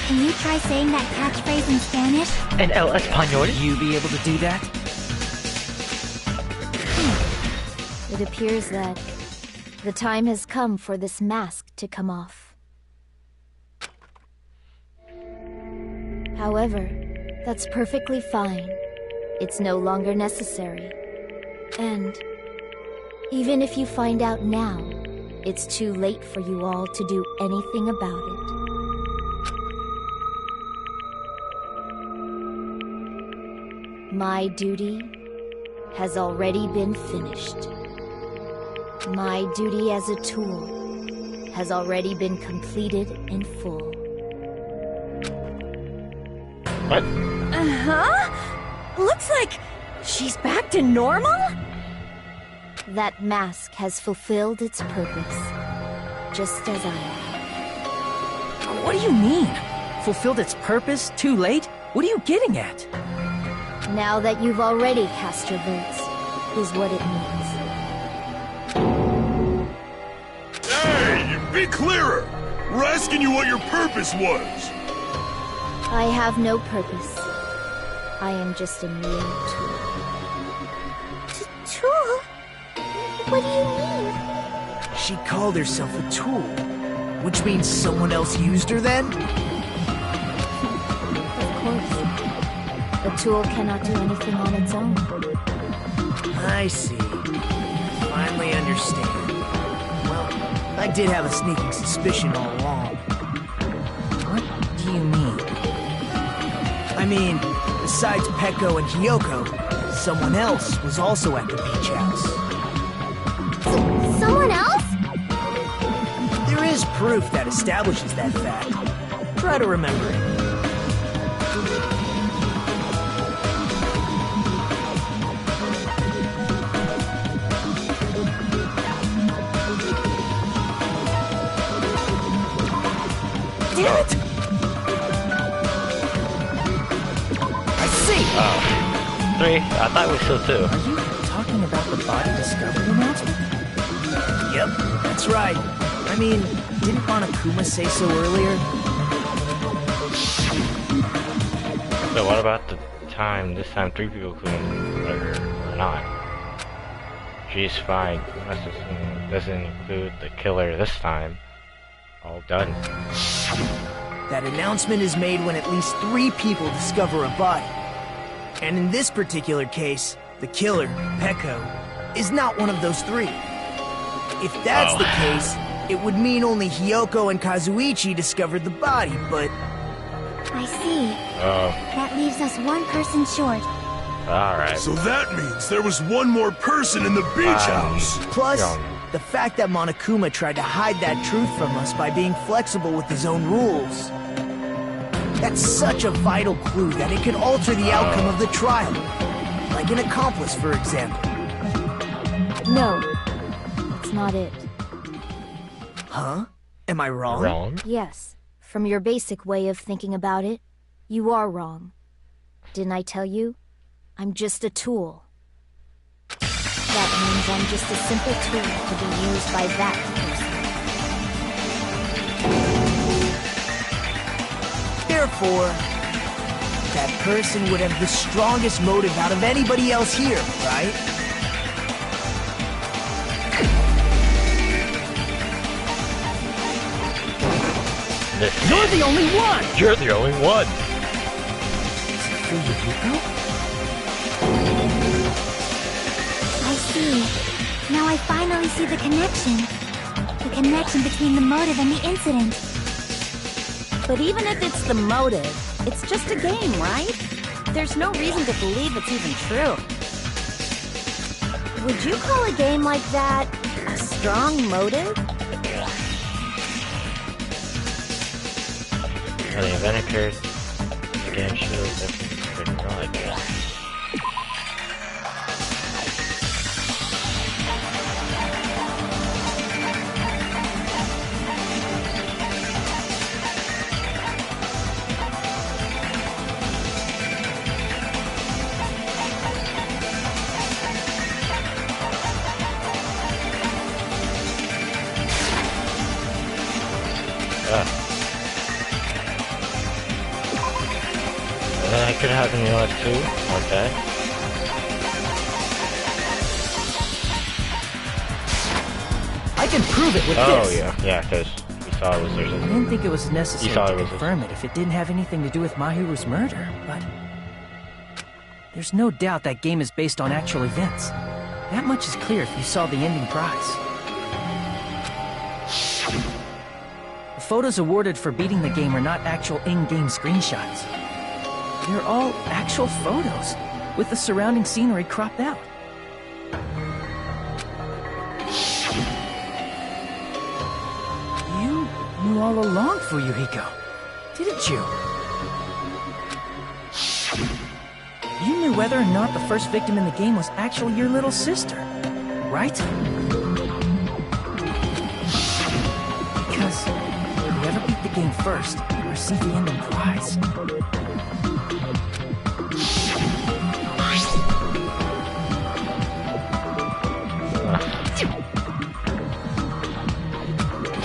Can you try saying that catchphrase in Spanish? En el español? You be able to do that? It appears that the time has come for this mask to come off. However, that's perfectly fine. It's no longer necessary. And even if you find out now, it's too late for you all to do anything about it. My duty has already been finished. My duty as a tool has already been completed in full. What? Uh-huh? Looks like she's back to normal? That mask has fulfilled its purpose, just as I have. What do you mean? Fulfilled its purpose? Too late? What are you getting at? Now that you've already cast your votes, is what it means. Hey, be clearer! We're asking you what your purpose was! I have no purpose. I am just a mere tool. Tool? What do you mean? She called herself a tool, which means someone else used her then? Of course. A tool cannot do anything on its own. I see. Finally understand. Well, I did have a sneaking suspicion all along. What do you mean? I mean, besides Peko and Hiyoko, someone else was also at the beach house. Someone else? There is proof that establishes that fact. Try to remember it. Damn it! I see! Oh. 3? I thought we saw 2. Are you talking about the body discovery announcement? Yep, that's right. I mean, didn't Monokuma say so earlier? So what about the time, this time 3 people couldn't murder or not? She's fine. Let's assume it doesn't include the killer this time. All done. That announcement is made when at least 3 people discover a body. And in this particular case, the killer, Peko, is not one of those 3. If that's the case, it would mean only Hiyoko and Kazuichi discovered the body, but... I see. That leaves us one person short. Alright. So that means there was one more person in the beach house! Plus, the fact that Monokuma tried to hide that truth from us by being flexible with his own rules. That's such a vital clue that it could alter the outcome of the trial. Like an accomplice, for example. No, that's not it. Huh? Am I wrong? Wrong? Yes, from your basic way of thinking about it, you are wrong. Didn't I tell you? I'm just a tool. That means I'm just a simple tool to be used by that person. Therefore, that person would have the strongest motive out of anybody else here, right? You're the only one! You're the only one! I see. Now I finally see the connection. The connection between the motive and the incident. But even if it's the motive, it's just a game, right? There's no reason to believe it's even true. Would you call a game like that a strong motive? When the event occurred, the game shows that we couldn't go like that. I could have in yours too. Okay. I can prove it with Oh this. yeah, because we saw it was there's I a... didn't think it was necessary thought to it was a- confirm it if it didn't have anything to do with Mahiru's murder, but... There's no doubt that game is based on actual events. That much is clear if you saw the ending prize. The photos awarded for beating the game are not actual in-game screenshots. They're all actual photos. with the surrounding scenery cropped out. You knew all along, Fuyuhiko, didn't you? You knew whether or not the first victim in the game was actually your little sister, right? Because whoever beat the game first will receive the ending prize.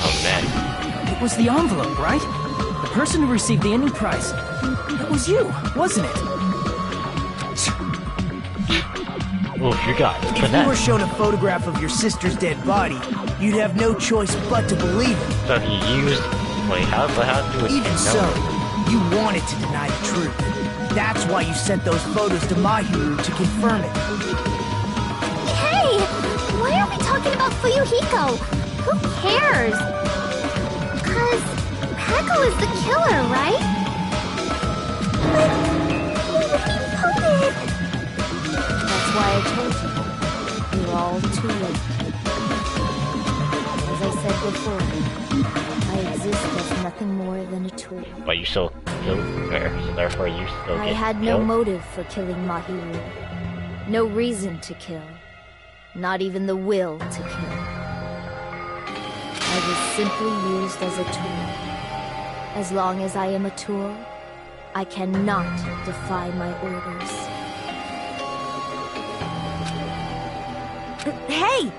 Oh man. It was the envelope, right? The person who received the ending prize. It was you, wasn't it? Oof, you got If you were shown a photograph of your sister's dead body, you'd have no choice but to believe it. So he used... Wait, how does that have to do with Even so, you wanted to deny the truth. That's why you sent those photos to Mahiru to confirm it. Hey! Why are we talking about Fuyuhiko? Who cares? 'Cause Peko is the killer, right? But he voted! That's why I told you. You're all too late. As I said before, I exist as nothing more than a tool. But you still killed her, so therefore you still I get had no killed? motive for killing Mahiru. No reason to kill. Not even the will to kill. I was simply used as a tool. As long as I am a tool, I cannot defy my orders. Hey!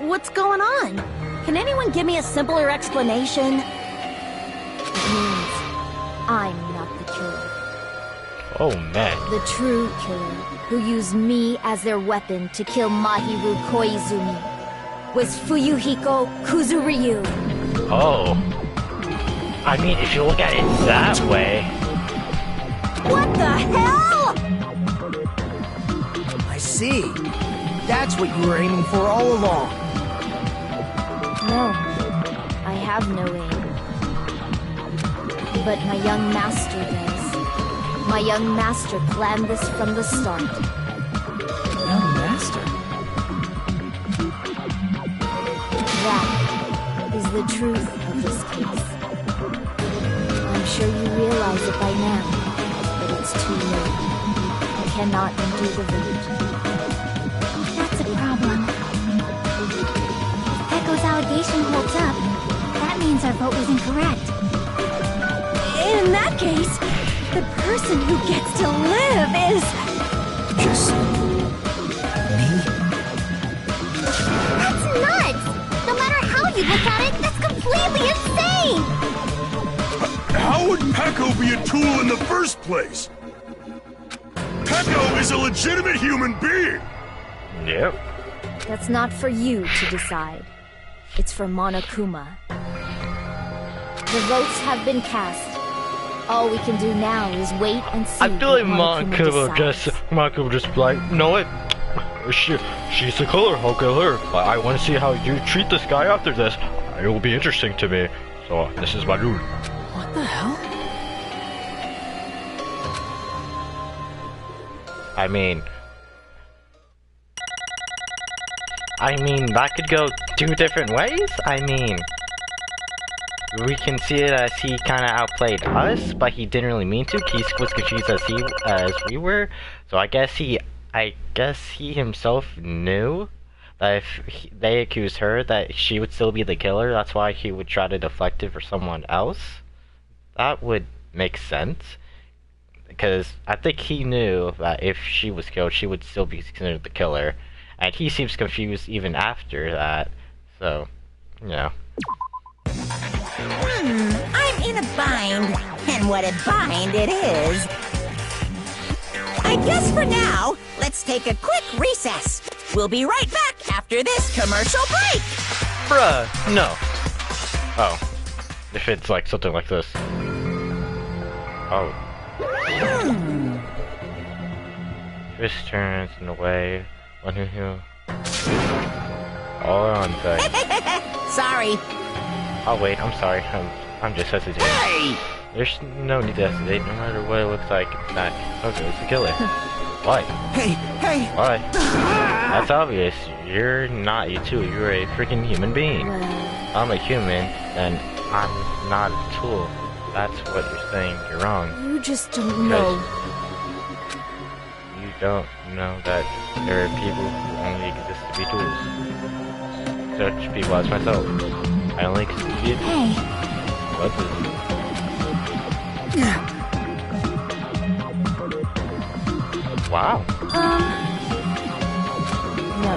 What's going on? Can anyone give me a simpler explanation? It means I'm not the killer. Oh man. The true killer, who used me as their weapon to kill Mahiru Koizumi, was Fuyuhiko Kuzuryu. Oh. I mean, if you look at it that way... What the hell?! I see. That's what you were aiming for all along. No, I have no aim. But my young master does. My young master planned this from the start. Young master? That is the truth of this case. I'm sure you realize it by now, but it's too late. I cannot undo the vote. That's a problem. If Peko's allegation holds up, that means our vote was incorrect. In that case, the person who gets to live is... Just... me? That's nuts! No matter how you look at it, that's completely insane! How would Peko be a tool in the first place? Peko is a legitimate human being! Yep. That's not for you to decide. It's for Monokuma. The votes have been cast. All we can do now is wait and see. I feel like what Monokuma just be like, you know what? She's the killer, I'll kill her. But I want to see how you treat this guy after this. It will be interesting to me. So this is my rule. What the hell? I mean, that could go two different ways. I mean, we can see it as he kind of outplayed us, but he didn't really mean to. He was confused as we were. So I guess he himself knew that if they accused her, that she would still be the killer. That's why he would try to deflect it for someone else. That would make sense. Because I think he knew that if she was killed, she would still be considered the killer. And he seems confused even after that. So, you know. I'm in a bind. And what a bind it is. I guess for now, let's take a quick recess. We'll be right back after this commercial break. Bruh, no. Oh. If it's like something like this. Oh. Twist turns in a way. One who. All on deck. Sorry. Oh wait, I'm sorry. I'm just hesitating. Hey! There's no need to hesitate, no matter what it looks like. It's not okay, it's the killer. Why? Hey! Why? That's obvious. You're not you too. You're a freaking human being. I'm a human, and I'm not a tool. That's what you're saying. You're wrong. You just don't know. You don't know that there are people who only exist to be tools. Such people as myself. I only exist to be a tool. Hey. What is it? Wow. No.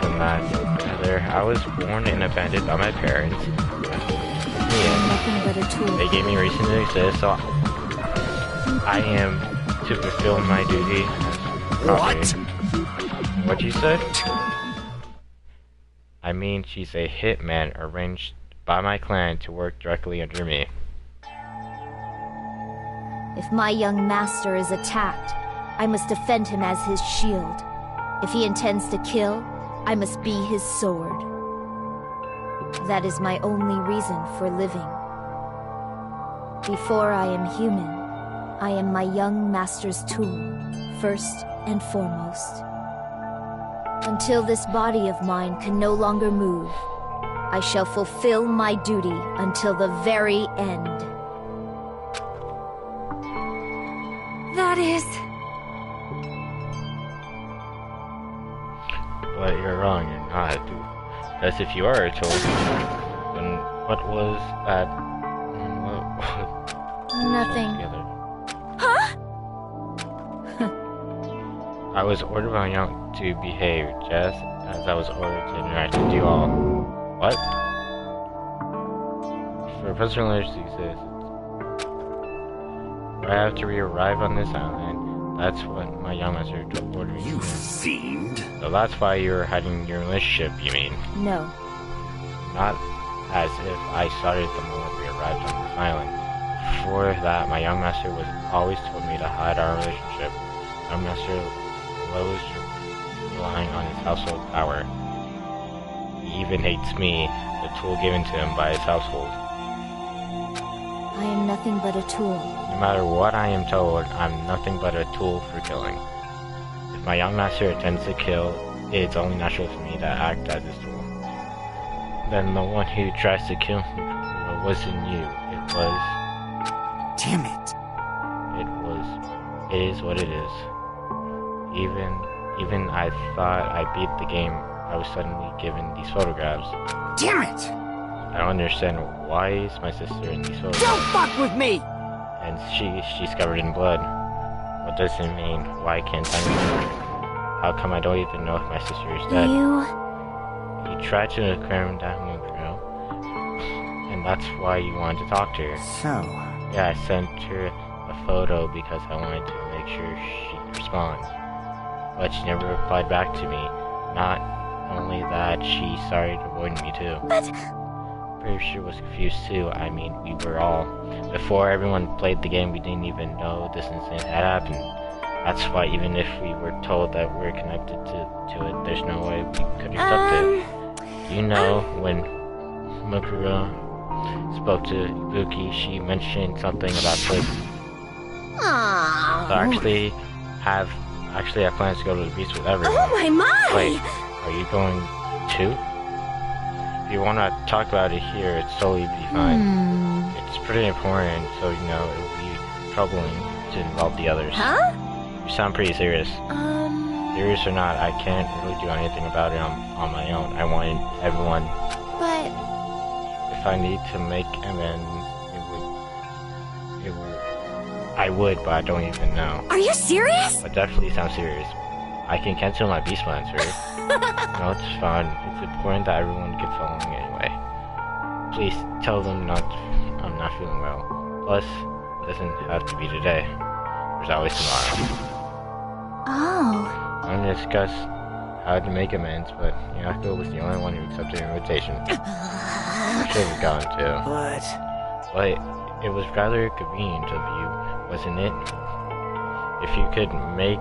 From that, Heather, I was born and abandoned by my parents. You're nothing but a tool. They gave me a reason to exist, so I am to fulfill my duty. What? What'd you say? I mean, she's a hitman arranged by my clan to work directly under me. If my young master is attacked, I must defend him as his shield. If he intends to kill, I must be his sword. That is my only reason for living. Before I am human, I am my young master's tool, first and foremost. Until this body of mine can no longer move, I shall fulfill my duty until the very end. That is... But you're wrong, you're not a tool. Because if you are a tool, then what was that? Nothing. Huh? I was ordered by young to behave just as I was ordered to interact with you all. What? For personal knowledge to exist, I have to re-arrive on this island. That's what my young master ordered me to do. You fiend. So that's why you're hiding your relationship, you mean? No. Not as if I started the moment we arrived on this island. Before that, my young master was always told me to hide our relationship. Young master was relying on his household power. He even hates me, the tool given to him by his household. I am nothing but a tool. No matter what I am told, I'm nothing but a tool for killing. If my young master intends to kill, it's only natural for me to act as his tool. Then the one who tries to kill me wasn't you, it was... Damn it. It is what it is. Even I thought I beat the game, I was suddenly given these photographs. Damn it! I don't understand, why is my sister in these photographs? Don't fuck with me! And she's covered in blood. What does it mean? Why can't I remember? How come I don't even know if my sister is dead? You tried to cram that month ago, and that's why you wanted to talk to her. So... Yeah, I sent her a photo because I wanted to make sure she'd respond. But she never replied back to me. Not only that, she started avoiding me too. But... Pretty sure was confused too. I mean, we were all. Before everyone played the game, we didn't even know this incident had happened. That's why even if we were told that we're connected to it, there's no way we could have stopped it. You know, when Mukuro spoke to Ibuki, she mentioned something about this. So actually I have plans to go to the beach with everyone. Oh my! Wait, are you going too? If you want to talk about it here, it's totally be fine. It's pretty important, so you know it would be troubling to involve the others. Huh? You sound pretty serious. Serious or not, I can't really do anything about it on my own. I want everyone. But... If I need to make amends, I would, but I don't even know. Are you serious? But definitely sounds serious. I can cancel my beast plans, right? No, it's fine. It's important that everyone gets along anyway. Please tell them I'm not feeling well. Plus, it doesn't have to be today. There's always tomorrow. Oh. I'm gonna discuss how to make amends, but Miyako was the only one who accepted the invitation. I should have gone too. But it was rather convenient of you, wasn't it? If you could make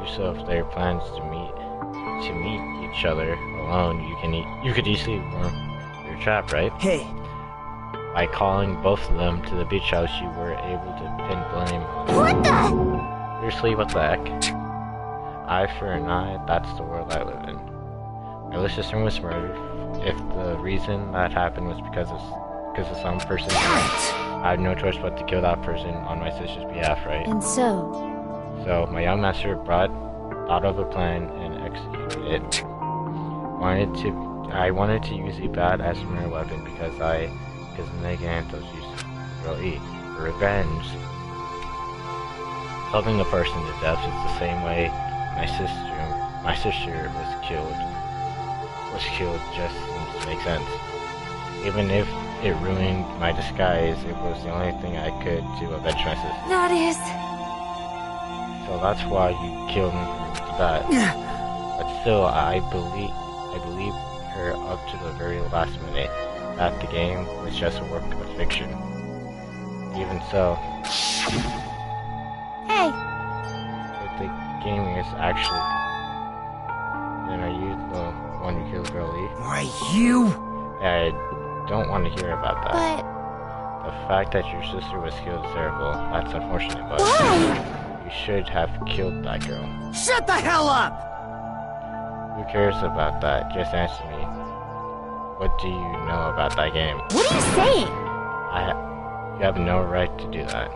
use of their plans to meet each other alone, you could easily worm your trap, right? Hey, By calling both of them to the beach house, you were able to pin blame on What the? Seriously, what the heck? Eye for an eye, that's the world I live in. My little sister was murdered. If the reason that happened was because of some person, I had no choice but to kill that person on my sister's behalf, right? And so, my young master thought of a plan and executed it. I wanted to use a bad estimator weapon because Negantos used Girl E. For revenge, killing a person to death is the same way my sister was killed. Just seems to make sense. Even if it ruined my disguise, it was the only thing I could to avenge my sister. that is... So that's why you killed me for that. But still, I believe her up to the very last minute that the game was just a work of fiction. Even so, Hey! if the game is actually, then are you the one who killed Girl E? Why, you? I don't want to hear about that. But... The fact that your sister was killed is terrible. That's unfortunate, but Why? you should have killed that girl. Shut the hell up! Who cares about that? Just answer me. What do you know about that game? What are you saying? You have no right to do that.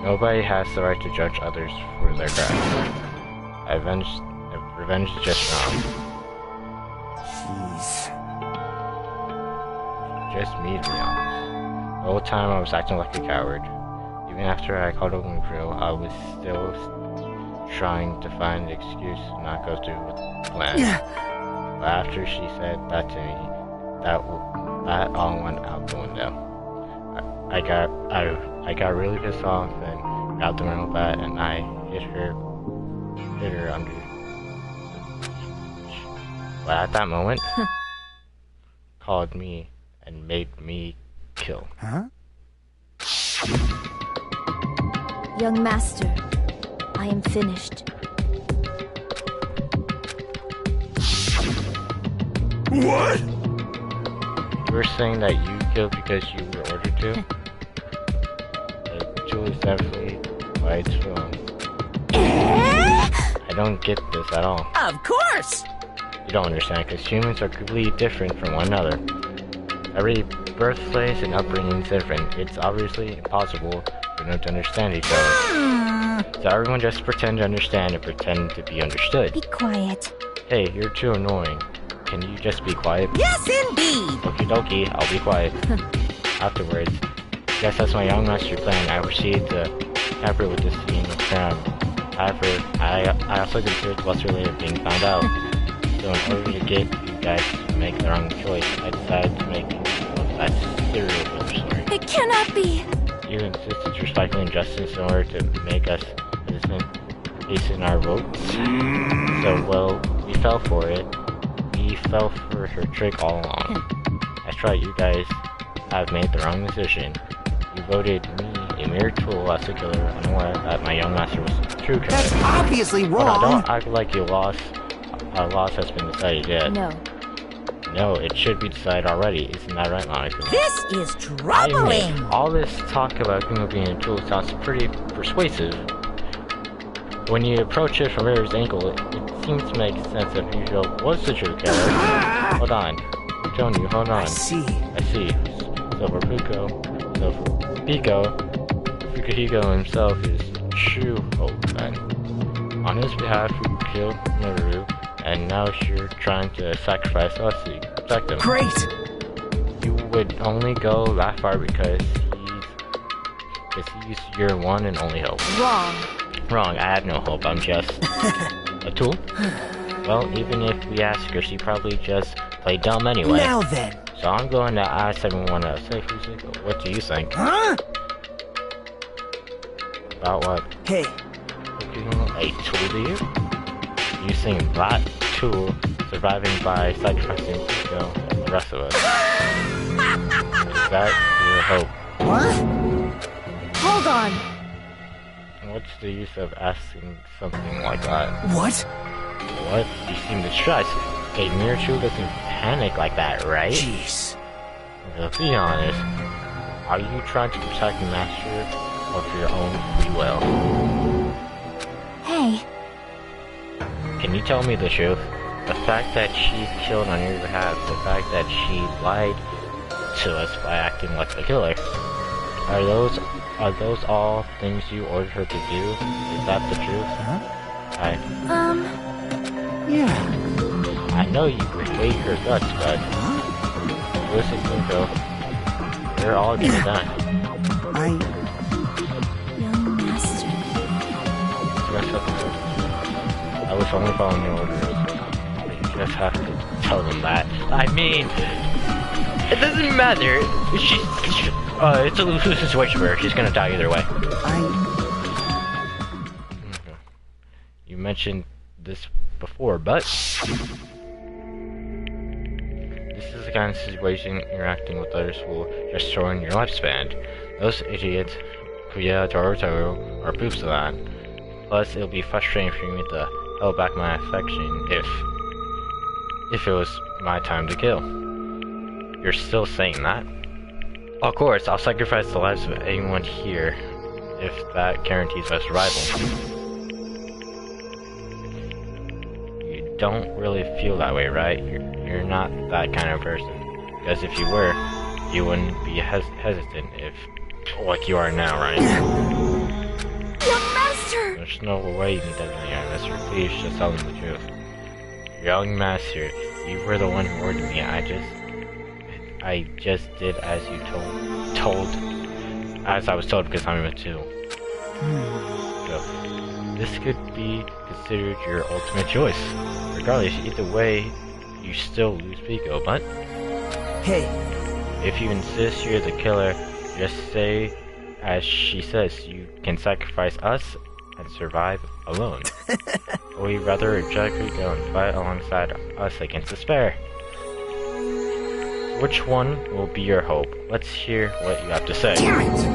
Nobody has the right to judge others for their crimes. Revenge is just wrong. Jeez. Just me, to be honest. The whole time I was acting like a coward. Even after I called open Grill, I was still trying to find an excuse to not go through with the plan. But after she said that to me, that all went out the window. I got really pissed off and grabbed the rental bat and I hit her under the beach. But at that moment, called me and made me kill. Huh? Young master, I am finished. What? You were saying that you killed because you were ordered to? Julie's definitely quite wrong. I don't get this at all. Of course! You don't understand, because humans are completely different from one another. Every birthplace and upbringing is different. It's obviously impossible for them to understand each other. So everyone just pretend to understand and pretend to be understood. Be quiet. Hey, you're too annoying. Can you just be quiet? Yes, indeed! Okie dokie, I'll be quiet. Afterwards, just as my young master planned, I proceeded to tamper with the scene of crime. However, I also considered what's related being found out. So in order to get you guys to make the wrong choice, I decided to make that serial killer story. It cannot be! You insisted you're cycling justice in order to make us innocent, hasten our vote. So, well, we fell for it. We fell for her trick all along. That's right, you guys have made the wrong decision. You voted me, a mere tool, as a killer, unaware that my young master was the true killer. That's obviously wrong! Don't act like you lost. A loss has been decided yet. No. No, it should be decided already. Isn't that right, Monica? This is troubling! All this talk about Kumo being a tool sounds pretty persuasive. When you approach it from various angles, it seems to make sense that Fukuhiko was the true killer. Hold on. I'm telling you, hold on. I see. So for Fukuhiko himself is true hope, then. On his behalf, we killed Maru, and now you're trying to sacrifice us to protect him. Great! You would only go that far because he's your one and only hope. Wrong, I have no hope, I'm just a tool. Well, even if we ask her, she probably just played dumb anyway. Now then! So I'm going to ask everyone else. Hey, Fusiko, what do you think? Huh? About what? Hey. A tool to you? You think that tool surviving by sacrificing Fusiko and the rest of us? Is that your hope? What? Hold on. What's the use of asking something like that? What? What? You seem distressed. A mere tool doesn't panic like that, right? Jeez. So be honest, are you trying to protect the Master of your own free will? Hey, Can you tell me the truth? The fact that she killed on your behalf, the fact that she lied to us by acting like a killer, are those all things you ordered her to do? Is that the truth? Yeah. I know you hate her guts, but listen, Coco, they're all just done. young master. I was only following your orders. You just have to tell them that. I mean, it doesn't matter. It's a lose-lose situation where she's gonna die either way. You mentioned this before, but this is the kind of situation interacting with others will just shorten your lifespan. Those idiots, Kuya, Toro, are proofs of that. Plus, it'll be frustrating for me to hold back my affection if it was my time to kill. You're still saying that? Of course, I'll sacrifice the lives of anyone here if that guarantees my survival. You don't really feel that way, right? You're not that kind of person. Because if you were, you wouldn't be hesitant if, like you are now, right? Young master! There's no way you need that, young master. Please, just tell them the truth. Young master, you were the one who ordered me. I just did as you as I was told because I'm a two. So, this could be considered your ultimate choice. Regardless, either way, you still lose Pico, but... Hey. If you insist you're the killer, just say, as she says, you can sacrifice us and survive alone. Or you'd rather reject Pico and fight alongside us against despair. Which one will be your hope? Let's hear what you have to say. Damn it!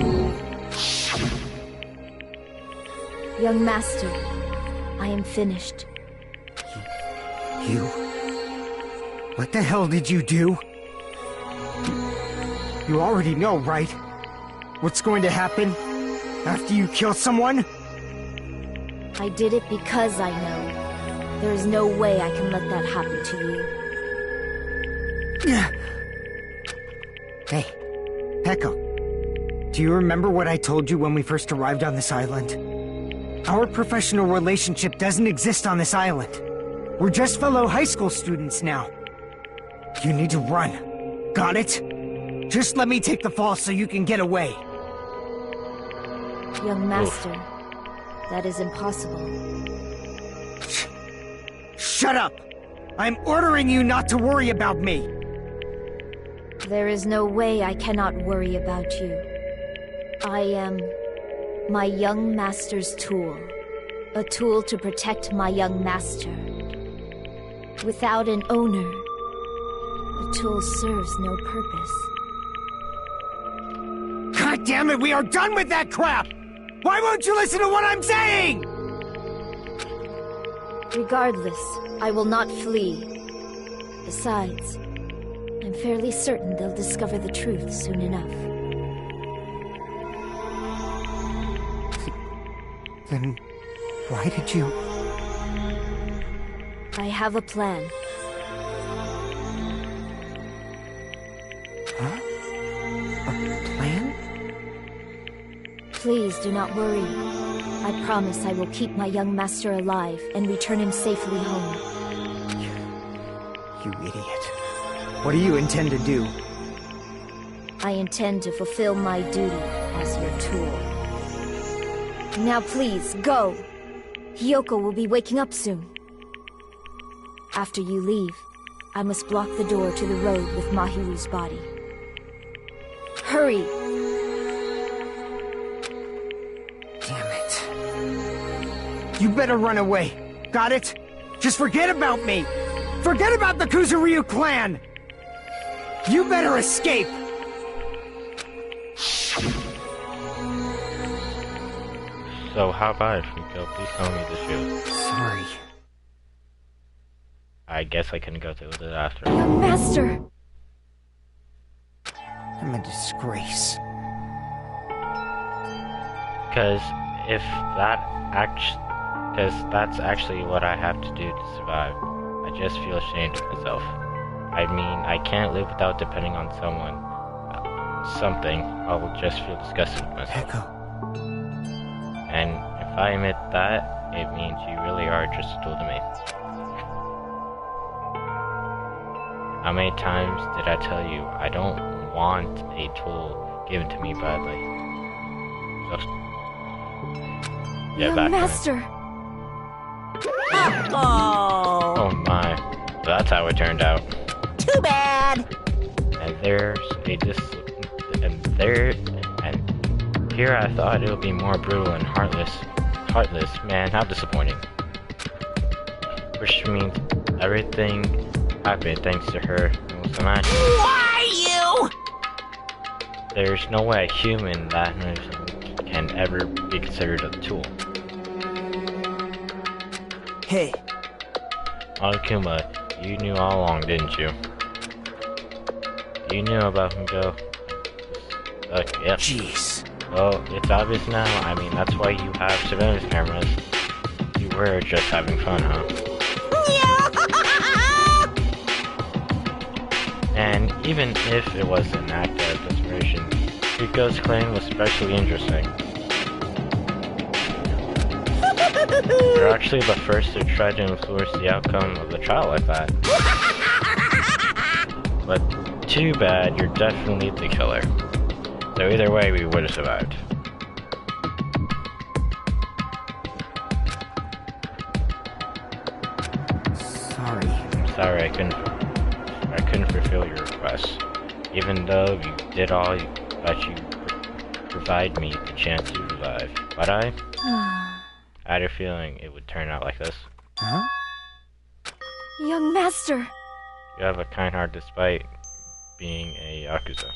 Young master, I am finished. You? What the hell did you do? You already know, right? What's going to happen after you kill someone? I did it because I know. There is no way I can let that happen to you. Hey, Echo. Do you remember what I told you when we first arrived on this island? Our professional relationship doesn't exist on this island. We're just fellow high school students now. You need to run. Got it? Just let me take the fall so you can get away. Young master, that is impossible. Shut up! I'm ordering you not to worry about me! There is no way I cannot worry about you. I am my young master's tool. A tool to protect my young master. Without an owner, the tool serves no purpose. God damn it, we are done with that crap! Why won't you listen to what I'm saying? Regardless, I will not flee. Besides, I'm fairly certain they'll discover the truth soon enough. Then why did you... I have a plan. Huh? A plan? Please do not worry. I promise I will keep my young master alive and return him safely home. You idiot. What do you intend to do? I intend to fulfill my duty as your tool. Now please, go! Hiyoko will be waking up soon. After you leave, I must block the door to the road with Mahiru's body. Hurry! Damn it. You better run away. Got it? Just forget about me! Forget about the Kuzuryu clan! You better escape! So how about it, Fiko? Please tell me the truth. Sorry. I guess I can go through with it after. Young master! I'm a disgrace. Because that's actually what I have to do to survive. I just feel ashamed of myself. I mean, I can't live without depending on someone. Something. I'll just feel disgusted with myself. Echo. And if I admit that, it means you really are just a tool to me. How many times did I tell you I don't want a tool given to me badly? Just... yeah, Young master. Oh my. So that's how it turned out. Too bad. And here I thought it would be more brutal and heartless. Man, how disappointing. Which means everything happened thanks to her. It was imagine. Why you? There's no way a human that innocent can ever be considered a tool. Hey. Akuma, you knew all along, didn't you? You knew about Hunko. Yep. Jeez. Well, it's obvious now. I mean, that's why you have surveillance cameras. You were just having fun, huh? And even if it was an act of desperation, Riko's claim was especially interesting. You're actually the first to try to influence the outcome of the trial like that. But too bad, you're definitely the killer. So either way, we would have survived. Sorry. I'm sorry I couldn't fulfill your request. Even though you did all that you provide me the chance to survive. But I had a feeling it would turn out like this. Huh? Young master. You have a kind heart despite being a Yakuza.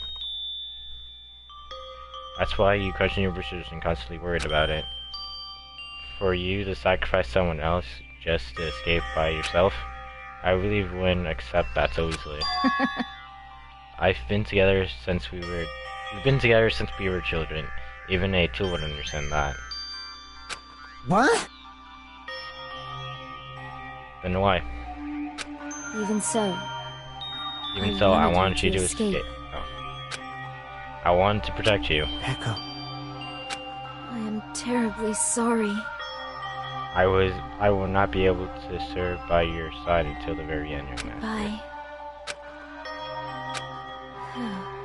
That's why you question your wishes and constantly worried about it. For you to sacrifice someone else just to escape by yourself, I really wouldn't accept that so easily. We've been together since we were children. Even a tool would understand that. What? Then why? Even so. Even so, I wanted you to escape. Oh. I wanted to protect you. Echo. I am terribly sorry. I will not be able to serve by your side until the very end, young man. Bye.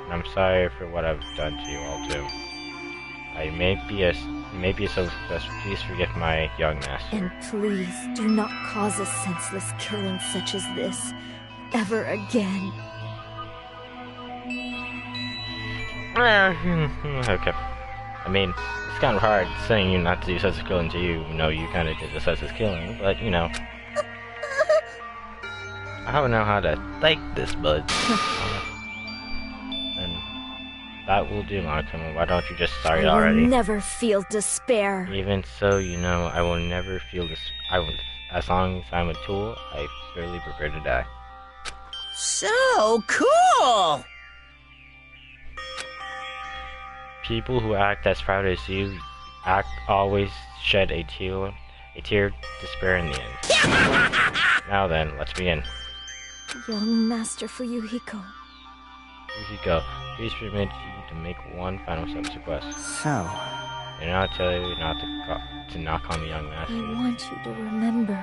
And I'm sorry for what I've done to you all too. I may be a self-obsessed. Please forgive my young master. And please do not cause a senseless killing such as this ever again. Okay. I mean, it's kind of hard saying you not to do senseless killing to you. You know, you kind of did the senseless killing, but you know. I don't know how to take this, bud. And that will do, Monica. Why don't you just start it already? I will never feel despair. Even so, you know, I will never feel this. As long as I'm a tool, I fairly prefer to die. So cool! People who act as proud as you always shed a tear of despair in the end. Now then, let's begin. Young Master Fuyuhiko. Fuyuhiko, please permit you to make one final self request. So. And I'll tell you not to knock on the young master. I want you to remember.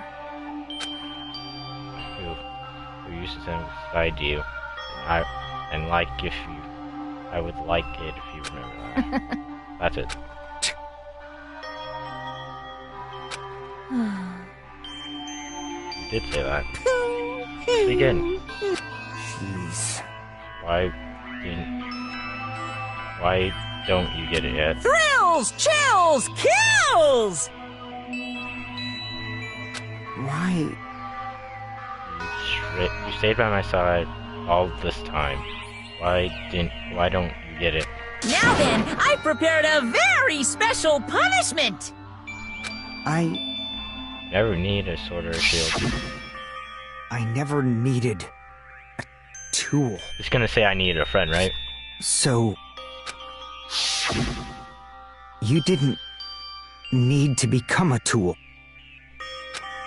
Who used to stand beside you. I would like it if you remember that. That's it. You did say that. Begin. Jeez. Why don't you get it yet? Thrills, chills, kills! Why? You stayed by my side all this time. Why don't you get it? Now then, I prepared a very special punishment! I never need a sword or a shield. I never needed a tool. Just gonna say I needed a friend, right? So... you didn't need to become a tool.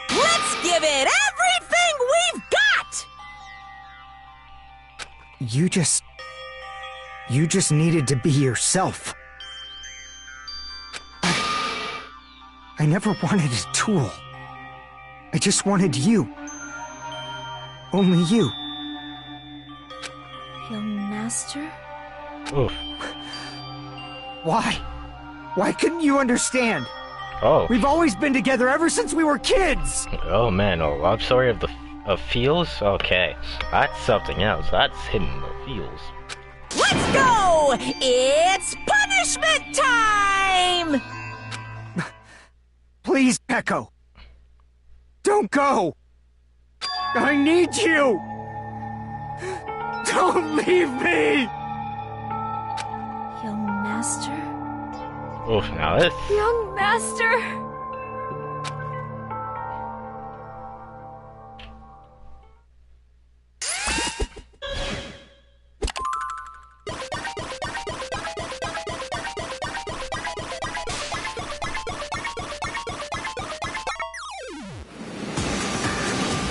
Let's give it everything we've got! You just needed to be yourself. I never wanted a tool. I just wanted you. Only you. Young master? Oof. Why? Why couldn't you understand? Oh. We've always been together ever since we were kids! Oh man, a love story of feels? Okay. That's something else. That's hidden the feels. Let's go! It's punishment time! Please, Echo. Don't go! I need you! Don't leave me! Young master? Oof, now this... Young master!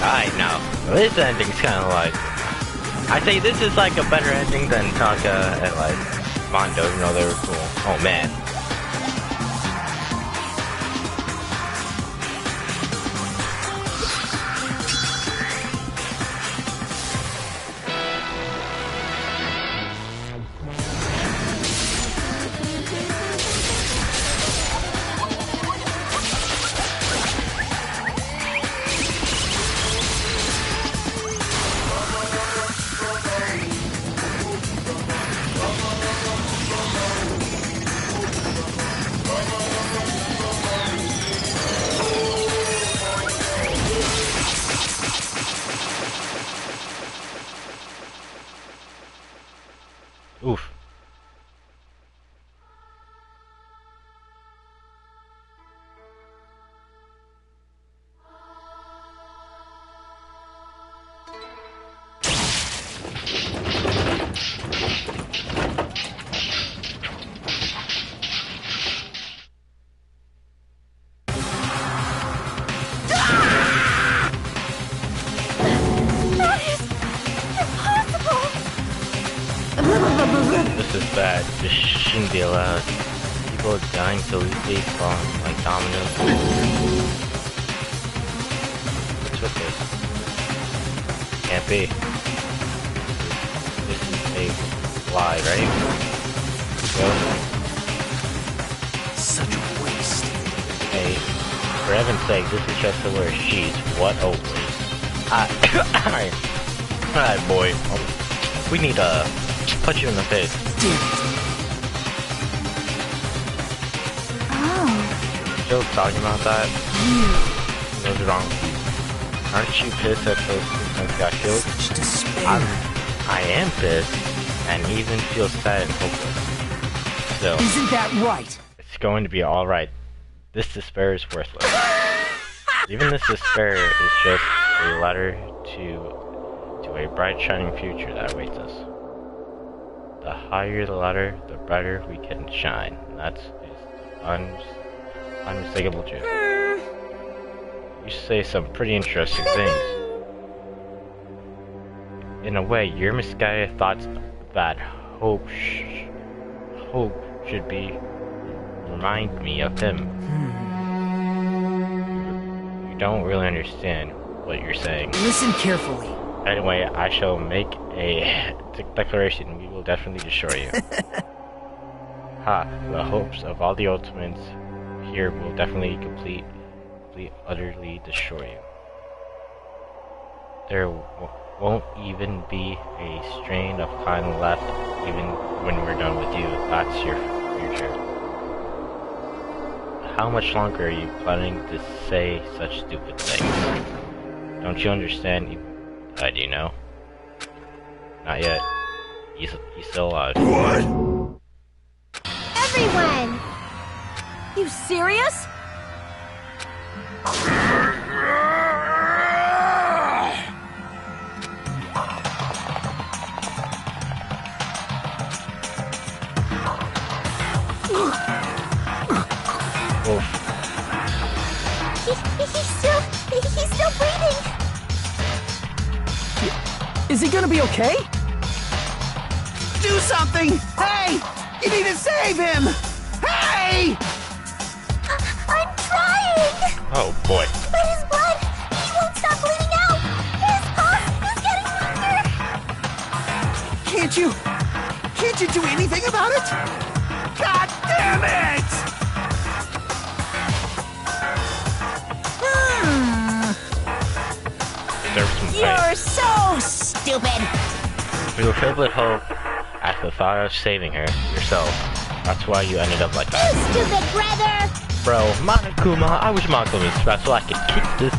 I know. This ending's kind of like... I say this is like a better ending than Taka and like Mondo, even though they were cool. Oh man. Oof. This is bad. This shouldn't be allowed. People are dying to lose baseball like dominoes. What's with this? Can't be. This is a lie, right? Really? Such a waste. Hey, for heaven's sake, this is just to wear sheets. What a waste. Alright, boy. We need to punch you in the face. Damn it. Oh. Still talking about that? What's wrong? Aren't you pissed that those students got killed? Such despair. I am pissed, and even feel sad and hopeless. Still, Isn't that right? it's going to be alright. This despair is worthless. Even this despair is just a letter to a bright shining future that awaits us. The higher the ladder, the brighter we can shine. That's unmistakable truth. You say some pretty interesting things. In a way, your misguided thoughts that hope should be remind me of him. You don't really understand what you're saying. Listen carefully. Anyway, I shall make a declaration. We will definitely destroy you. Ha! The hopes of all the ultimates here will definitely utterly destroy you. There won't even be a strain of kind left, even when we're done with you. That's your future. How much longer are you planning to say such stupid things? Don't you understand? Do you know? Not yet. He's still alive. What? Everyone! You serious? Oh. He's still breathing. Is he gonna be okay? Do something! Hey! You need to save him! Hey! I'm trying! Oh boy. But his blood, he won't stop bleeding out! His pulse is getting weaker! Can't you do anything about it? God damn it! You're so stupid! You were filled with hope at the thought of saving her yourself. That's why you ended up like that. You stupid brother! Bro, Monokuma, I wish Monokuma was special. I could kick this.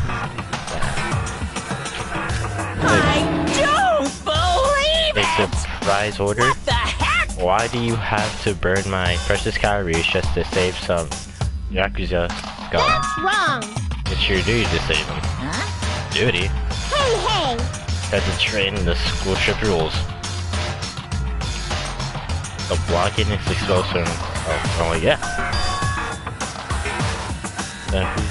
I don't believe A it! surprise order? What the heck? Why do you have to burn my precious calories just to save some Yakuza scum? That's wrong! It's your duty to save them. Huh? Duty? Hey! That's a train in the school ship rules. The blocking is explosive. Oh, yeah. Then you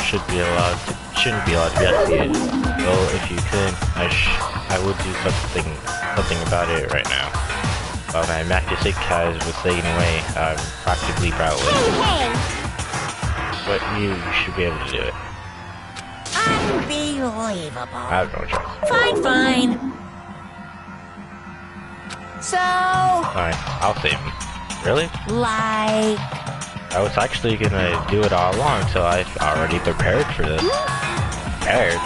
shouldn't be allowed to be investigated. Well, if you could, I would do something about it right now. While my Macusic has was taken away, I'm practically proud of it. Hey! But you should be able to do it. Unbelievable. I have no choice. Fine. So, Fine, I'll save him. Really? like... I was actually gonna do it all along, so I've already prepared for this. Prepared?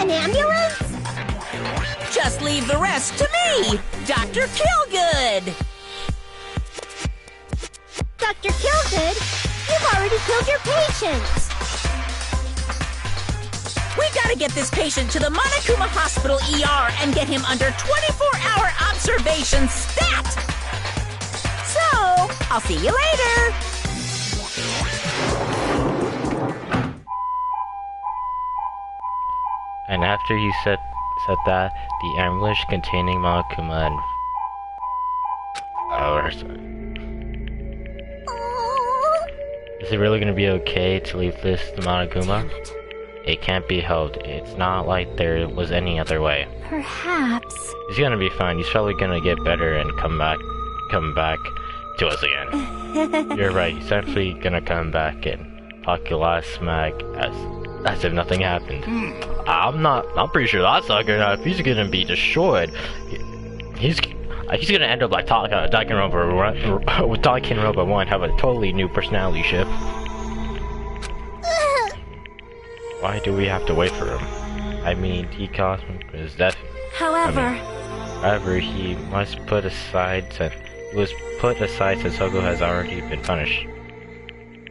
An ambulance? Just leave the rest to me, Dr. Killgood! Dr. Killgood, you've already killed your patients! We gotta get this patient to the Monokuma Hospital ER and get him under 24-hour observation stat! So, I'll see you later! And after you said that, the ambulance containing Monokuma and... Oh, is it really gonna be okay to leave this to Monokuma? It can't be helped. It's not like there was any other way. Perhaps. He's gonna be fine. He's probably gonna get better and come back to us again. You're right. He's definitely gonna come back and talk your last smack as if nothing happened. I'm pretty sure that's not gonna happen. He's gonna be destroyed. He's gonna end up like Danganronpa with Danganronpa 1, have a totally new personality shift. Why do we have to wait for him? I mean, he caused his death. However, However, he must put aside since Sogo has already been punished,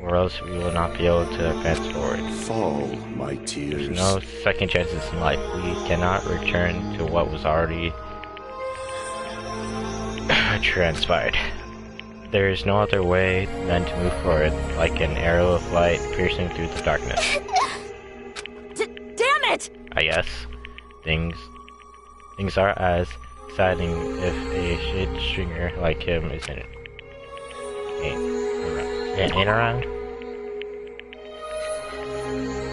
or else we will not be able to advance forward. Fall, my tears. There's no second chances in life. We cannot return to what was already transpired. There is no other way than to move forward, like an arrow of light piercing through the darkness. Damn it! I guess things are as exciting if a shit stringer like him ain't around.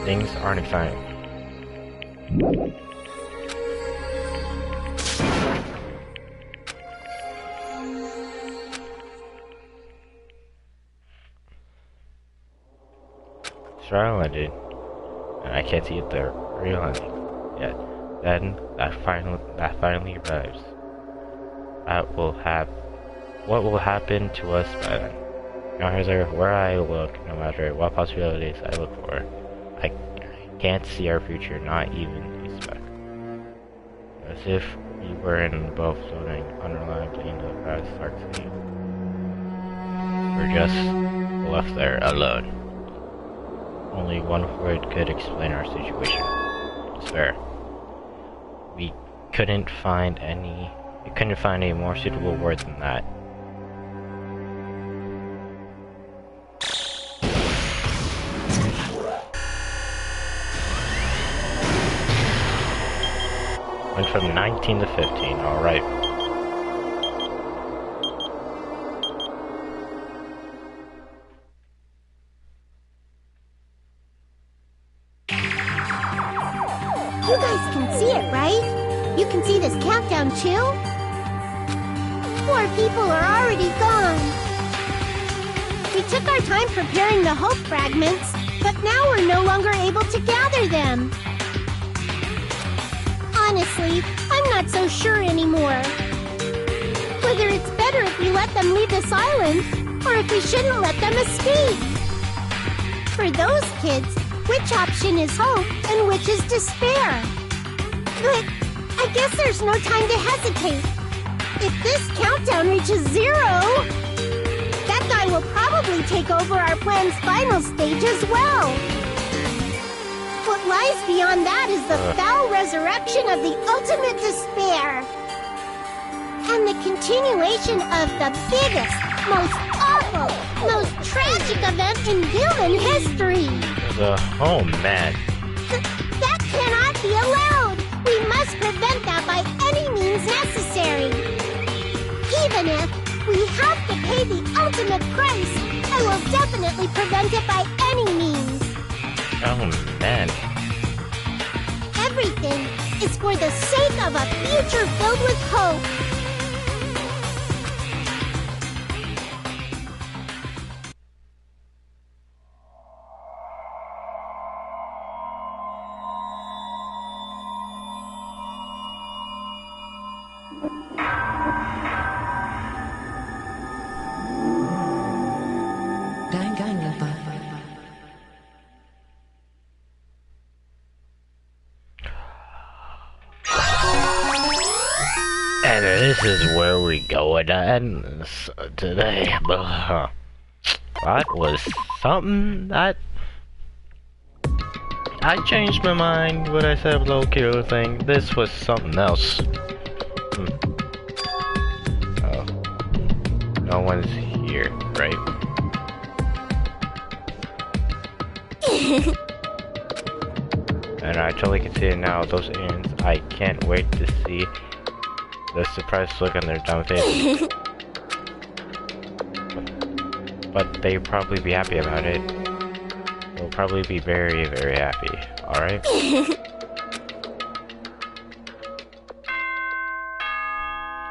Things aren't exciting. Trial ended, and I can't see the real ending yet. Then that finally arrives. What will happen to us by then? No matter where I look, no matter what possibilities I look for, I can't see our future, not even a speck. As if we were in both floating unreliably in the vast dark sea. We're just left there alone. Only one word could explain our situation. Despair. We couldn't find a more suitable word than that. from 19 to 15. Alright. You guys can see it, right? You can see this countdown too? 4 people are already gone. We took our time preparing the hope fragments, but now we're no longer able to gather them. Honestly, I'm not so sure anymore. Whether it's better if we let them leave this island, or if we shouldn't let them escape. For those kids, which option is hope and which is despair? But I guess there's no time to hesitate. If this countdown reaches 0, that guy will probably take over our plan's final stage as well. What lies beyond that is the foul resurrection of the ultimate despair. And the continuation of the biggest, most awful, most tragic event in human history. Oh man. That cannot be allowed. We must prevent that by any means necessary. Even if we have to pay the ultimate price, I will definitely prevent it by any means. Oh man. Everything is for the sake of a future filled with hope. Danganronpa. And this is where we go to end this today. That was something that I changed my mind when I said low kilo thing. This was something else. Oh, no one's here, right? And I totally can see it now. Those aliens, I can't wait to see the surprised look on their dumb faces. But they'll probably be happy about it. They'll probably be very, very happy. Alright?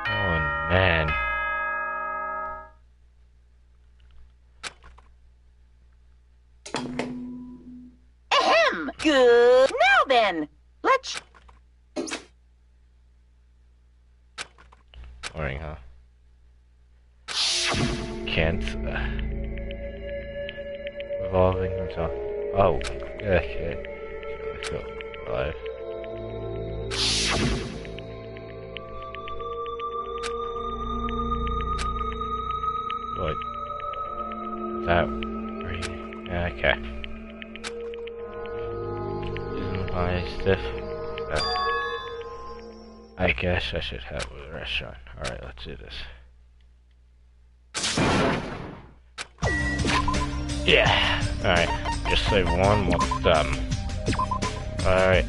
Oh, man. Ahem! Good. Now then, let's... Boring, huh? Can't. Revolving himself. Oh, okay. Let's go. Alive. What? That. Okay. Isn't my stiff? I guess I should have a restaurant. Alright, let's do this. Yeah! Alright, just save one more thumb. Alright,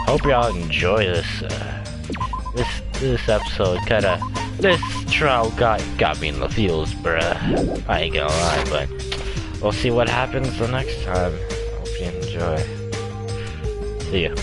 hope y'all enjoy this, this episode. This trial got me in the feels, bruh. I ain't gonna lie, but we'll see what happens the next time. Hope you enjoy. See ya.